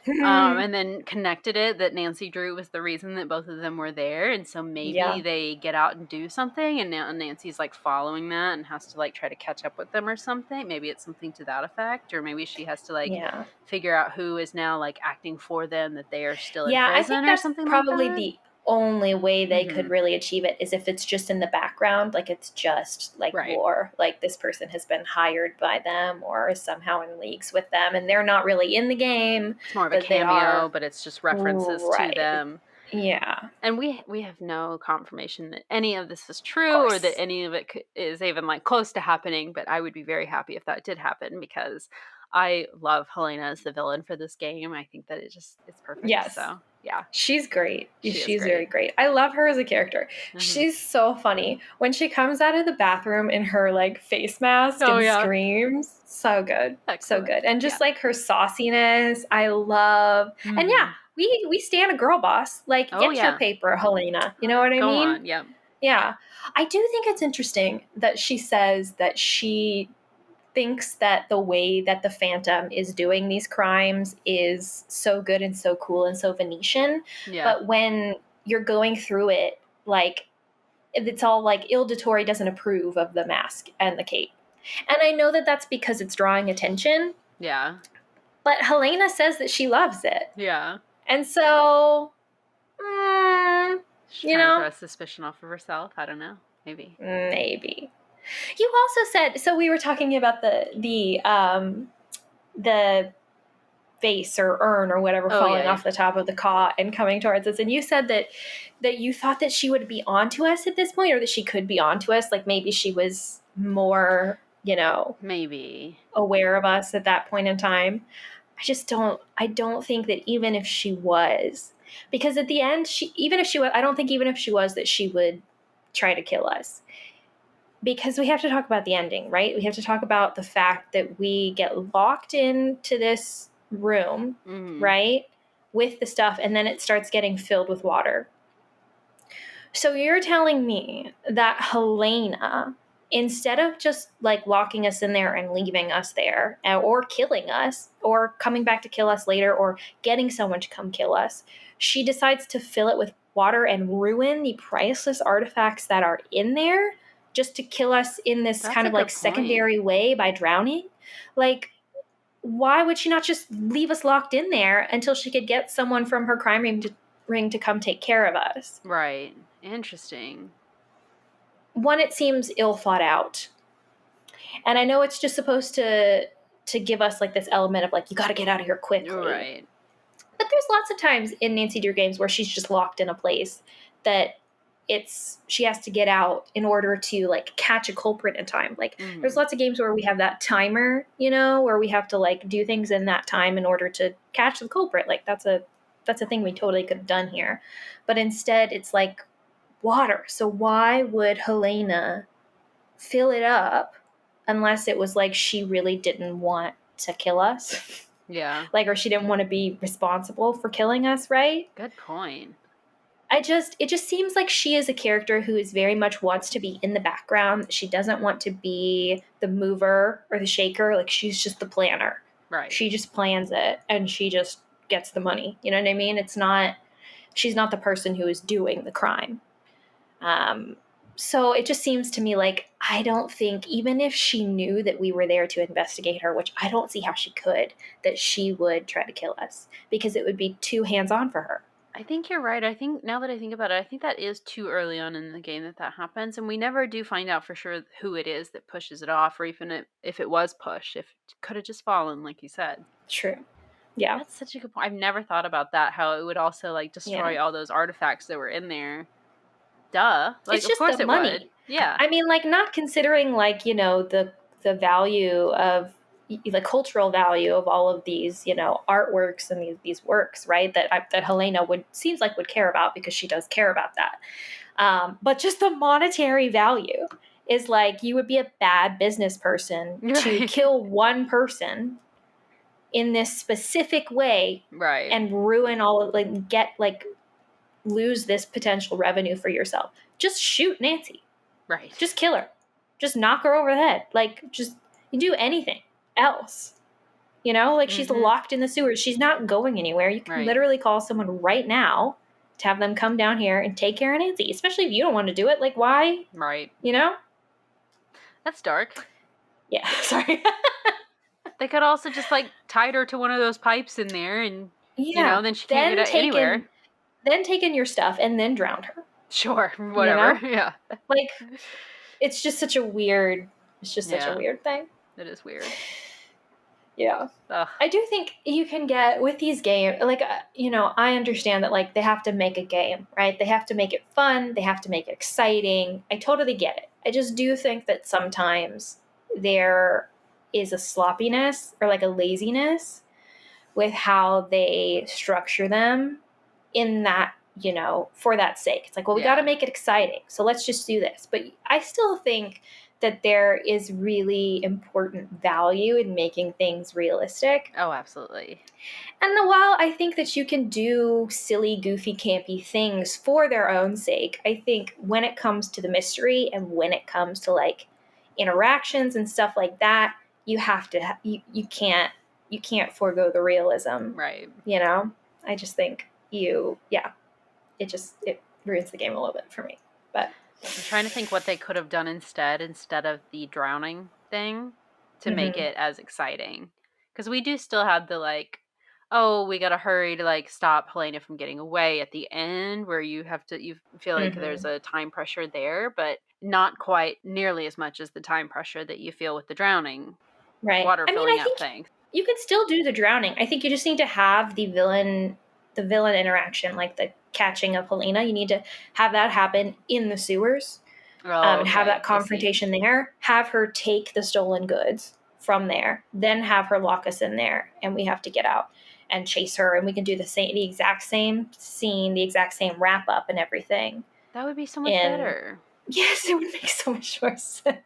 And then connected it that Nancy Drew was the reason that both of them were there, and so maybe they get out and do something, and now Nancy's following that and has to try to catch up with them or something. Maybe it's something to that effect, or maybe she has to figure out who is now acting for them, that they are still in prison, I think that's or something probably like that. The only way they could really achieve it is if it's just in the background, it's just lore, this person has been hired by them or is somehow in leagues with them, and they're not really in the game. It's more of a cameo, but it's just references to them. Yeah. And we have no confirmation that any of this is true or that any of it is even close to happening, but I would be very happy if that did happen, because I love Helena as the villain for this game. I think that it's perfect. Yes. So yeah, She's great. She is She's great. very great. I love her as a character. Mhm. She's so funny. When she comes out of the bathroom in her like face mask Oh, and yeah. screams, so good. So Excellent. good. And just Yeah. like her sauciness, I love. And Mhm. yeah, we stand a girl boss. Like, Oh, get yeah. your paper, Helena. You know what I Go mean? on. Yep. Yeah. I do think it's interesting that she says that she thinks that the way that the Phantom is doing these crimes is so good and so cool and so Venetian. Yeah. But when you're going through it, like, it's all like Il Dottore doesn't approve of the mask and the cape. And I know that that's because it's drawing attention, Yeah. but Helena says that she loves it. Yeah. And so, She's you trying to know, throw suspicion off of herself. I don't know. Maybe. maybe. You also said, so we were talking about the vase or urn or whatever Oh, falling yeah, off the top of the cot and coming towards us, and you said that you thought that she would be onto us at this point, or that she could be onto us, like maybe she was more, Maybe. aware of us at that point in time. I don't think that even if she was, because at the end, I don't think even if she was, that she would try to kill us. Because we have to talk about the ending, right? We have to talk about the fact that we get locked into this room, Mhm. right? With the stuff, and then it starts getting filled with water. So you're telling me that Helena, instead of just like locking us in there and leaving us there, or killing us, or coming back to kill us later, or getting someone to come kill us, she decides to fill it with water and ruin the priceless artifacts that are in there just to kill us in this That's kind a of like good point. secondary way by drowning? Like, why would she not just leave us locked in there until she could get someone from her crime ring to come take care of us? Right. Interesting. One, it seems ill thought out. And I know it's just supposed to give us like this element of like, you got to get out of here quickly. Right. But there's lots of times in Nancy Drew games where she's just locked in a place that she has to get out in order to like catch a culprit in time. Like there's lots of games where we have that timer, where we have to like do things in that time in order to catch the culprit. Like that's a thing we totally could have done here. But instead it's like water. So why would Helena fill it up unless it was like she really didn't want to kill us? Yeah. Like, or she didn't want to be responsible for killing us, right? Good point. It just seems like she is a character who is very much wants to be in the background. She doesn't want to be the mover or the shaker. Like, she's just the planner. Right. She just plans it and she just gets the money. You know what I mean? She's not the person who is doing the crime. So it just seems to me like, I don't think, even if she knew that we were there to investigate her, which I don't see how she could, that she would try to kill us, because it would be too hands-on for her. I think you're right. I think now that I think about it, I think that is too early on in the game that happens, and we never do find out for sure who it is that pushes it off, or even if it was pushed, if it could have just fallen, like you said. True. Yeah. That's such a good point. I've never thought about that, how it would also like destroy all those artifacts that were in there. Duh. Like, it's just of course the it money. would. Yeah. I mean, like, not considering like, the value of the cultural value of all of these, artworks and these works, right? That Helena seems like would care about, because she does care about that. But just the monetary value is like, you would be a bad business person to kill one person in this specific way, right, and ruin all, like, lose this potential revenue for yourself. Just shoot Nancy. Right. Just kill her. Just knock her over the head. Like, just you do anything else. Like, she's locked in the sewers. She's not going anywhere. You can literally call someone right now to have them come down here and take care of Nancy, especially if you don't want to do it. Like, why? Right. That's dark. Yeah, sorry. They could also just like tied her to one of those pipes in there, and then she can't get anywhere. Then taken your stuff and then drowned her. Sure, whatever. Yeah. Like, it's just such a weird. It's just such a weird thing. It is weird. Yeah. Ugh. I do think you can get with these games, like, I understand that, like, they have to make a game, right? They have to make it fun. They have to make it exciting. I totally get it. I just do think that sometimes they're is a sloppiness or like a laziness with how they structure them in that, you know, for that sake. It's like, well, we got to make it exciting. So let's just do this. But I still think that there is really important value in making things realistic. Oh, absolutely. And while I think that you can do silly, goofy, campy things for their own sake, I think when it comes to the mystery and when it comes to like interactions and stuff like that, you have to, you can't forego the realism. Right. You know, I just think it ruins the game a little bit for me. But I'm trying to think what they could have done instead of the drowning thing to make it as exciting. Because we do still have the like, oh, we gotta hurry to like stop Helena from getting away at the end, where you feel like there's a time pressure there, but not quite nearly as much as the time pressure that you feel with the drowning. Right. Water I mean, filling I up think thing. you could still do the drowning. I think you just need to have the villain interaction, like the catching of Helena. You need to have that happen in the sewers, and have that confrontation there. Have her take the stolen goods from there, then have her lock us in there, and we have to get out and chase her, and we can do the exact same scene, the exact same wrap up, and everything. That would be so much better. Yes, it would make so much more sense.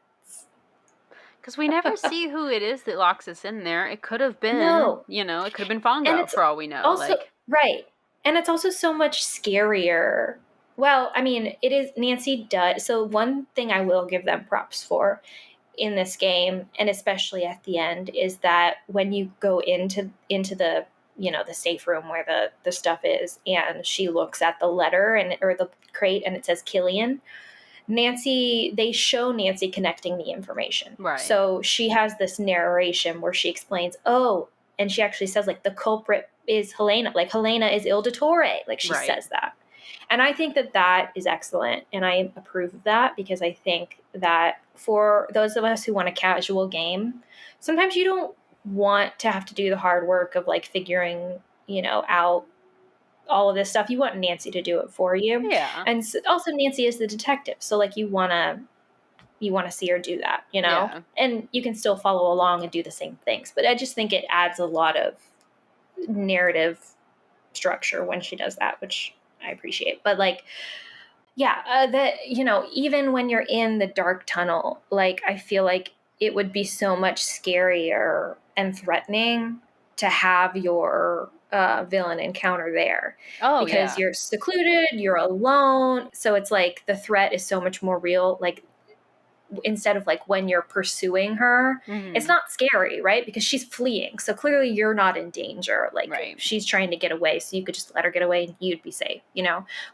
Because we never see who it is that locks us in there. It could have been, it could have been Fongo for all we know. Also, right. And it's also so much scarier. Well, I mean, it is, Nancy does. So one thing I will give them props for in this game, and especially at the end, is that when you go into the, the safe room where the stuff is, and she looks at the letter or the crate and it says Killian, they show Nancy connecting the information. Right. So she has this narration where she explains, and she actually says, like, the culprit is Helena. Like, Helena is Il Dottore. Like, she says that. And I think that is excellent. And I approve of that, because I think that for those of us who want a casual game, sometimes you don't want to have to do the hard work of, like, figuring, out all of this stuff. You want Nancy to do it for you. Yeah. And also Nancy is the detective. So like you want to see her do that, Yeah. And you can still follow along and do the same things. But I just think it adds a lot of narrative structure when she does that, which I appreciate. But like, even when you're in the dark tunnel, like, I feel like it would be so much scarier and threatening to have your villain encounter there. Oh, because you're secluded, you're alone. So it's like the threat is so much more real. Like, instead of like when you're pursuing her, it's not scary, right? Because she's fleeing. So clearly you're not in danger. Like, she's trying to get away. So you could just let her get away and you'd be safe,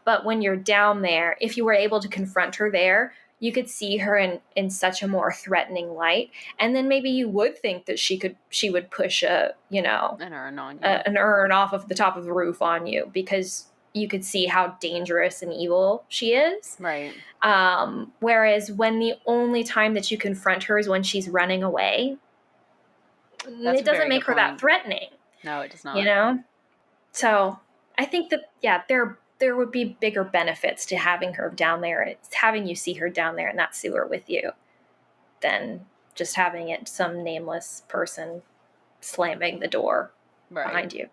But when you're down there, if you were able to confront her there, you could see her in such a more threatening light. And then maybe you would think that she would push an urn on you. An urn off of the top of the roof on you, because you could see how dangerous and evil she is. Right. Whereas when the only time that you confront her is when she's running away, it doesn't make her that threatening. No, it does not. So I think that, there would be bigger benefits to having her down there. It's having you see her down there in that sewer with you than just having it some nameless person slamming the door behind you,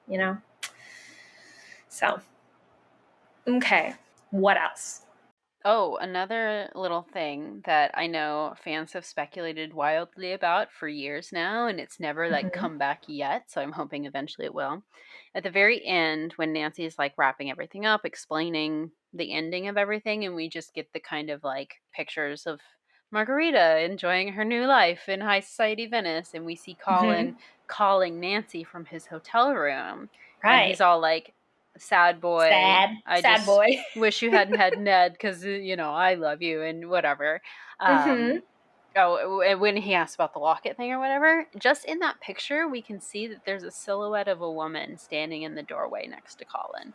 So, okay. What else? Oh, another little thing that I know fans have speculated wildly about for years now, and it's never come back yet, so I'm hoping eventually it will. At the very end, when Nancy is like wrapping everything up, explaining the ending of everything, and we just get the kind of like pictures of Margarita enjoying her new life in high society Venice, and we see Colin calling Nancy from his hotel room. Right. And he's all like, sad boy. I sad just boy. wish you hadn't had Ned, because I love you and whatever. When he asked about the locket thing or whatever, just in that picture we can see that there's a silhouette of a woman standing in the doorway next to Colin.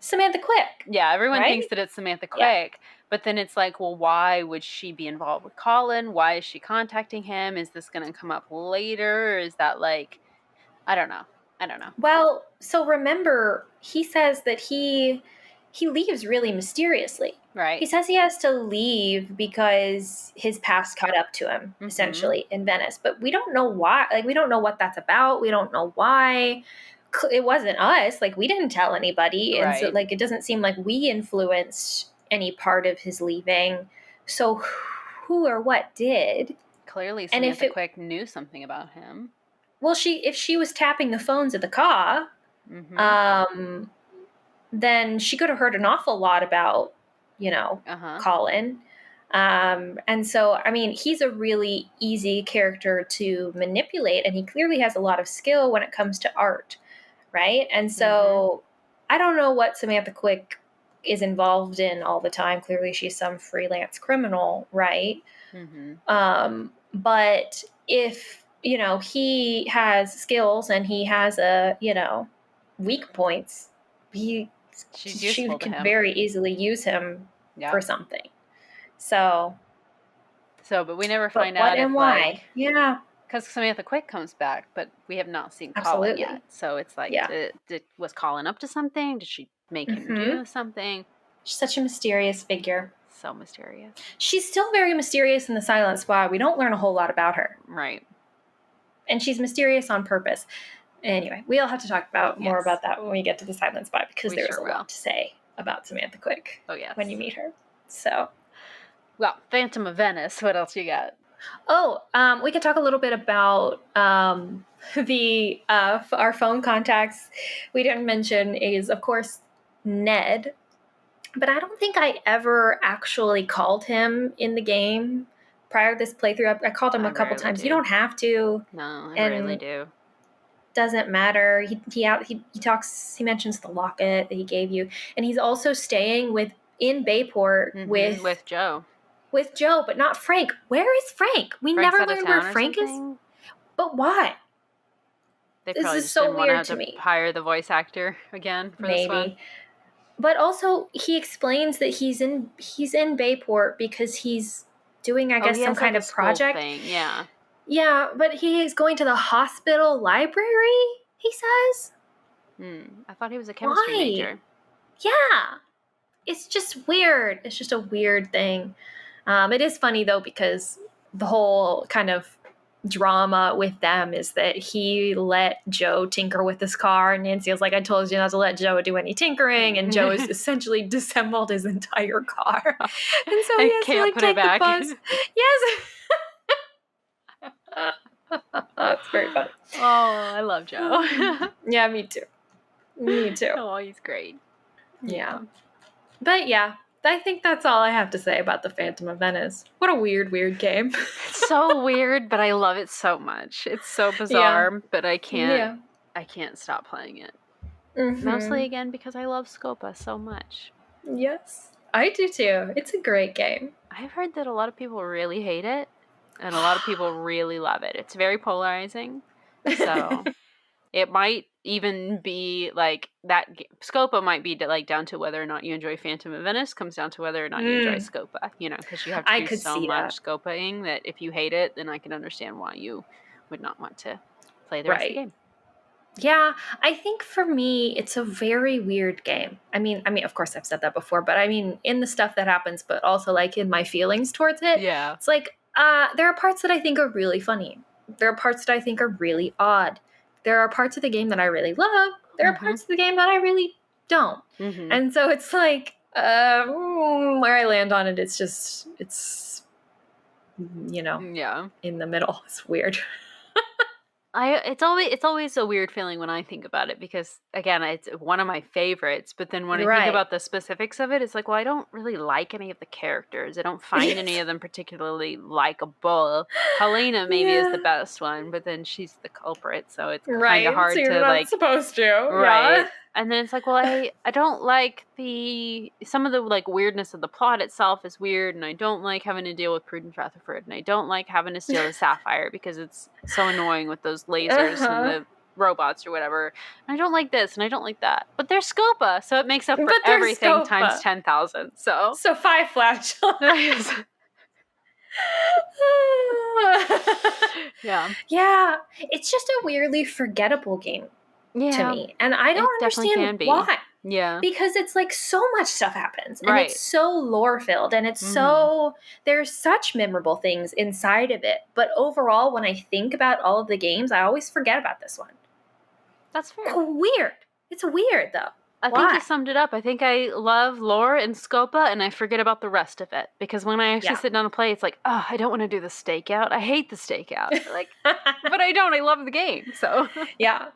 Samantha Quick. Yeah, everyone thinks that it's Samantha Quick, but then it's like, well, why would she be involved with Colin? Why is she contacting him? Is this going to come up later? Or is that like, I don't know. Well, so remember, he says that he he leaves really mysteriously. Right. He says he has to leave because his past caught up to him, essentially, in Venice. But we don't know why. Like, we don't know what that's about. We don't know why. It wasn't us. Like, we didn't tell anybody. And so, Right. like, it doesn't seem like we influenced any part of his leaving. So who or what did? Clearly And if Samantha Quick knew something about him. Well, if she was tapping the phones at the car, then she could have heard an awful lot about, Colin. And so, I mean, he's a really easy character to manipulate, and he clearly has a lot of skill when it comes to art, right? And so I don't know what Samantha Quick is involved in all the time. Clearly she's some freelance criminal, right? But if, he has skills and he has weak points, she could very easily use him for something. But we never find out what and why. Because Samantha Quick comes back, but we have not seen Colin yet. So it's like, was Colin up to something? Did she make him do something? She's such a mysterious figure. So mysterious. She's still very mysterious in the Silent Spy. We don't learn a whole lot about her. Right. And she's mysterious on purpose. Anyway, we'll have to talk about more about that when we get to the Silent Spy, because there's a lot to say about Samantha Quick when you meet her. So, well, Phantom of Venice. What else you got? We could talk a little bit about our phone contacts. We didn't mention is, of course, Ned, but I don't think I ever actually called him in the game prior to this playthrough. I called him a couple times. You don't have to. No, I really do. Doesn't matter. He talks. He mentions the locket that he gave you, and he's also staying in Bayport with Joe. With Joe, but not Frank. Where is Frank? We never learned where Frank is. But why? This is so weird to me. Hire the voice actor again for this one. But also, he explains that he's in Bayport because he's doing, I guess, some kind of project thing. Yeah. Yeah, but he is going to the hospital library, he says. I thought he was a chemistry major. Yeah. It's just weird. It's just a weird thing. It is funny, though, because the whole kind of drama with them is that he let Joe tinker with his car, and Nancy was like, I told you not to let Joe do any tinkering, and Joe has essentially disassembled his entire car. And so he has to take the bus. Yes. It's very funny. Oh, I love Joe. Yeah, me too. Me too. Oh, he's great. Yeah. But yeah, I think that's all I have to say about the Phantom of Venice. What a weird game. It's so weird, but I love it so much. It's so bizarre, but I can't stop playing it. Mostly, again, because I love Scopa so much. Yes, I do too. It's a great game. I've heard that a lot of people really hate it, and a lot of people really love it. It's very polarizing, so it might even be like that. Scopa might be like down to whether or not you enjoy Phantom of Venice comes down to whether or not you enjoy Scopa, because you have to do so much Scopaing that if you hate it, then I can understand why you would not want to play the rest of the game. Yeah, I think for me, it's a very weird game. I mean, of course I've said that before, but I mean, in the stuff that happens, but also like in my feelings towards it. Yeah. It's like, there are parts that I think are really funny. There are parts that I think are really odd. There are parts of the game that I really love. There are parts of the game that I really don't. And so it's like, where I land on it, it's in the middle. It's weird. It's always a weird feeling when I think about it because, again, it's one of my favorites. But then when I think about the specifics of it, it's like, well, I don't really like any of the characters. I don't find any of them particularly likable. Helena maybe is the best one, but then she's the culprit, so it's kind of hard so you're to not like. Supposed to, right? Yeah. And then it's like, well, I don't like some of the like weirdness of the plot itself is weird, and I don't like having to deal with Prudence Rutherford, and I don't like having to steal a sapphire because it's so annoying with those lasers and the robots or whatever. And I don't like this, and I don't like that. But there's Scopa, so it makes up for everything times 10,000. So 5 flashlights. Yeah, it's just a weirdly forgettable game to me, and I don't understand why. Yeah. Because it's like so much stuff happens and Right. it's so lore filled and it's so, there's such memorable things inside of it. But overall, when I think about all of the games, I always forget about this one. That's fair. Weird. It's weird though. I think you summed it up. I think I love lore and Scopa, and I forget about the rest of it. Because when I actually sit down to play, it's like, oh, I don't want to do the stakeout. I hate the stakeout. Like, but I don't. I love the game. So yeah.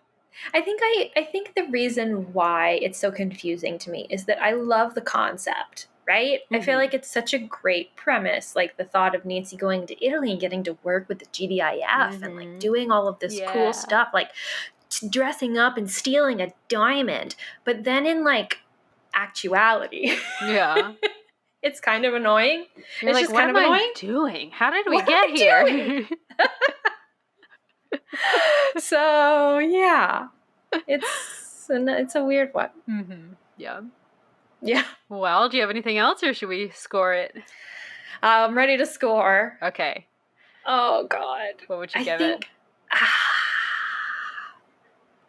I think the reason why it's so confusing to me is that I love the concept, right? I feel like it's such a great premise, like the thought of Nancy going to Italy and getting to work with the GDIF and like doing all of this cool stuff, like dressing up and stealing a diamond. But then in like actuality, it's kind of annoying. You're it's like, just what kind of am annoying. I doing? How did we get here? So yeah, it's a weird one. Yeah. Well, do you have anything else, or should we score it? I'm ready to score. Okay. Oh God. What would you give it?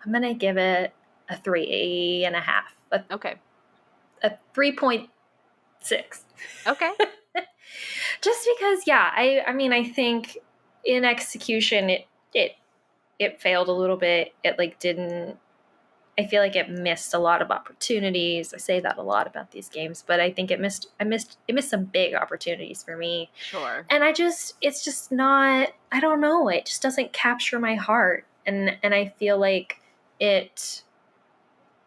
I'm gonna give it a 3.5. Okay. A 3.6. Okay. Just because, I mean, I think in execution it failed a little bit. It like didn't. I feel like it missed a lot of opportunities. I say that a lot about these games, but I think it missed some big opportunities for me. Sure. And it's just not, I don't know, it just doesn't capture my heart. And I feel like a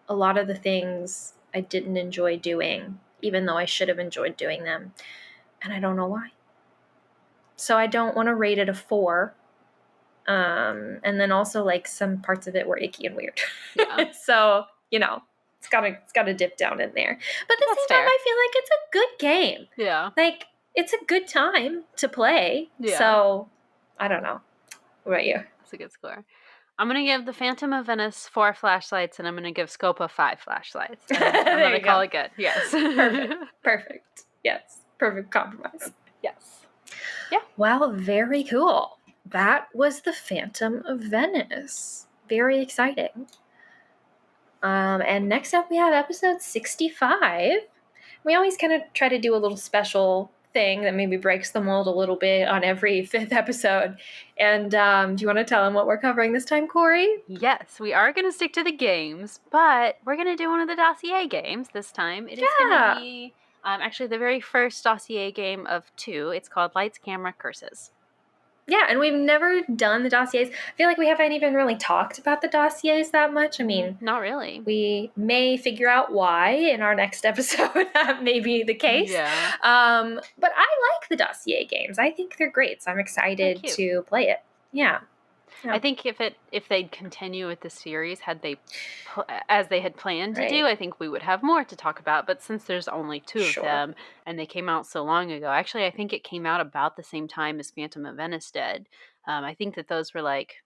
lot of the things I didn't enjoy doing, even though I should have enjoyed doing them. And I don't know why. So I don't want to rate it a 4. And then also like some parts of it were icky and weird. Yeah. So, it's gotta dip down in there. But at the same time, I feel like it's a good game. Yeah. Like it's a good time to play. Yeah. So I don't know. What about you? That's a good score. I'm going to give the Phantom of Venice 4 flashlights, and I'm going to give Scopa 5 flashlights. I'm going to call it good. Yes. Perfect. Yes. Perfect compromise. Yes. Yeah. Well, very cool. That was the Phantom of Venice. Very exciting. And next up we have episode 65. We always kind of try to do a little special thing that maybe breaks the mold a little bit on every 5th episode. And do you want to tell them what we're covering this time, Corey? Yes, we are going to stick to the games, but we're going to do one of the dossier games this time. It is going to be actually the very first dossier game of 2. It's called Lights, Camera, Curses. Yeah, and we've never done the dossiers. I feel like we haven't even really talked about the dossiers that much. I mean, not really. We may figure out why in our next episode. That may be the case. Yeah. But I like the dossier games. I think they're great, so I'm excited to play it. Yeah. I think if they'd continue with the series, as they had planned to do, I think we would have more to talk about. But since there's only 2 of them, and they came out so long ago, actually, I think it came out about the same time as Phantom of Venice did. I think that those were like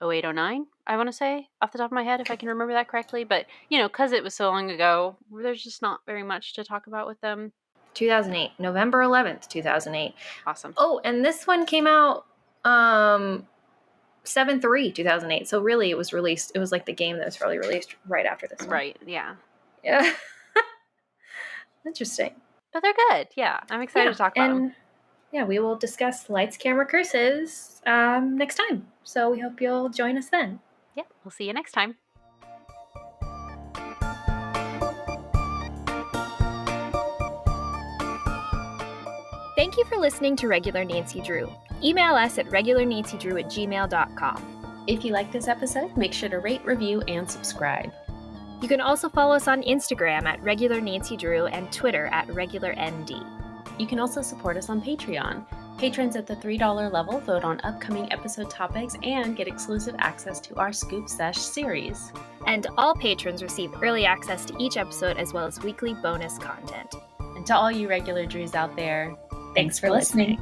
08, 09, I want to say, off the top of my head, if I can remember that correctly. But, because it was so long ago, there's just not very much to talk about with them. 2008, November 11th, 2008. Awesome. Oh, and this one came out 7/3/2008. So really, it was like the game that was probably released right after this one. Right. Yeah. Yeah. Interesting. But they're good. Yeah, I'm excited to talk about them. Yeah, we will discuss Lights, Camera, Curses next time. So we hope you'll join us then. Yeah, we'll see you next time. Thank you for listening to Regular Nancy Drew. Email us at regularnancydrew@gmail.com. If you like this episode, make sure to rate, review, and subscribe. You can also follow us on Instagram at Regular Nancy Drew and Twitter at RegularND. You can also support us on Patreon. Patrons at the $3 level vote on upcoming episode topics and get exclusive access to our Scoop Sesh series. And all patrons receive early access to each episode as well as weekly bonus content. And to all you regular Drews out there, thanks for listening.